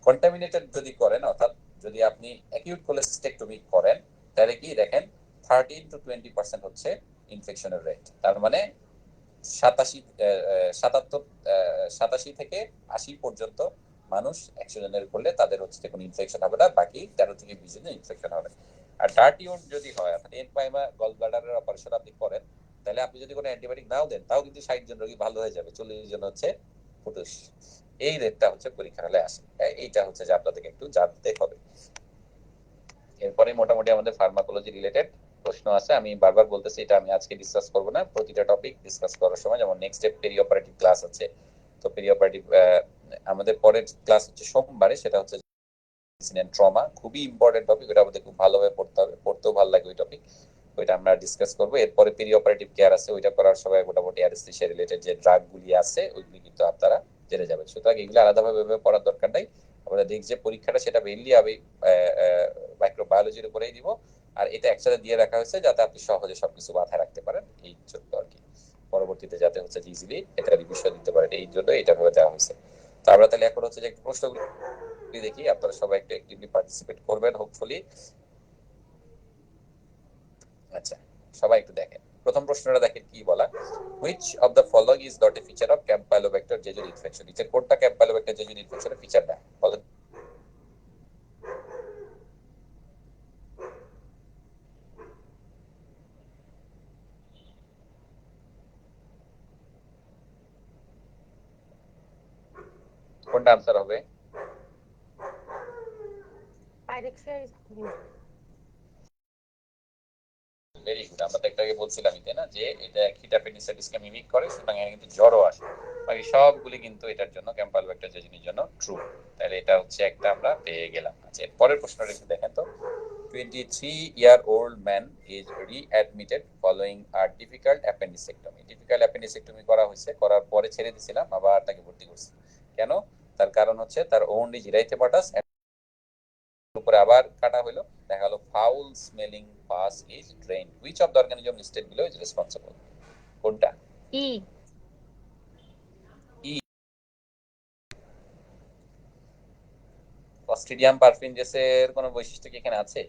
[SPEAKER 1] কন্টামিনেটেড যদি করেন, অর্থাৎ যদি আপনি অ্যাকিউট কোলেসিস্টেক্টমি করেন, তাহলে কি দেখেন 13 to 20% হচ্ছে ইনফেকশনের রেট। তার মানে 87 থেকে 80 পর্যন্ত মানুষ 100 জনের করলে তাদের হচ্ছে কোনো ইনফেকশন হবে না, বাকি 13 থেকে 20 জনের ইনফেকশন হবে। আর ডার্টি ওন্ড যদি হয়, অর্থাৎ এনপাইমা গল ব্লাডারের অপারেশন আপনি করেন, তাহলে আপনি যদি কোনো অ্যান্টিবায়োটিক নাও দেন, তাও কিন্তু 60 জন রোগী ভালো হয়ে যাবে, 40 জন হচ্ছে ফুটুস। এই রেটটা হচ্ছে পরীক্ষার হলে আসে। এইটা হচ্ছে যে আপনাদেরকে একটু জানতে হবে। এরপরে মোটামুটি আমাদের ফার্মাকোলজি রিলেটেড প্রশ্ন আছে। আমি বারবার বলতেছি এটা আমি আজকে ডিসকাস করব না, প্রতিটা টপিক ডিসকাস করার সময়, যেমন next step peri operative class আছে, তো পেরি অপারেটিভ আমাদের পরের ক্লাস হচ্ছে সোমবারে, সেটা হচ্ছে ট্রমা, খুবই ইম্পর্টেন্ট টপিক, ওটা আমাদের খুব ভালোভাবে পড়তে হবে, পড়তেও ভালো লাগে ওই টপিক, ওইটা আমরা ডিসকাস করবো। এরপরে পেরি অপারেটিভ কেয়ার আছে, ওইটা করার সময় মোটামুটি অ্যানেস্থেসিয়া রিলেটেড যে ড্রাগগুলি আছে ওইগুলি কিন্তু আপনারা জেনে যাবেন। সুতরাং এগুলো আলাদাভাবে পড়ার দরকার নাই। আমরা দেখি যে পরীক্ষাটা সেটা মেইনলি আমি মাইক্রোবায়োলজির উপরেই দিব, আর এটা একসাথে দিয়ে রাখা হয়েছে যাতে আপনি সহজে সবকিছু মাথায় রাখতে পারেন, এই জন্য আর কি, পরবর্তীতে যাতে হচ্ছে ইজিলি এটা রিভিশন দিতে পারেন, এই জন্য এটা ভাবে দেওয়া হয়েছে। তো আমরা তাহলে এখন হচ্ছে যে প্রশ্নগুলো দেখি, আপনারা সবাই একটু অ্যাক্টিভলি পার্টিসিপেট করবেন হোপফুলি। আচ্ছা, সবাই একটু দেখেন প্রথম প্রশ্নটা, দেখেন কি বলা, which of the following is not a feature of Campylobacter jejuni infection? নিচের কোনটা Campylobacter jejuni infection এর ফিচার না, বলেন। কোনটা আনসার হবে?
[SPEAKER 2] Pyrexia is
[SPEAKER 1] very good. আমরা তো একটু আগে বলছিলাম তাই না যে এটা হিট অ্যাপেন্ডিসাইটিসকে মিমিক করে, সুতরাং এখানে কিন্তু জ্বরও আসে, বাকি সবগুলি কিন্তু এটার জন্য ক্যাম্পাইলোব্যাক্টার জেজিনির জন্য ট্রু। তাহলে এটা হচ্ছে একটা আমরা পেয়ে গেলাম। আচ্ছা, পরের প্রশ্নটা একটু দেখেন তো। 23-year-old man is readmitted following a difficult appendectomy. Difficult appendicectomy করা হয়েছে, করার পরে ছেড়ে দিয়েছিলাম, আবার তাকে ভর্তি করছি। কেন? তার কারণ হচ্ছে তার ওন্ড ইজ ইরাইথেমাটাস, উপরে আবার কাটা হলো, দেখা গেল foul smelling pass is drain. Which of the organism listed below is responsible? কোনটা?
[SPEAKER 2] ই
[SPEAKER 1] ক্লস্ট্রিডিয়াম পারফিনজেসের কোনো বৈশিষ্ট্য কি এখানে আছে?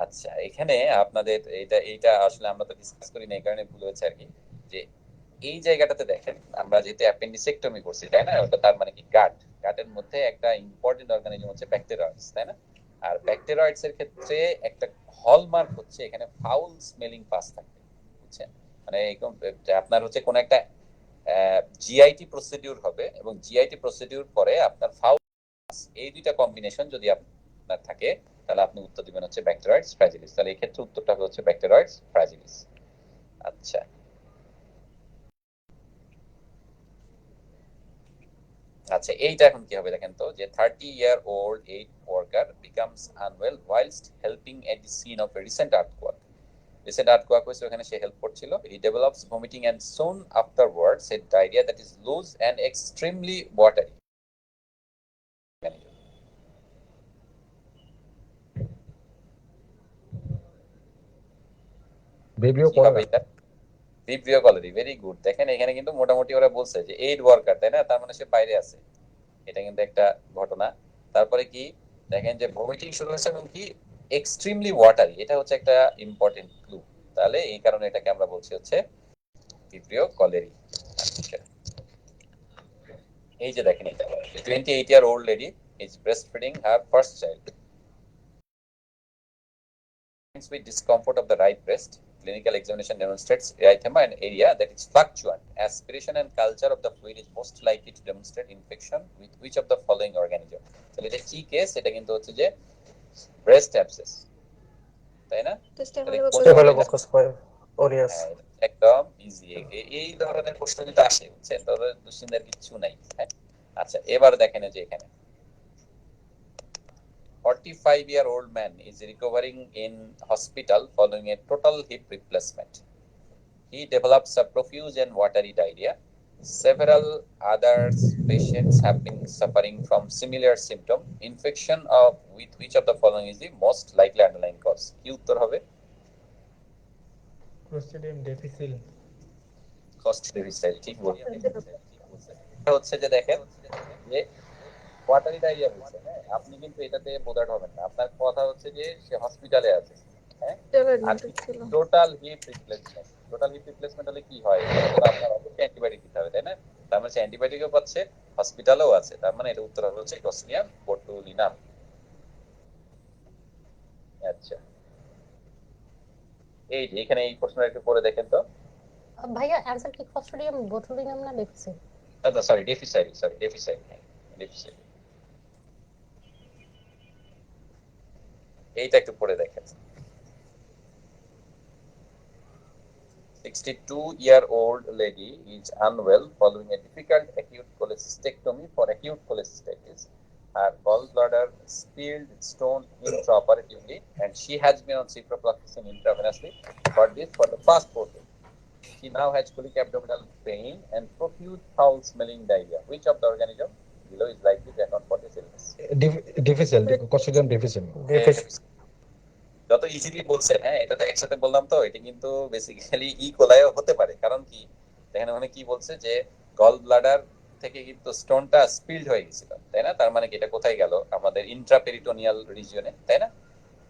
[SPEAKER 1] আচ্ছা, এখানে আপনাদের এইটা আসলে আমরা তো ডিসকাস করি না, এই কারণে ভুল হয়েছে আর কি, যে এই জায়গাটাতে দেখেন আমরা যেহেতু অ্যাপেন্ডিসেক্টমি করছি তাই না, ওটা তার মানে কি গাটের মধ্যে একটা ইম্পর্টেন্ট অর্গানিজম হচ্ছে ব্যাকটেরিয়াস, তাই না? আর ব্যাকটেরিয়াইডস এর ক্ষেত্রে একটা হলমার্ক হচ্ছে এখানে ফাউল স্মেলিং পাস থাকবে, বুঝছেন? মানে এরকম আপনার হচ্ছে কোন একটা জিআইটি প্রসিডিউর হবে, এবং জিআইটি প্রসিডিউর পরে আপনার ফাউল, এই দুইটা কম্বিনেশন যদি আপনার থাকে, তাহলে আপনি উত্তর দিবেন হচ্ছে ব্যাকটেরিয়াইডস ফ্র্যাজিলিস। তাহলে এই ক্ষেত্রে উত্তরটা হবে হচ্ছে ব্যাকটেরিয়াইডস ফ্র্যাজিলিস। আচ্ছা, আচ্ছা, এইটা এখন কি হবে দেখেন তো, যে 30-year-old aid worker becomes unwell whilst helping at the scene of a recent earthquake. Recent earthquake হয়েছে, ওখানে সে হেল্প করছিল। He develops vomiting and soon afterwards a diarrhea that is loose and extremely watery.
[SPEAKER 3] Vibrio
[SPEAKER 1] কি হবে
[SPEAKER 3] কলেরা।
[SPEAKER 1] এটা? Vibrio colliery, very good. দেখেন এখানে কিন্তু মোটামুটি ওরা বলছে যে এইড ওয়ার্কার, তাই না, তার মানে সে বাইরে আছে, এটা কিন্তু একটা ঘটনা। তারপরে কি দেখেন যে ভমিটিং শুরু হয়েছে এবং কি এক্সট্রিমলি ওয়াটারি, এটা হচ্ছে একটা ইম্পর্টেন্ট ক্লু। তাহলে এই কারণে এটাকে আমরা বলছি হচ্ছে ভিব্রিও কলেরি। আচ্ছা, এই যে দেখেন এটা 28-year-old lady is breastfeeding her first child with discomfort of the right breast. Clinical examination demonstrates erythema, an area that is fluctuant. Aspiration and culture of the fluid is most likely to demonstrate infection with which of the following organism? তাহলে এটা কি কেস? এটা কিন্তু হচ্ছে যে ব্রেস্ট অ্যাবসেস, তাই না?
[SPEAKER 3] স্টেফিলোকোকাস অরিয়াস।
[SPEAKER 1] হ্যাঁ, একদম ইজি। এই ধরনের প্রশ্ন কিন্তু আসে, বুঝছেন, তবে দুশ্চিন্তার কিছু নাই। হ্যাঁ, আচ্ছা, এবার দেখেন যে এখানে 45-year-old man is recovering in hospital following a total hip replacement. He develops a profuse and watery diarrhea. Several other patients have been suffering from similar symptom. Infection of with which of the following is the most likely underlying cause? কি উত্তর হবে?
[SPEAKER 4] Clostridium difficile.
[SPEAKER 1] কস্টিডিয়াম ঠিক বলছেন। এটা হচ্ছে যে দেখেন যে ওয়াটারি ডায়রিয়া হচ্ছে, হ্যাঁ, আপনি কিন্তু এটাতে বোঝাট হবেন না। আপনার কথা হচ্ছে যে সে হসপিটালে আছে, হ্যাঁ, আর total hip replacement. Total hip replacement হলে কি হয়? আপনার অবশ্যই অ্যান্টিবায়োটিক দিতে হবে, তাই না? তার মানে সে অ্যান্টিবায়োটিকও পাচ্ছে, হসপিটালেও আছে। তার মানে এটা উত্তর হবে হচ্ছে ক্লোস্ট্রিডিয়াম বোটুলিনাম। আচ্ছা, এই যে এখানে এই প্রশ্নটা একটু পড়ে দেখেন তো।
[SPEAKER 2] ভাইয়া অ্যান্সার কি ক্লস্ট্রিডিয়াম বোটুলিনাম না ডেফিসিল?
[SPEAKER 1] আচ্ছা, সরি, ডেফিসাইড। এইটা একটু পড়ে দেখেন। 62-year-old lady is unwell following a difficult acute cholecystectomy for acute cholecystitis. Her gallbladder spilled stone intraoperatively, and she has been on ciprofloxacin intravenously for the past 4 days. She now has colic abdominal pain and profuse foul-smelling diarrhea. Which of the organism below is likely to account for this illness?
[SPEAKER 5] Difficile, Clostridium difficile.
[SPEAKER 1] যত ইজিলি বলছেন, হ্যাঁ, এটা তো একসাথে বললাম, তো এটা কিন্তু বেসিক্যালি কোলাইও হতে পারে। কারণ কি দেখেন ওখানে কি বলছে যে গল ব্লাডার থেকে কিন্তু স্টোনটা স্পিলড হয়ে গেছিল, তাই না? তার মানে কি এটা কোথায় গেল? আমাদের ইন্ট্রাপেরিটোনিয়াল রিজিয়নে, তাই না?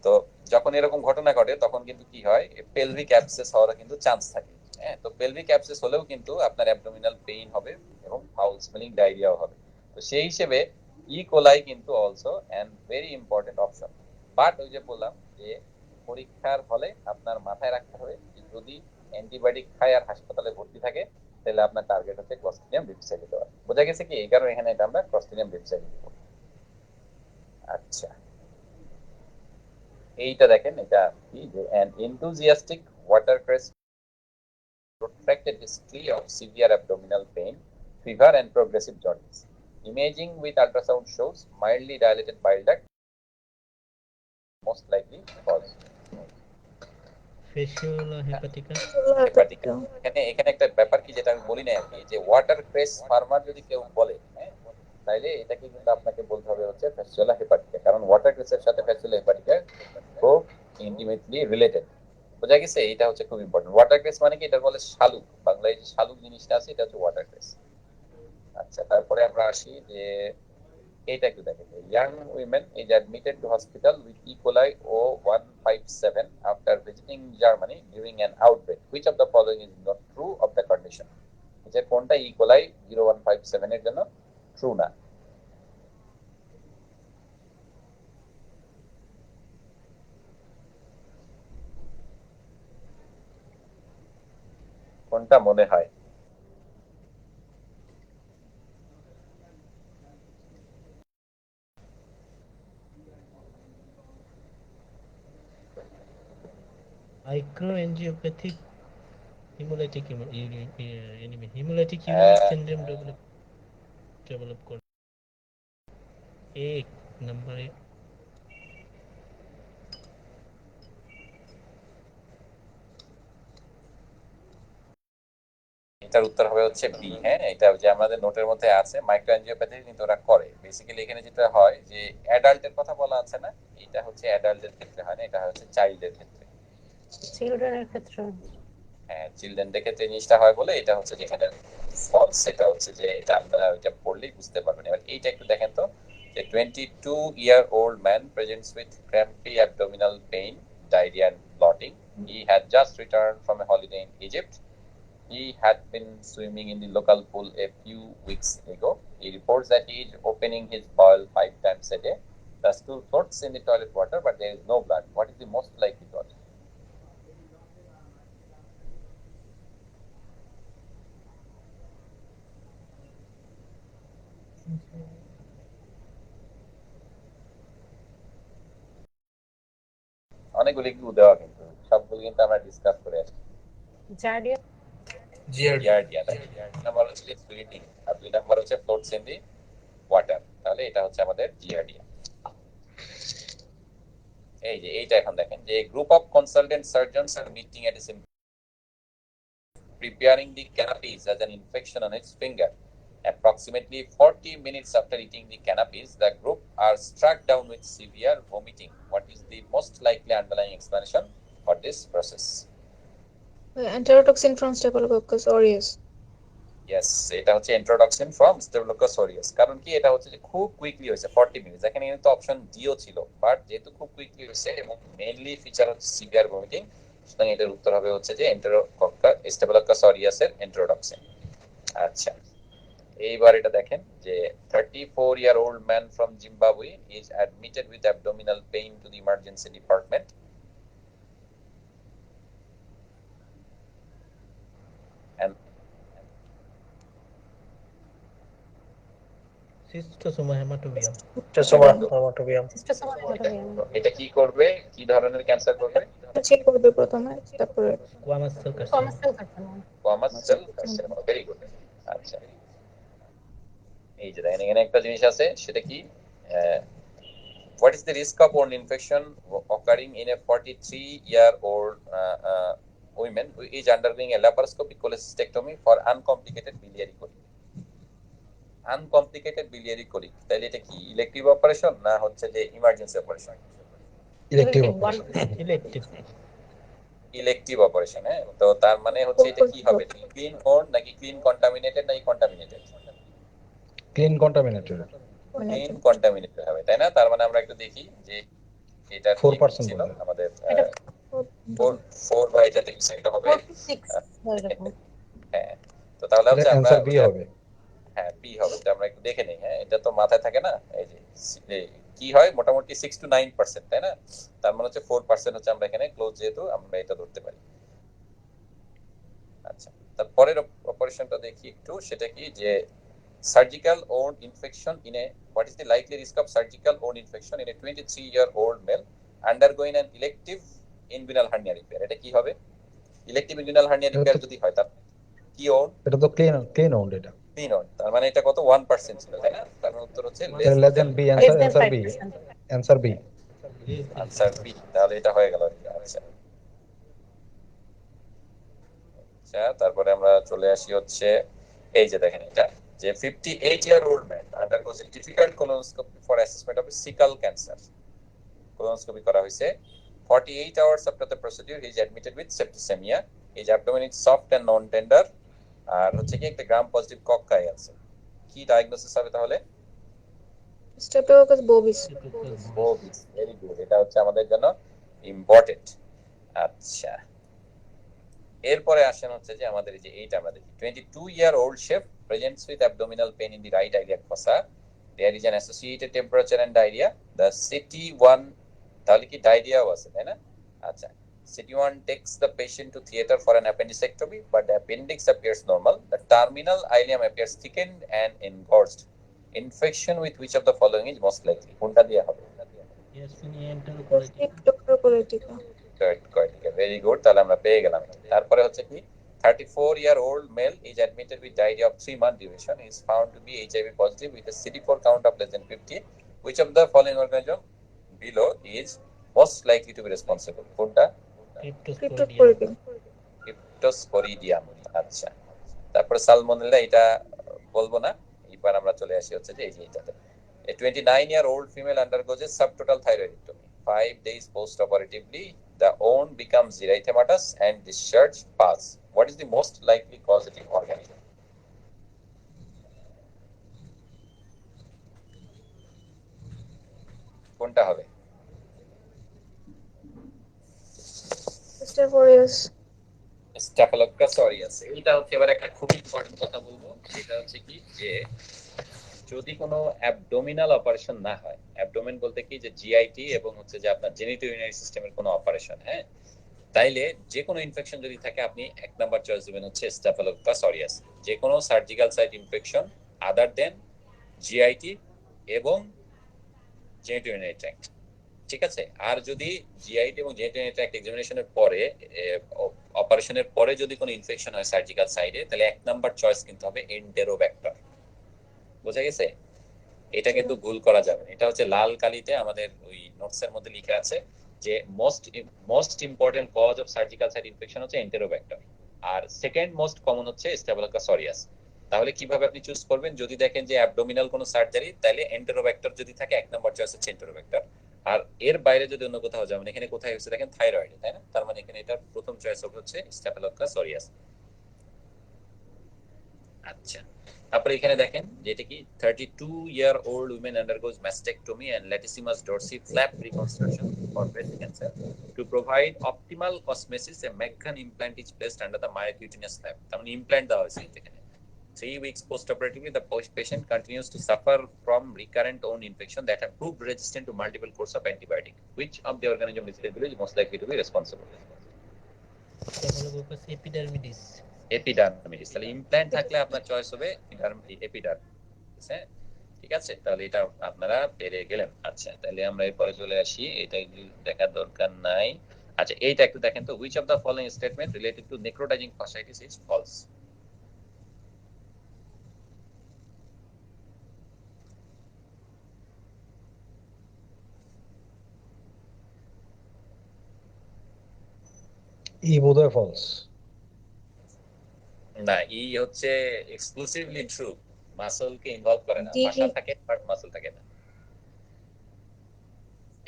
[SPEAKER 1] তো যখন এরকম ঘটনা ঘটে তখন কিন্তু কি হয়, পেলভিক অ্যাবসেস হওয়ার কিন্তু চান্স থাকে, হ্যাঁ। তো পেলভিক অ্যাবসেস হলেও কিন্তু আপনার অ্যাবডোমিনাল পেইন হবে এবং ফাউল স্মেলিং ডায়রিয়াও হবে। তো সেই হিসেবে কোলাই কিন্তু also and very important option. But ওই যে বললাম যে পরীক্ষার হলে আপনার মাথায় রাখতে হবে যে যদি অ্যান্টিবায়োটিক খায় আর হাসপাতালে ভর্তি থাকে তাহলে আপনার টার্গেট হচ্ছে ক্লস্ট্রিডিয়াম ডিফিসাইল দেওয়া। বোঝা গেছে কি? এই কারণে এখানে এটা আমরা ক্লস্ট্রিডিয়াম ডিফিসাইল দেব। আচ্ছা, এইটা দেখেন, এটা কি যে an enthusiastic watercress protracted history of severe abdominal pain, fever and progressive jaundice. Imaging with ultrasound shows mildly dilated bile duct, most likely cause
[SPEAKER 4] Fasciola hepatica.
[SPEAKER 1] হেপাটিকা। এখানে একটা ব্যাপার কি যেটা আমি বলি না আর কি, যে ওয়াটার ক্রেস ফার্মার যদি কেউ বলে, হ্যাঁ, তাইলে এটাকে কিন্তু আপনাকে বলতে হবে হচ্ছে ফ্যাসিওলা হেপাটিকা। কারণ ওয়াটার ক্রেসের সাথে ফ্যাসিওলা হেপাটিকা খুব ইন্টিমেটলি রিলেটেড। বোঝা গেছে? এটা হচ্ছে খুব ইম্পর্টেন্ট। ওয়াটার ক্রেস মানে কি? এটা বলে শালুক। বাংলায় যে শালুক জিনিসটা আছে এটা হচ্ছে ওয়াটার ক্রেস। আচ্ছা, তারপরে আমরা আসি যে এটা একটু দেখেন। Young women is admitted to hospital with E. coli O157 after visiting Germany during an outbreak. Which of the following is not true of the condition? যে কোনটা ইকোলাই 0157 এর জন্য ট্রু না? কোনটা মনে হয়?
[SPEAKER 4] Microangiopathic hemolytic anemia. Hemolytic
[SPEAKER 1] হ্যাঁ,
[SPEAKER 4] uremic syndrome develop করে। एक नंबर एक।
[SPEAKER 1] এটার উত্তর হবে হচ্ছে বি। হ্যাঁ, এটা যে আমাদের নোটের মধ্যে আছে, মাইক্রোঅ্যাঞ্জিওপ্যাথি কিন্তু ওরা করে। বেসিক্যালি এখানে যেটা হয় যে অ্যাডাল্টের কথা বলা আছে না, এটা হচ্ছে অ্যাডাল্টের ক্ষেত্রে হয় না, এটা হচ্ছে চাইল্ডের ক্ষেত্রে।
[SPEAKER 2] চিলড্রেনের ক্ষেত্রে।
[SPEAKER 1] হ্যাঁ, চিলড্রেনদের ক্ষেত্রে জিনিসটা হয় বলে এটা হচ্ছে যেখানে ফলস, সেটা হচ্ছে যে এটা আপনারা ওইটা পড়লেই বুঝতে পারবেন। এবার এইটা একটু দেখেন তো যে 22-year-old man presents with crampy abdominal pain, diarrhea and bloating. He had just returned from a holiday in Egypt. He had been swimming in the local pool a few weeks ago. He reports that he is opening his bowel 5 times a day. The stool floats in the toilet water, but there is no blood. What is the most likely cause? অনেকগুলি ক্লু দেওয়া, কিন্তু সবগুলো কিন্তু আমরা ডিসকাস করে আসছি।
[SPEAKER 2] জার্ডিয়া।
[SPEAKER 1] জিয়ারডিয়া নাম্বার হচ্ছে ব্লিডিং, আর 2 নাম্বার হচ্ছে ফ্লোটস ইন দি ওয়াটার। তাহলে এটা হচ্ছে আমাদের জিয়ারডিয়া। এই যে এইটা এখন দেখেন যে গ্রুপ অফ কনসালটেন্ট সার্জনস আর meeting at preparing the cannabis as an infection on its finger. Approximately 40 minutes after eating the cannabis, the group are struck down with severe vomiting. What is the most likely underlying explanation for this process?
[SPEAKER 6] Enterotoxin from Staphylococcus aureus.
[SPEAKER 1] Yes, এটা হচ্ছে ইন্ট্রোডাকশন ফ্রম স্টেফিলোকাস অরিয়াস। কারণ কি, এটা হচ্ছে যে খুব কুইকলি হয়েছে 40 মিনিটস। এখানে কিন্তু অপশন ডিও ছিল, বাট যেহেতু খুব কুইকলি হয়েছে এবং মেইনলি ফিচার হচ্ছে সিভিয়ার ভমিটিং, সুতরাং এটার উত্তর হবে হচ্ছে যে স্টেফিলোকাস অরিয়াসের ইন্ট্রোডাকশন। আচ্ছা, এইবার এটা দেখেন যে 34-year-old man from Zimbabwe is admitted with abdominal pain to the emergency department. And
[SPEAKER 4] Cystosoma hematobium.
[SPEAKER 3] Tersoma, Hamatobium.
[SPEAKER 2] Cystosoma hematobium.
[SPEAKER 1] এটা কি করবে, কি ধরনের ক্যান্সার করবে?
[SPEAKER 6] চেক করবে প্রথমে, তারপরে
[SPEAKER 4] Squamous cell carcinoma.
[SPEAKER 2] Squamous cell carcinoma.
[SPEAKER 1] Squamous cell carcinoma, very good. আচ্ছা, এই যে দেখেন এখানে একটা জিনিস আছে, সেটা কি, what is the risk of wound infection occurring in a 43-year-old woman who is undergoing a laparoscopic cholecystectomy for uncomplicated biliary colic? Uncomplicated biliary colic, তাহলে এটা কি ইলেকটিভ অপারেশন না হচ্ছে যে emergency operation?
[SPEAKER 5] Elective
[SPEAKER 2] Elective one.
[SPEAKER 5] operation.
[SPEAKER 4] Elective.
[SPEAKER 1] Elective operation. হ্যাঁ, তো তার মানে হচ্ছে এটা কি হবে, ক্লিন ওন নাকি ক্লিন কন্টামিনেটেড নাকি contaminated?
[SPEAKER 5] Clean contaminated.
[SPEAKER 1] Clean contaminated হবে, তাই না? তার মানে আমরা একটু দেখি যে এটা
[SPEAKER 5] 4%
[SPEAKER 1] ছিল
[SPEAKER 5] বলে।
[SPEAKER 1] আমাদের
[SPEAKER 2] এটা
[SPEAKER 1] 4 বা এটা থেকে সেটা হবে।
[SPEAKER 2] 4 to 6 এরকম।
[SPEAKER 1] হ্যাঁ, তো তাহলে হচ্ছে আমরা
[SPEAKER 5] Answer B হবে।
[SPEAKER 1] হ্যাঁ, পি হবে। তো আমরা একটু দেখে নেই। হ্যাঁ, এটা তো মাথায় থাকে না। এই যে কি হয়, মোটামুটি 6 to 9%, তাই না? তার মানে হচ্ছে 4% হচ্ছে আমরা এখানে ক্লোজ, যেহেতু আমরা এটা ধরতে পারি। আচ্ছা, তারপরের অপারেশনটা দেখি একটু, সেটা কি যে surgical wound infection in a, what is the likely risk of surgical wound infection in a 23-year-old male undergoing an elective inguinal hernia repair? এটা কি হবে? ইলেকটিভ ইনগুইনাল হার্নিয়া রিপেয়ার যদি হয়, তার কি ওন?
[SPEAKER 5] এটা তো clean owned এটা।
[SPEAKER 1] ক্লিন ওন, তার মানে এটা কত, 1% ছিল, তাই না? তার মানে উত্তর হচ্ছে
[SPEAKER 5] Less than B,
[SPEAKER 2] Less than
[SPEAKER 5] answer B.
[SPEAKER 2] 5%.
[SPEAKER 5] Answer B.
[SPEAKER 1] Answer B, তাহলে এটা হয়ে গেল। আচ্ছা আচ্ছা, তারপরে আমরা চলে আসি হচ্ছে এই যে দেখেন এটা, যে 58-year-old man undergoes a difficult colonoscopy for assessment of sickle cancer. Colonoscopy করা হয়েছে, 48 hours after the procedure he is admitted with septicemia. His abdomen is soft and non-tender, আর হচ্ছে কি একটা গ্রাম পজিটিভ কক্কাই আছে। কি ডায়াগনোসিস হবে তাহলে?
[SPEAKER 6] Staphylococcus bovis.
[SPEAKER 1] bovis, very good, এটা হচ্ছে আমাদের জন্য ইম্পর্টেন্ট। আচ্ছা, এরপরে আসেন হচ্ছে যে আমাদের এই যে এইটা আমরা দেখি, 22-year-old chef presents with abdominal pain in the right iliac fossa. There is an associated temperature and diarrhea. The CT1, তাহলে কি ডায়রিয়াও আছে, তাই না? আচ্ছা, CT1 takes the patient to theater for an appendicectomy, but the appendix appears normal. The terminal ileum appears thickened and engorged. Infection with which of the following is most likely? কোনটা দিয়ে হবে?
[SPEAKER 4] Yersinia enterocolitica.
[SPEAKER 6] Enterocolitica.
[SPEAKER 1] Very good, তাহলে আমরা পেয়ে গেলাম। তারপরে হচ্ছে কি, 34-year-old male is admitted with diarrhea of 3 month duration. He is found to be HIV positive with a CD4 count of less than 50. Which of the following organism below is most likely to be responsible? কোনটা?
[SPEAKER 4] Cryptosporidium.
[SPEAKER 1] Cryptosporidium। আচ্ছা, তারপরে সালমোনেলা, এটা বলবো না। এবার আমরা চলে আসি হচ্ছে যে এই যে এটাতে, a 29-year-old female undergoes a subtotal thyroidectomy. 5 days post-operatively, the wound becomes erythematous and discharge pus. What is the most likely causative organism? কোনটা হবে?
[SPEAKER 6] Staph aureus.
[SPEAKER 1] Staphylococcus aureus. এটা হচ্ছে এবার একটা খুব ইম্পর্টেন্ট কথা বলবো, সেটা হচ্ছে কি যে যদি কোনো অ্যাবডোমিনাল অপারেশন না হয়, অ্যাবডোমেন বলতে কি যে জিআইটি এবং হচ্ছে যে আপনার জেনিটোইউরিনারি সিস্টেমের কোনো অপারেশন, হ্যাঁ, তাইলে যে কোনো ইনফেকশন যদি থাকে, আপনি 1 নাম্বার চয়েস দিবেন হচ্ছে স্ট্যাফিলোকোকাস অরিয়াস। যে কোনো সার্জিক্যাল সাইট ইনফেকশন আদার দেন জিআইটি এবং জেনিটোইউরিনারি ট্র্যাক্ট, ঠিক আছে? আর যদি জিআইটি এবং জেনিটোইউরিনারি ট্র্যাক্ট এক্সামিনেশনের পরে, অপারেশনের পরে যদি কোনো ইনফেকশন হয় সার্জিক্যাল সাইডে, তাহলে 1 নাম্বার চয়েস কিন্তু হবে এন্টেরোব্যাক্টর। বোঝা গেছে? এটা কিন্তু ভুল করা যাবে না। এটা হচ্ছে লাল কালিতে আমাদের ওই নোটসের মধ্যে লেখা আছে যে most important cause of surgical site infection হচ্ছে এন্টেরোব্যাক্টর, আর সেকেন্ড মোস্ট কমন হচ্ছে স্ট্যাফিলোকোকাস অরিয়াস। তাহলে কিভাবে আপনি চুজ করবেন? যদি দেখেন যে অ্যাবডোমিনাল কোনো সার্জারি, তাহলে এন্টেরোব্যাক্টর যদি থাকে 1 নাম্বার চয়েস হচ্ছে এন্টেরোব্যাক্টর, আর এর বাইরে যদি অন্য কোথাও যাবেন, এখানে কোথায় হচ্ছে দেখেন থাইরয়েড, তাই না? তার মানে এখানে এটা প্রথম চয়েস হবে হচ্ছে স্ট্যাফিলোকোকাস অরিয়াস। আচ্ছা, তারপরে এখানে দেখেন যেটা কি 32-year-old women undergoes mastectomy and latissimus dorsi flap reconstruction for breast cancer. To provide optimal cosmesis, a Meccan implant is placed under the myocutaneous flap. তার মানে ইমপ্ল্যান্ট দেওয়া হয়েছে এখানে। 3 weeks post-operatively, the patient continues to suffer from recurrent wound infection that have proved resistant to multiple course of antibiotic. Which of the organism is most likely to be responsible?
[SPEAKER 4] স্টেফিলোকোকাস এপিডার্মিডিস।
[SPEAKER 1] এপিডার্মিডিস। তাহলে ইমপ্ল্যান্ট থাকলে আপনার চয়েস হবে এপিডার্মিডিস। হ্যাঁ, ঠিক আছে, তাহলে এটা আপনারা পেরে গেলেন। আচ্ছা, তাহলে আমরা এরপরে চলে আসি, এটা দেখার দরকার নাই। আচ্ছা, এইটা একটু দেখেন তো, which of the following statement related to necrotizing fasciitis is false?
[SPEAKER 5] ই বোধহয় ফলস।
[SPEAKER 1] না, ই হচ্ছে এক্সক্লুসিভলি ট্রু, মাসলকে ইনভলভ করে না,
[SPEAKER 6] জি
[SPEAKER 1] ভাষা থাকে বাট মাসল থাকে না।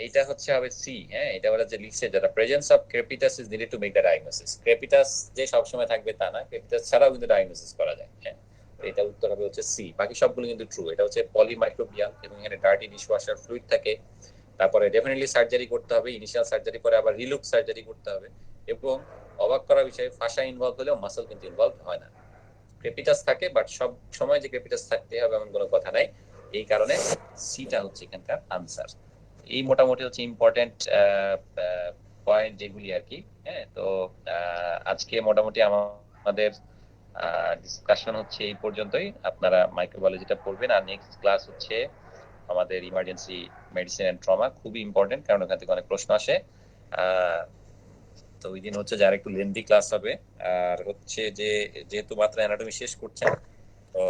[SPEAKER 1] এইটা হচ্ছে হবে সি। হ্যাঁ, এটা ওরা যে লিখছে, যারা presence of crepitus is needed to make the diagnosis. Crepitus যে সবসময় থাকবে তা না, ক্রেপিটাস ছাড়াও কিন্তু ডায়াগনোসিস করা যায়। হ্যাঁ, তো এটা উত্তর হবে হচ্ছে সি। বাকি সবগুলো কিন্তু ট্রু। এটা হচ্ছে পলিমাইক্রোবিয়াল এবং এখানে ডার্টি ডিশওয়াশার ফ্লুইড থাকে। তারপরে ডেফিনেটলি সার্জারি করতে হবে, ইনিশিয়াল সার্জারি পরে আবার রিলুক সার্জারি করতে হবে। এবং অবাক করার বিষয়, ফাঁসা ইনভলভ হলেও মাসল কিন্তু ইনভলভ হয় না। ক্রেপিটাস থাকে বাট সব সময় যে ক্রেপিটাস থাকতে হবে এমন কোনো কথা নাই। এই কারণে সিটা হচ্ছে এখানকার আনসার। এই মোটামুটি হচ্ছে ইম্পর্টেন্ট পয়েন্ট যেগুলি আর কি। হ্যাঁ, তো আজকে মোটামুটি আমাদের ডিসকাশন হচ্ছে এই পর্যন্তই। আপনারা মাইক্রোবায়োলজিটা পড়বেন, আর নেক্সট ক্লাস হচ্ছে আমাদের ইমার্জেন্সি মেডিসিন এন্ড ট্রমা। খুবই ইম্পর্টেন্ট, কারণ ওখান থেকে অনেক প্রশ্ন আসে। তো ওই দিন হচ্ছে যার একটু লেন্দি ক্লাস হবে। আর হচ্ছে যে যেহেতু মাত্র অ্যানাটমি শেষ করছেন, তো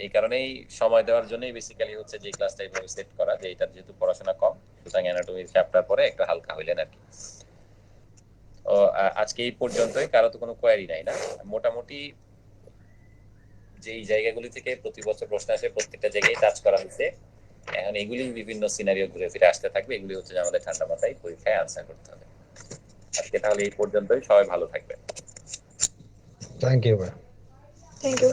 [SPEAKER 1] এই কারণেই সময় দেওয়ার জন্যই বেসিক্যালি হচ্ছে যে ক্লাসটা এইভাবে সেট করা, যে এটা যেহেতু পড়াশোনা কম, সুতরাং অ্যানাটমির চ্যাপ্টার পরে একটু হালকা হইলেন আর কি। ও আজকে এই পর্যন্তই। কারো তো কোনো কোয়ারি নাই না? মোটামুটি যেই জায়গাগুলি থেকে প্রতি বছর প্রশ্ন আসে প্রত্যেকটা জায়গায় টাচ করা হয়েছে। এখন এগুলি বিভিন্ন সিনারিও ঘুরে ফিরে আসতে থাকবে। এগুলি হচ্ছে যে আমাদের ঠান্ডা মাথায় পরীক্ষায় আনসার করতে হবে। আজকে তাহলে এই পর্যন্তই। সবাই ভালো থাকবেন।
[SPEAKER 5] থ্যাংক ইউ ভাই।
[SPEAKER 6] Thank you.